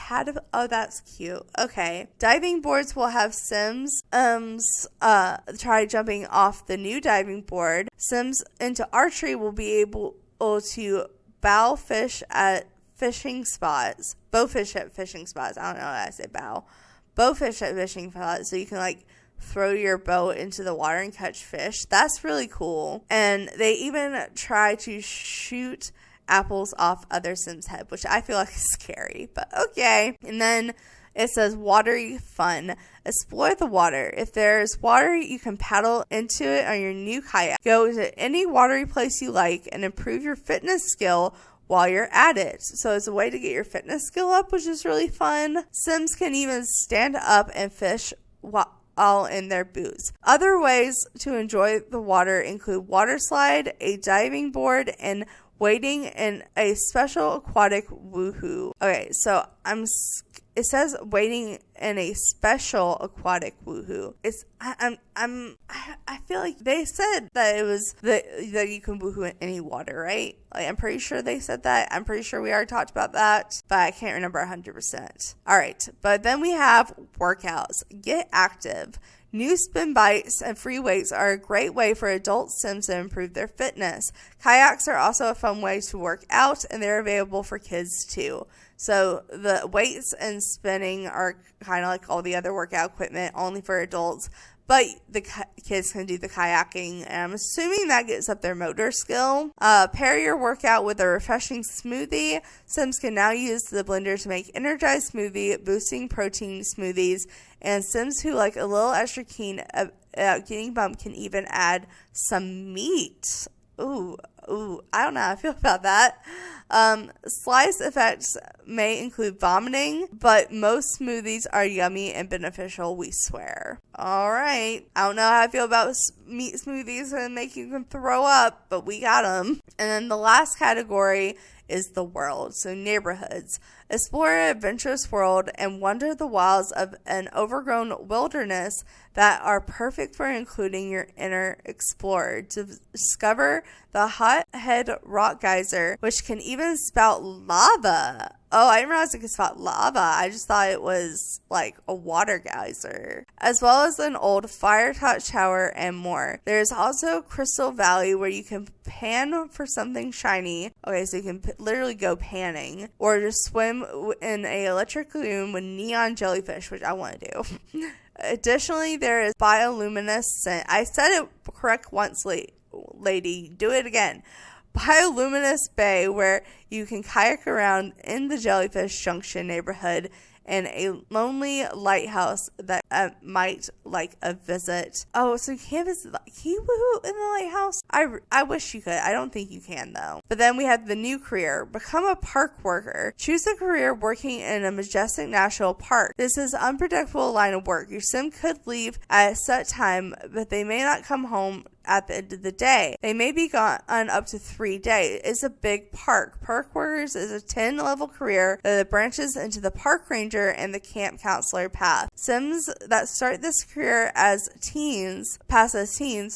A: Oh, that's cute. Okay. Diving boards will have Sims try jumping off the new diving board. Sims into archery will be able to bowfish at fishing spots. Bowfish at fishing spots. I don't know why I say bow. Bowfish at fishing spots. So you can like throw your boat into the water and catch fish. That's really cool. And they even try to shoot apples off other Sims' head, which I feel like is scary, but okay. And then it says watery fun. Explore the water. If there's water, you can paddle into it on your new kayak. Go to any watery place you like and improve your fitness skill while you're at it. So it's a way to get your fitness skill up, which is really fun. Sims can even stand up and fish while in their boots. Other ways to enjoy the water include water slide, a diving board, and wading in a special aquatic woohoo. Okay, so it says wading in a special aquatic woohoo. I feel like they said that it was that you can woohoo in any water, right? Like, I'm pretty sure they said that. I'm pretty sure we already talked about that, but I can't remember 100%. All right, but then we have workouts. Get active. New spin bites and free weights are a great way for adult Sims to improve their fitness. Kayaks are also a fun way to work out, and they're available for kids too. So the weights and spinning are kind of like all the other workout equipment, only for adults. But the kids can do the kayaking, and I'm assuming that gets up their motor skill. Pair your workout with a refreshing smoothie. Sims can now use the blender to make energized smoothie, boosting protein smoothies. And Sims who like a little extra keen getting bumped can even add some meat. Ooh, Ooh, I don't know how I feel about that. Slice effects may include vomiting, but most smoothies are yummy and beneficial, we swear. All right. I don't know how I feel about meat smoothies and making them throw up, but we got them. And then the last category is the world, so neighborhoods. Explore an adventurous world and wander the wilds of an overgrown wilderness that are perfect for including your inner explorer. To discover the hot-head rock geyser, which can even spout lava. Oh, I didn't realize it could spout lava. I just thought it was like a water geyser. As well as an old fire-taught shower and more. There's also Crystal Valley where you can pan for something shiny. Okay, so you can literally go panning. Or just swim in an electric lagoon with neon jellyfish, which I want to do. Additionally, there is bioluminescent. I said it correct once, lady. Do it again. Bioluminescent Bay, where you can kayak around in the Jellyfish Junction neighborhood, and a lonely lighthouse that might like a visit. Oh, so you can't visit. Can you woohoo in the lighthouse? I wish you could. I don't think you can though. But then we have the new career. Become a park worker. Choose a career working in a majestic national park. This is an unpredictable line of work. Your sim could leave at a set time, but they may not come home at the end of the day. They may be gone on up to 3 days. It's a big park. Park workers is a 10-level career that branches into the park ranger and the camp counselor path. Sims that start this career as teens,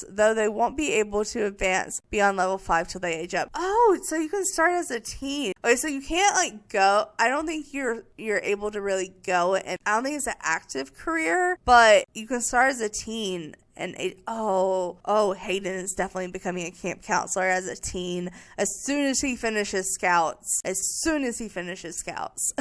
A: though they won't be able to advance beyond level 5 till they age up. Oh, so you can start as a teen. Okay, so you can't like go. I don't think you're able to really go, and I don't think it's an active career, but you can start as a teen. And Hayden is definitely becoming a camp counselor as a teen as soon as he finishes scouts.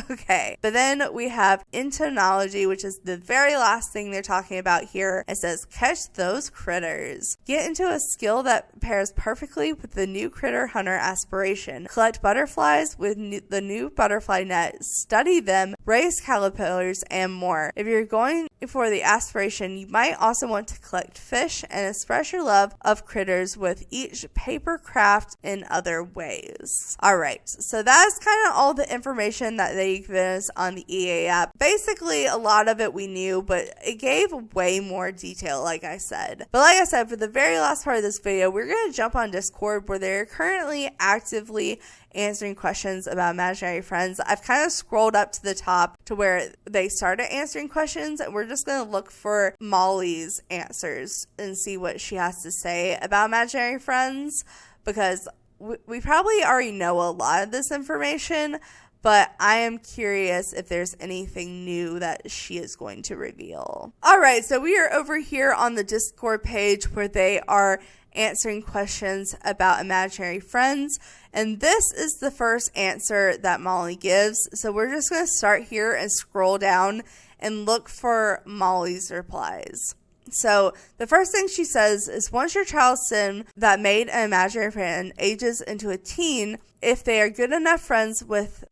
A: Okay. But then we have entomology, which is the very last thing they're talking about here. It says, catch those critters. Get into a skill that pairs perfectly with the new critter hunter aspiration. Collect butterflies with the new butterfly net. Study them, raise caterpillars, and more. If you're going for the aspiration, you might also want to collect fish and express your love of critters with each paper craft in other ways. Alright, so that's kind of all the information that they give us on the EA app. Basically, a lot of it we knew, but it gave way more detail, like I said. But like I said, for the very last part of this video, we're going to jump on Discord where they're currently actively answering questions about imaginary friends. I've kind of scrolled up to the top to where they started answering questions, and we're just going to look for Molly's answers and see what she has to say about imaginary friends, because we probably already know a lot of this information, but I am curious if there's anything new that she is going to reveal. Alright, so we are over here on the Discord page where they are answering questions about imaginary friends, and this is the first answer that Molly gives. So we're just going to start here and scroll down and look for Molly's replies. So the first thing she says is, once your child's sim that made an imaginary friend ages into a teen, if they were good enough friends with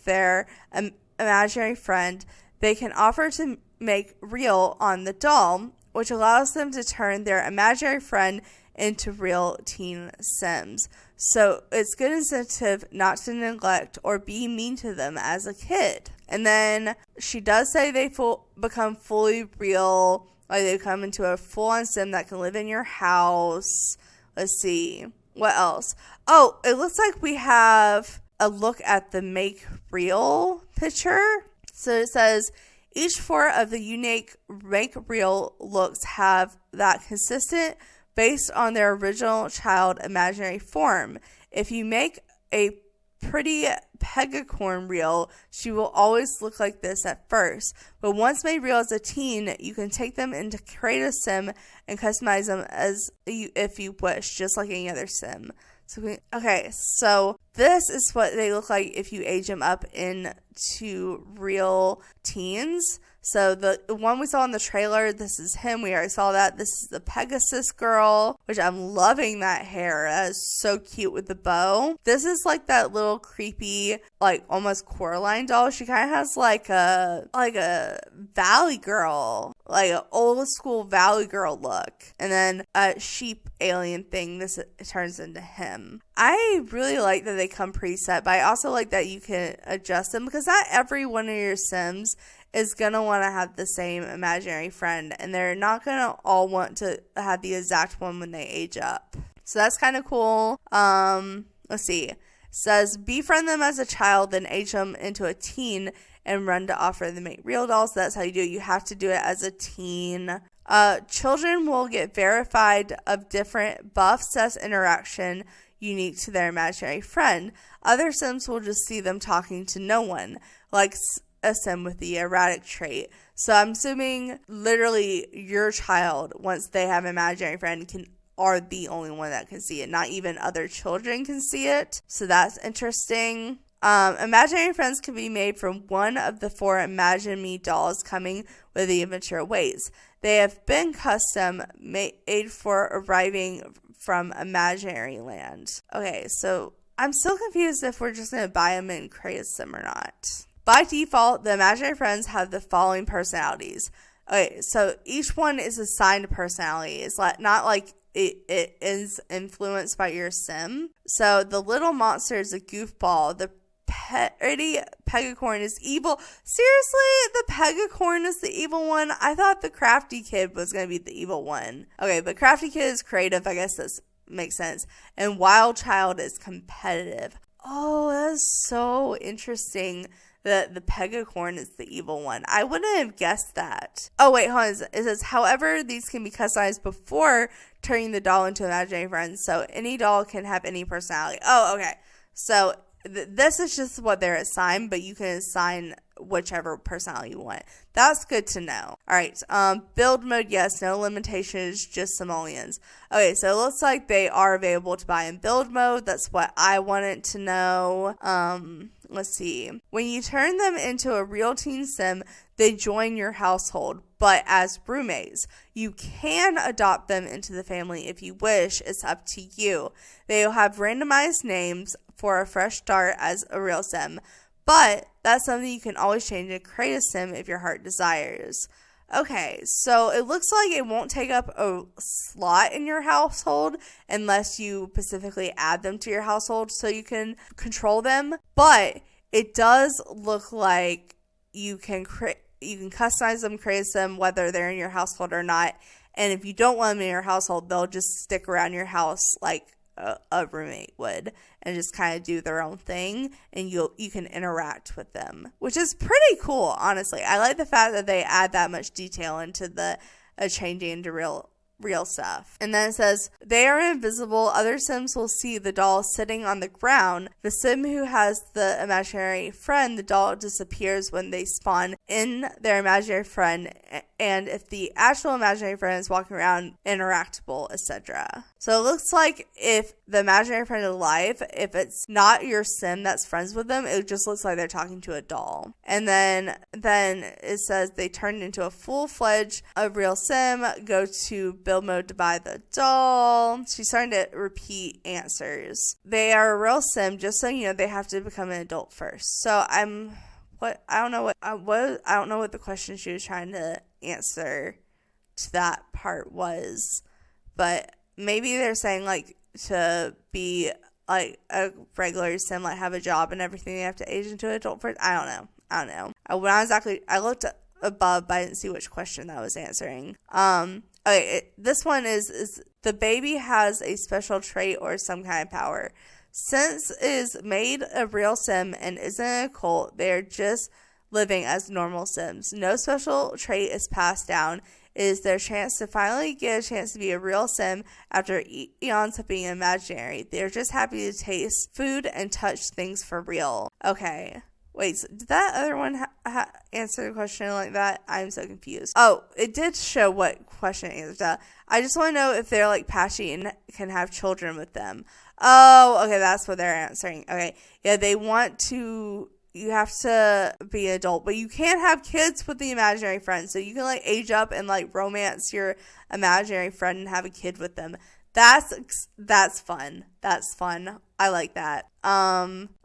A: their imaginary friend, they can offer to make real on the doll, which allows them to turn their imaginary friend into real teen sims. So it's good incentive not to neglect or be mean to them as a kid. And then she does say they become fully real, like they come into a full-on sim that can live in your house. Let's see. What else? Oh, it looks like we have a look at the make real picture. So it says, each 4 of the unique make real looks have that consistent based on their original child imaginary form. If you make a pretty pegacorn real, she will always look like this at first. But once made real as a teen, you can take them into Create Sim and customize them if you wish, just like any other sim. So this is what they look like if you age them up into real teens. So the one we saw in the trailer, this is him. We already saw that. This is the Pegasus girl, which I'm loving that hair. That is so cute with the bow. This is like that little creepy, like almost Coraline doll. She kind of has like a Valley girl, like an old school Valley girl look. And then a sheep alien thing, this turns into him. I really like that they come preset, but I also like that you can adjust them because not every one of your Sims is going to want to have the same imaginary friend, and they're not going to all want to have the exact one when they age up. So that's kind of cool. Let's see. It says, befriend them as a child, then age them into a teen and run to offer them make real dolls. So that's how you do it. You have to do it as a teen. Children will get verified of different buff sets interaction unique to their imaginary friend. Other Sims will just see them talking to no one, like a Sim with the erratic trait. So I'm assuming literally your child, once they have an imaginary friend, are the only one that can see it. Not even other children can see it. So that's interesting. Imaginary friends can be made from one of the 4 Imagine Me dolls coming with the Adventure Awaits. They have been custom made for arriving from Imaginary Land. Okay, so I'm still confused if we're just going to buy them and create a Sim or not. By default, the imaginary friends have the following personalities. Okay, so each one is assigned a personality. It's not like it is influenced by your Sim. So the little monster is a goofball. The pretty Pegacorn is evil. Seriously, the Pegacorn is the evil one? I thought the Crafty Kid was going to be the evil one. Okay, but Crafty Kid is creative. I guess this makes sense. And Wild Child is competitive. Oh, that is so interesting. The Pegacorn is the evil one. I wouldn't have guessed that. Oh, wait, hold on. It says, however, these can be customized before turning the doll into imaginary friends. So any doll can have any personality. Oh, okay. So this is just what they're assigned, but you can assign whichever personality you want. That's good to know. All right. Build mode, yes. No limitations, just simoleons. Okay, so it looks like they are available to buy in build mode. That's what I wanted to know. Let's see. When you turn them into a real teen Sim, they join your household, but as roommates. You can adopt them into the family if you wish. It's up to you. They will have randomized names for a fresh start as a real Sim, but that's something you can always change and create a Sim if your heart desires. Okay, so it looks like it won't take up a slot in your household unless you specifically add them to your household so you can control them. But it does look like you can customize them, create them, whether they're in your household or not. And if you don't want them in your household, they'll just stick around your house like a roommate would and just kind of do their own thing, and you can interact with them, which is pretty cool, honestly. I like the fact that they add that much detail into the changing into real stuff. And then it says, they are invisible. Other Sims will see the doll sitting on the ground. The Sim who has the imaginary friend, the doll disappears when they spawn in their imaginary friend, and if the actual imaginary friend is walking around, interactable, etc. So it looks like if the imaginary friend is alive, if it's not your Sim that's friends with them, it just looks like they're talking to a doll. And then it says they turn into a full-fledged real Sim. Go to build mode to buy the doll. She's starting to repeat answers. They are a real Sim, just so you know. They have to become an adult first. So I don't know what the question she was trying to answer to that part was, but maybe they're saying like to be like a regular Sim, like have a job and everything, they have to age into an adult first. I don't know. I looked above, but I didn't see which question that was answering. Okay, this one is the baby has a special trait or some kind of power. Since it is made a real Sim and isn't a cult, they are just living as normal Sims. No special trait is passed down. It is their chance to finally get a chance to be a real Sim after eons of being imaginary. They're just happy to taste food and touch things for real. Okay. Wait, so did that other one answer the question like that? I'm so confused. Oh, it did show what question it answered. I just want to know if they're like patchy and can have children with them. Oh, okay, that's what they're answering. Okay, yeah, they want to you have to be an adult, but you can't have kids with the imaginary friend. So you can like age up and like romance your imaginary friend and have a kid with them. That's fun. That's fun. I like that.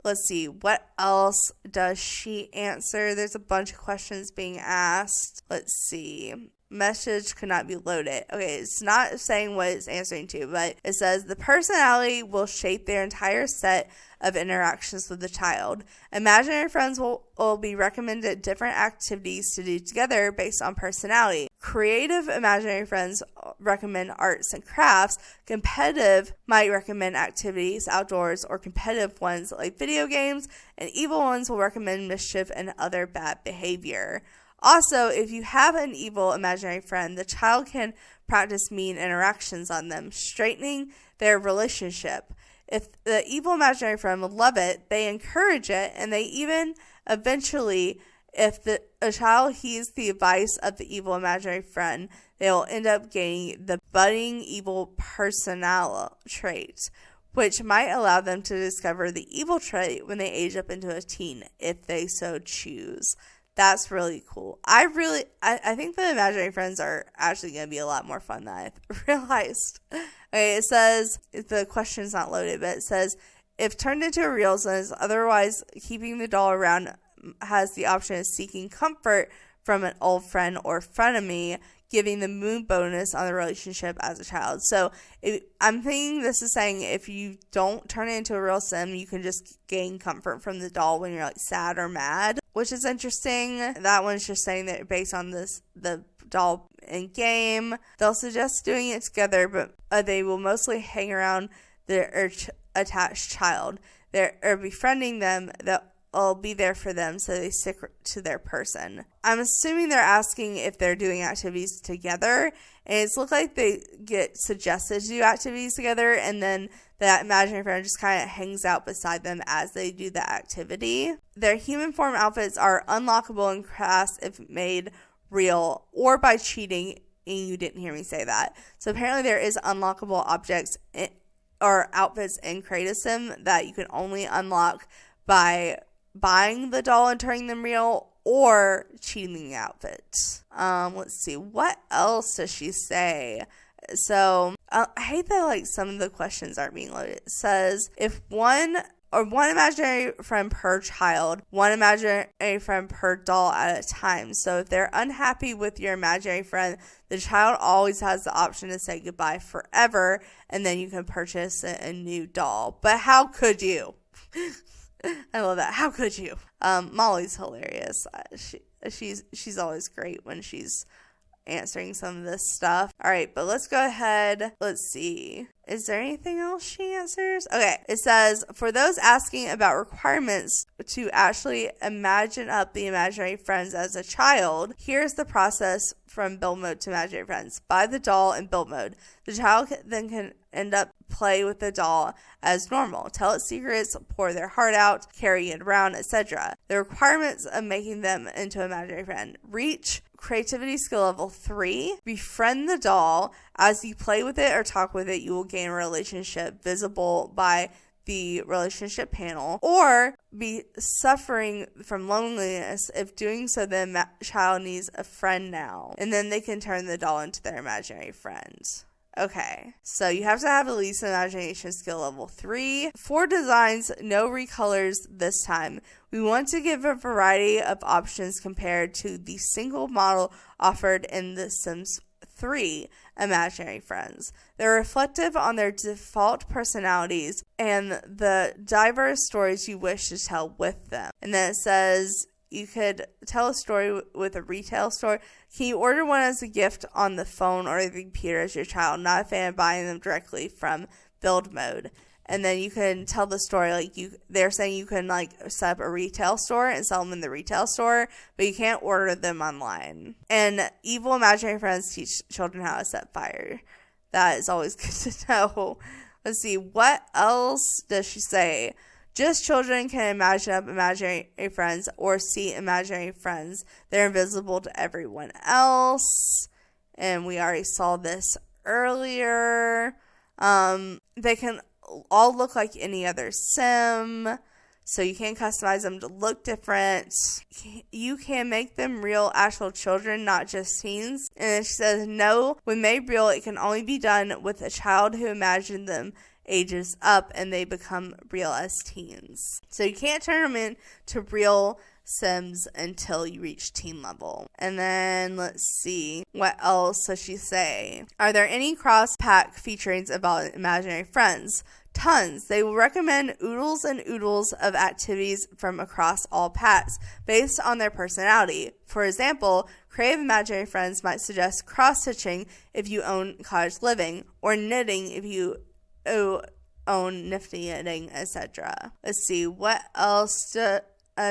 A: Let's see. What else does she answer? There's a bunch of questions being asked. Let's see. Message could not be loaded. Okay, it's not saying what it's answering to, but it says the personality will shape their entire set of interactions with the child. Imaginary friends will be recommended different activities to do together based on personality. Creative imaginary friends recommend arts and crafts. Competitive might recommend activities outdoors, or competitive ones like video games, and evil ones will recommend mischief and other bad behavior. Also, if you have an evil imaginary friend, the child can practice mean interactions on them, straightening their relationship. If the evil imaginary friend would love it, they encourage it, and they even eventually, if a child heeds the advice of the evil imaginary friend, they will end up gaining the budding evil personality trait, which might allow them to discover the evil trait when they age up into a teen, if they so choose. That's really cool. I think the imaginary friends are actually going to be a lot more fun than I realized. Okay, it says, the question's not loaded, but it says, if turned into a real sense, otherwise keeping the doll around has the option of seeking comfort from an old friend or frenemy, giving the mood bonus on the relationship as a child. So I'm thinking this is saying if you don't turn it into a real sim, you can just gain comfort from the doll when you're like sad or mad, which is interesting. That one's just saying that based on the doll in game, they'll suggest doing it together, but they will mostly hang around their attached child. They're befriending them, I'll be there for them, so they stick to their person. I'm assuming they're asking if they're doing activities together, and it's looked like they get suggested to do activities together, and then that imaginary friend just kind of hangs out beside them as they do the activity. Their human form outfits are unlockable in crafts if made real, or by cheating, and you didn't hear me say that. So apparently there is unlockable objects or outfits in Create Sim that you can only unlock by buying the doll and turning them real, or cheating the outfit. Let's see, what else does she say? So I hate that like some of the questions aren't being loaded. It says if one imaginary friend per child, one imaginary friend per doll at a time. So if they're unhappy with your imaginary friend, the child always has the option to say goodbye forever, and then you can purchase a new doll. But how could you? I love that. How could you? Molly's hilarious. She's always great when she's answering some of this stuff. All right, but let's go ahead. Let's see. Is there anything else she answers? Okay, it says, for those asking about requirements to actually imagine up the imaginary friends as a child, here's the process from build mode to imaginary friends. Buy the doll in build mode. The child then can end up play with the doll as normal, tell it secrets, pour their heart out, carry it around, etc. The requirements of making them into an imaginary friend: reach creativity skill level 3, befriend the doll. As you play with it or talk with it, you will gain a relationship visible by the relationship panel, or be suffering from loneliness. If doing so, then child needs a friend now, and then they can turn the doll into their imaginary friend. Okay, so you have to have at least imagination skill level 3. For designs, no recolors this time. We want to give a variety of options compared to the single model offered in The Sims 3 imaginary friends. They're reflective on their default personalities and the diverse stories you wish to tell with them. And then it says you could tell a story with a retail store. Can you order one as a gift on the phone or the computer as your child? Not a fan of buying them directly from build mode. And then you can tell the story, like they're saying you can like set up a retail store and sell them in the retail store, but you can't order them online. And evil imaginary friends teach children how to set fire. That is always good to know. Let's see, what else does she say? Just children can imagine up imaginary friends or see imaginary friends. They're invisible to everyone else. And we already saw this earlier. They can all look like any other sim. So you can customize them to look different. You can make them real actual children, not just teens. And it says, no, when made real, it can only be done with a child who imagined them ages up and they become real as teens. So you can't turn them into real Sims until you reach teen level. And then let's see, what else does she say? Are there any cross-pack featurings about imaginary friends? Tons. They will recommend oodles and oodles of activities from across all packs based on their personality. For example, creative imaginary friends might suggest cross-stitching if you own cottage living, or knitting if you own nifty knitting, etc. Let's see, what else does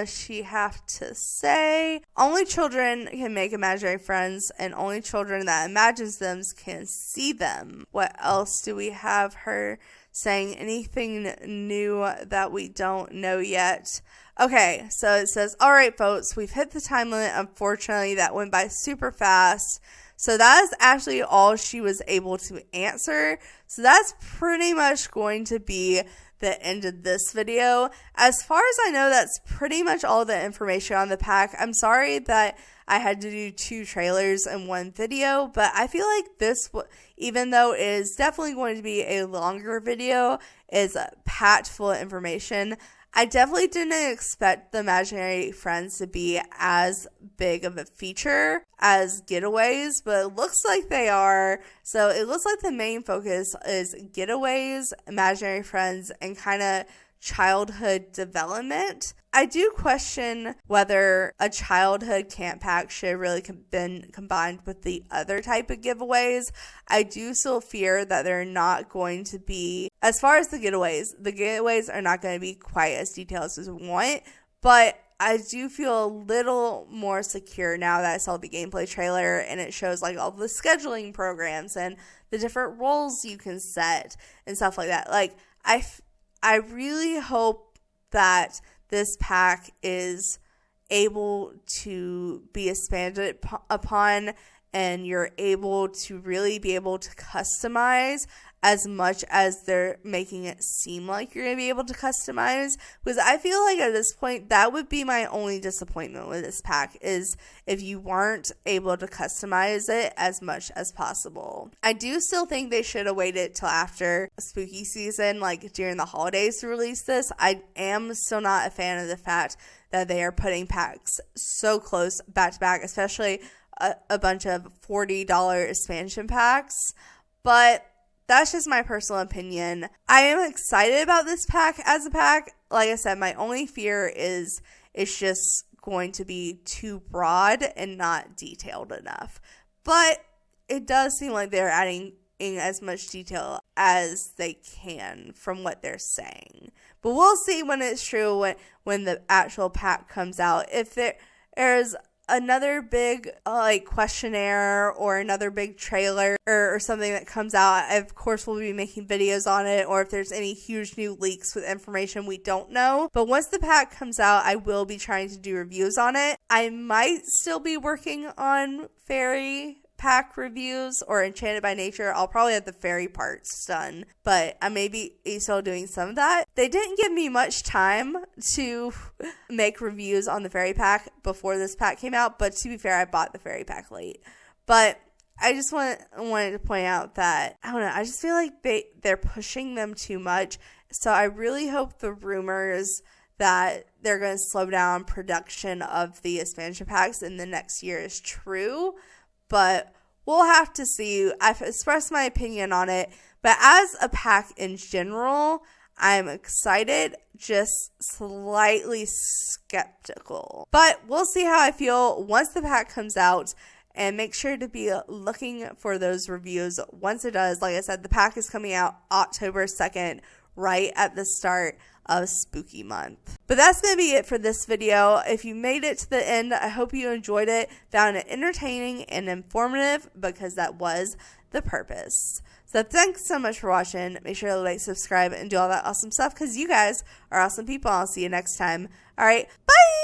A: she have to say? Only children can make imaginary friends, and only children that imagines them can see them. What else do we have her saying? Anything new that we don't know yet? Okay, so it says, all right, folks, we've hit the time limit. Unfortunately, that went by super fast. So that is actually all she was able to answer. So that's pretty much going to be the end of this video. As far as I know, that's pretty much all the information on the pack. I'm sorry that I had to do 2 trailers in one video, but I feel like this, even though it is definitely going to be a longer video, is packed full of information. I definitely didn't expect the imaginary friends to be as big of a feature as getaways, but it looks like they are. So it looks like the main focus is getaways, imaginary friends, and kind of childhood development. I do question whether a childhood camp pack should have really been combined with the other type of giveaways. I do still fear that they're not going to be, as far as the giveaways are not going to be quite as detailed as we want, but I do feel a little more secure now that I saw the gameplay trailer and it shows like all the scheduling programs and the different roles you can set and stuff like that. Like, I really hope that this pack is able to be expanded upon and you're able to really be able to customize as much as they're making it seem like you're going to be able to customize. Because I feel like at this point, that would be my only disappointment with this pack, is if you weren't able to customize it as much as possible. I do still think they should have waited till after spooky season, like during the holidays, to release this. I am still not a fan of the fact that they are putting packs so close back to back, especially a bunch of $40 expansion packs. But that's just my personal opinion. I am excited about this pack as a pack. Like I said, my only fear is it's just going to be too broad and not detailed enough. But it does seem like they're adding in as much detail as they can from what they're saying. But we'll see when it's true, when the actual pack comes out. If there's another big questionnaire or another big trailer or something that comes out, I, of course, will be making videos on it, or if there's any huge new leaks with information we don't know. But once the pack comes out, I will be trying to do reviews on it. I might still be working on fairy pack reviews or Enchanted by Nature. I'll probably have the fairy parts done, but I may be still doing some of that. They didn't give me much time to make reviews on the fairy pack before this pack came out, but to be fair, I bought the fairy pack late. But I just wanted to point out that, I don't know, I just feel like they're pushing them too much. So I really hope the rumors that they're going to slow down production of the expansion packs in the next year is true. But we'll have to see. I've expressed my opinion on it. But as a pack in general, I'm excited, just slightly skeptical. But we'll see how I feel once the pack comes out. And make sure to be looking for those reviews once it does. Like I said, the pack is coming out October 2nd, right at the start of spooky month. But that's going to be it for this video. If you made it to the end, I hope you enjoyed it, found it entertaining and informative, because that was the purpose. So thanks so much for watching. Make sure to like, subscribe, and do all that awesome stuff, because you guys are awesome people. I'll see you next time. All right, bye!